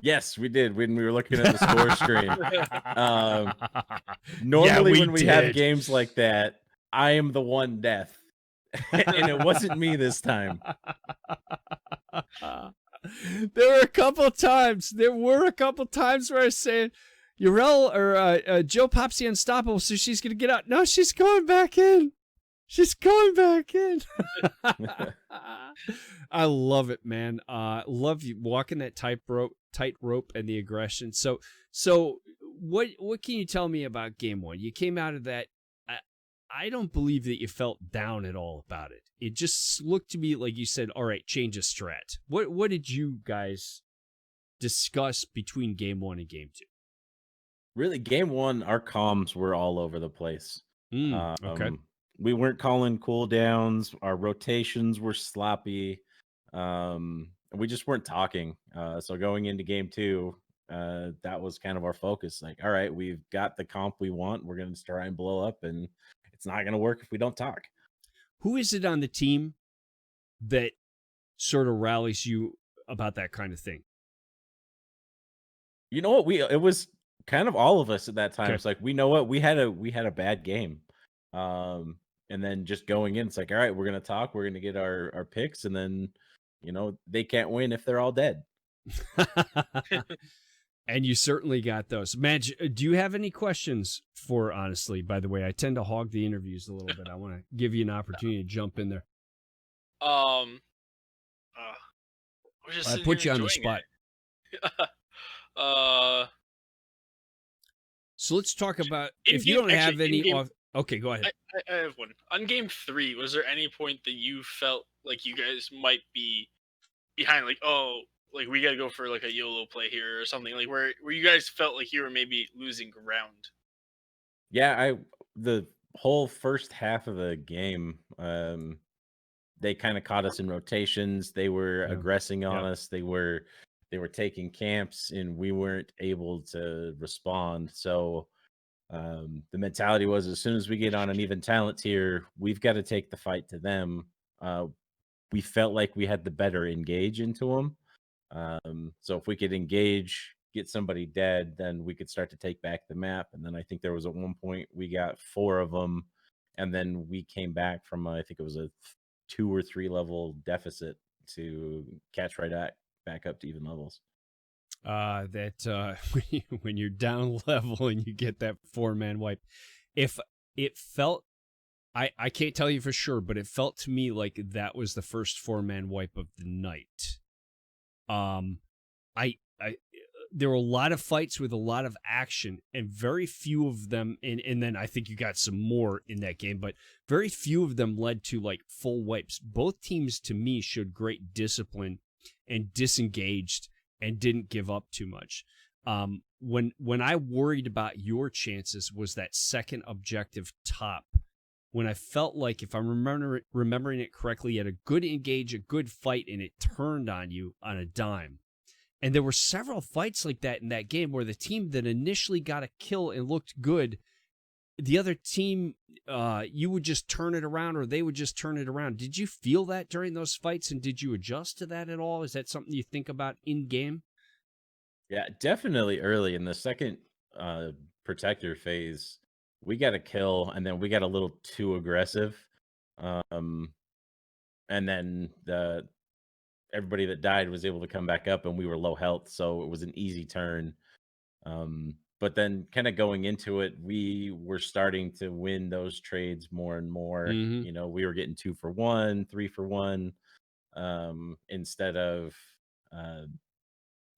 Yes, we did when we were looking at the score screen. Normally, when we have games like that, I am the one death, and it wasn't me this time. There were a couple times where I was saying, Urel or Joe pops the unstoppable, so she's gonna get out. No, she's going back in. She's going back in. I love it, man. Love you walking that tightrope and the aggression. So what can you tell me about game one? You came out of that. I don't believe that you felt down at all about it. It just looked to me like you said, all right, change of strat. What did you guys discuss between game one and game two? Really, game one, our comms were all over the place. Okay. We weren't calling cooldowns. Our rotations were sloppy. We just weren't talking. So going into game two, that was kind of our focus. Like, all right, we've got the comp we want. We're going to try and blow up, and it's not going to work if we don't talk. Who is it on the team that sort of rallies you about that kind of thing? You know what? It was kind of all of us at that time. Okay. It's like, we know what, we had a bad game. And then just going in, it's like, all right, we're going to talk. We're going to get our picks. And then, they can't win if they're all dead. And you certainly got those. Madge, do you have any questions for Honestly? By the way, I tend to hog the interviews a little bit. I want to give you an opportunity to jump in there. I put you on the spot. So let's talk about, if you don't have any off. Okay, go ahead. I have one. On game 3, was there any point that you felt like you guys might be behind, like, oh, like we gotta go for like a YOLO play here or something, like where you guys felt like you were maybe losing ground? Yeah, the whole first half of the game, they kind of caught us in rotations. They were aggressing on us. They were taking camps, and we weren't able to respond. So the mentality was, as soon as we get on an even talent tier, we've got to take the fight to them. We felt like we had the better engage into them. So if we could engage, get somebody dead, then we could start to take back the map. And then I think there was at one point we got 4 of them, and then we came back from I think it was a 2 or 3 level deficit to catch right back up to even levels. When you're down level and you get that 4-man wipe, if it felt, I can't tell you for sure, but it felt to me like that was the first 4-man wipe of the night. I there were a lot of fights with a lot of action, and very few of them, and then I think you got some more in that game, but very few of them led to like full wipes. Both teams to me showed great discipline and disengaged and didn't give up too much. When I worried about your chances was that second objective top, when I felt like, if I'm remembering it correctly, you had a good engage, a good fight, and it turned on you on a dime. And there were several fights like that in that game where the team that initially got a kill and looked good, the other team, you would just turn it around, or they would just turn it around. Did you feel that during those fights, and did you adjust to that at all? Is that something you think about in game? Yeah, definitely early in the second protector phase, we got a kill and then we got a little too aggressive. Um, and then everybody that died was able to come back up and we were low health, so it was an easy turn. But then kind of going into it, we were starting to win those trades more and more. Mm-hmm. You know, we were getting 2 for 1, 3 for 1, instead of uh,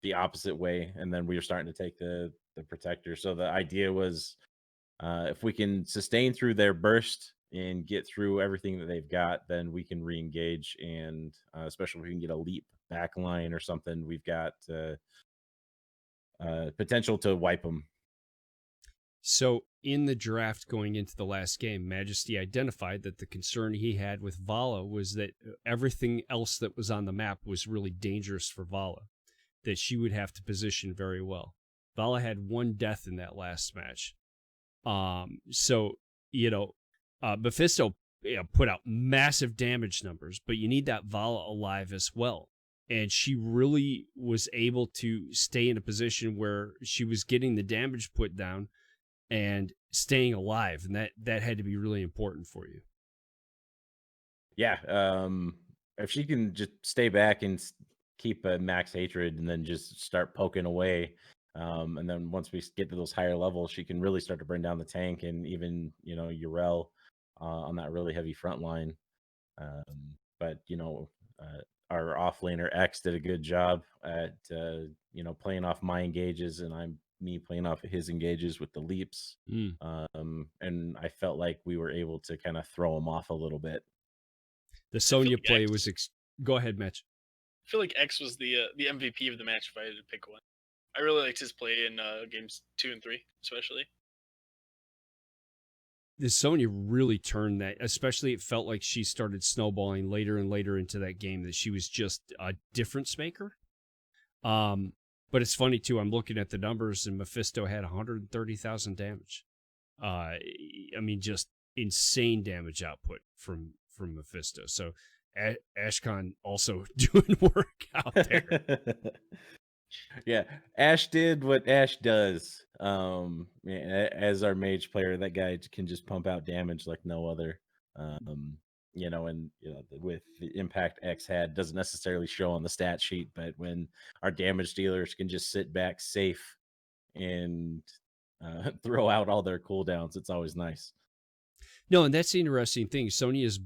the opposite way. And then we were starting to take the protector. So the idea was, if we can sustain through their burst and get through everything that they've got, then we can re-engage. And especially if we can get a leap back line or something, we've got potential to wipe them. So in the draft going into the last game, Majesty identified that the concern he had with Vala was that everything else that was on the map was really dangerous for Vala, that she would have to position very well. Vala had 1 death in that last match. So, Mephisto put out massive damage numbers, but you need that Vala alive as well. And she really was able to stay in a position where she was getting the damage put down and staying alive, and that had to be really important for you. Yeah, if she can just stay back and keep a max hatred and then just start poking away, and then once we get to those higher levels, she can really start to burn down the tank and even, Urel on that really heavy front line. But our offlaner X did a good job at playing off my engages, and me playing off his engages with the leaps. And I felt like we were able to kind of throw him off a little bit. The Sonya play was go ahead, Mitch. I feel like X was the MVP of the match if I had to pick one. I really liked his play in games 2 and 3, especially. The Sonya really turned that, especially it felt like she started snowballing later and later into that game, that she was just a difference maker. But it's funny too, I'm looking at the numbers, and Mephisto had 130,000 damage. I mean, just insane damage output from Mephisto. So Ashcon also doing work out there. Yeah, Ash did what Ash does. As our mage player, that guy can just pump out damage like no other. With the impact X had, doesn't necessarily show on the stat sheet, but when our damage dealers can just sit back safe and throw out all their cooldowns, it's always nice. No, and that's the interesting thing. Sonya's,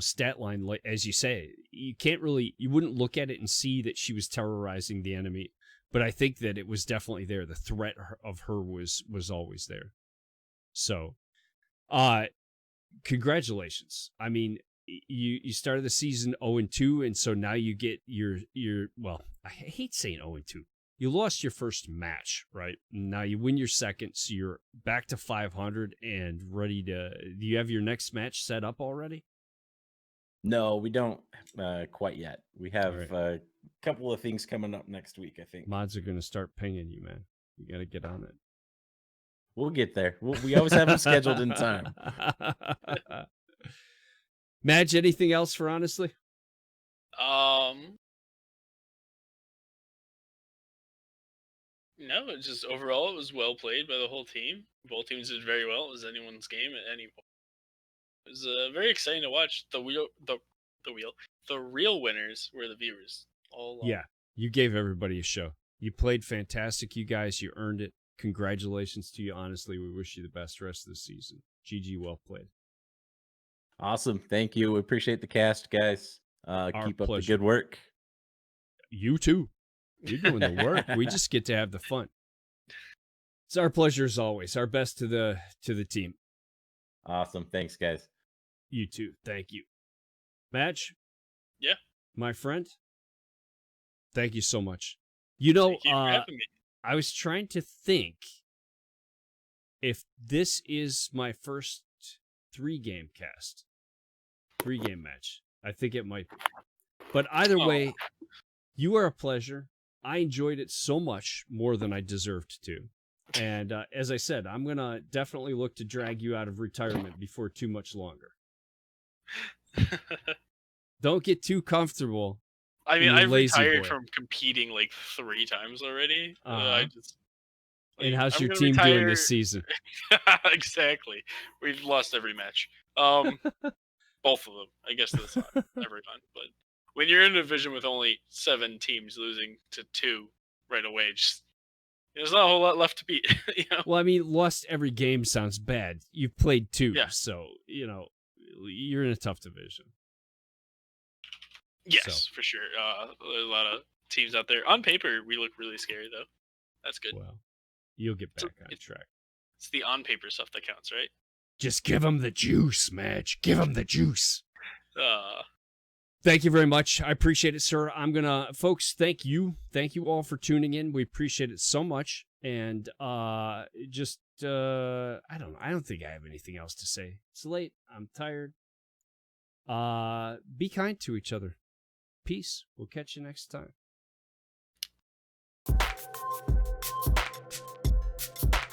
stat line, like as you say, you wouldn't look at it and see that she was terrorizing the enemy, but I think that it was definitely there. The threat of her was always there. So, congratulations. I mean, you started the season 0-2, and so now you get your well, I hate saying 0-2. You lost your first match, right? Now you win your second, so you're back to 500 and ready to. Do you have your next match set up already? No, we don't quite yet. We have Right. a couple of things coming up next week, I think. Mods are going to start pinging you, man. You got to get on it. We'll get there. We always have them scheduled in time. Madge, anything else for honestly? No, it's just overall it was well played by the whole team. Both teams did very well. It was anyone's game at any point. It was very exciting to watch. The real winners were the viewers. Yeah, You gave everybody a show. You played fantastic, you guys. You earned it. Congratulations to you. Honestly, we wish you the best rest of the season. GG, well played. Awesome. Thank you. We appreciate the cast, guys. Keep up the good work. You too. You're doing the work. We just get to have the fun. It's our pleasure as always. Our best to the team. Awesome. Thanks, guys. You too. Thank you. Madge? Yeah. My friend? Thank you so much. You know, Thank you for having me. I was trying to think if this is my first 3-game cast. 3-game match. I think it might be. But either way, you are a pleasure. I enjoyed it so much more than I deserved to. And as I said, I'm going to definitely look to drag you out of retirement before too much longer. Don't get too comfortable. I mean, I've retired boy. from competing like 3 times already. Uh-huh. And how's I'm your gonna team doing retire- this season? Exactly. We've lost every match. Both of them. I guess that's not everyone. But when you're in a division with only 7 teams losing to 2 right away, just there's not a whole lot left to beat. You know? Well, I mean, lost every game sounds bad. You've played 2, Yeah. so, you know, you're in a tough division. Yes, for sure. There's a lot of teams out there. On paper, we look really scary, though. That's good. Well, you'll get back on track. It's the on-paper stuff that counts, right? Just give them the juice, Madge. Give them the juice. Uh, Thank you very much. I appreciate it, sir. Folks, thank you. Thank you all for tuning in. We appreciate it so much. And I don't think I have anything else to say. It's late. I'm tired. Be kind to each other. Peace. We'll catch you next time.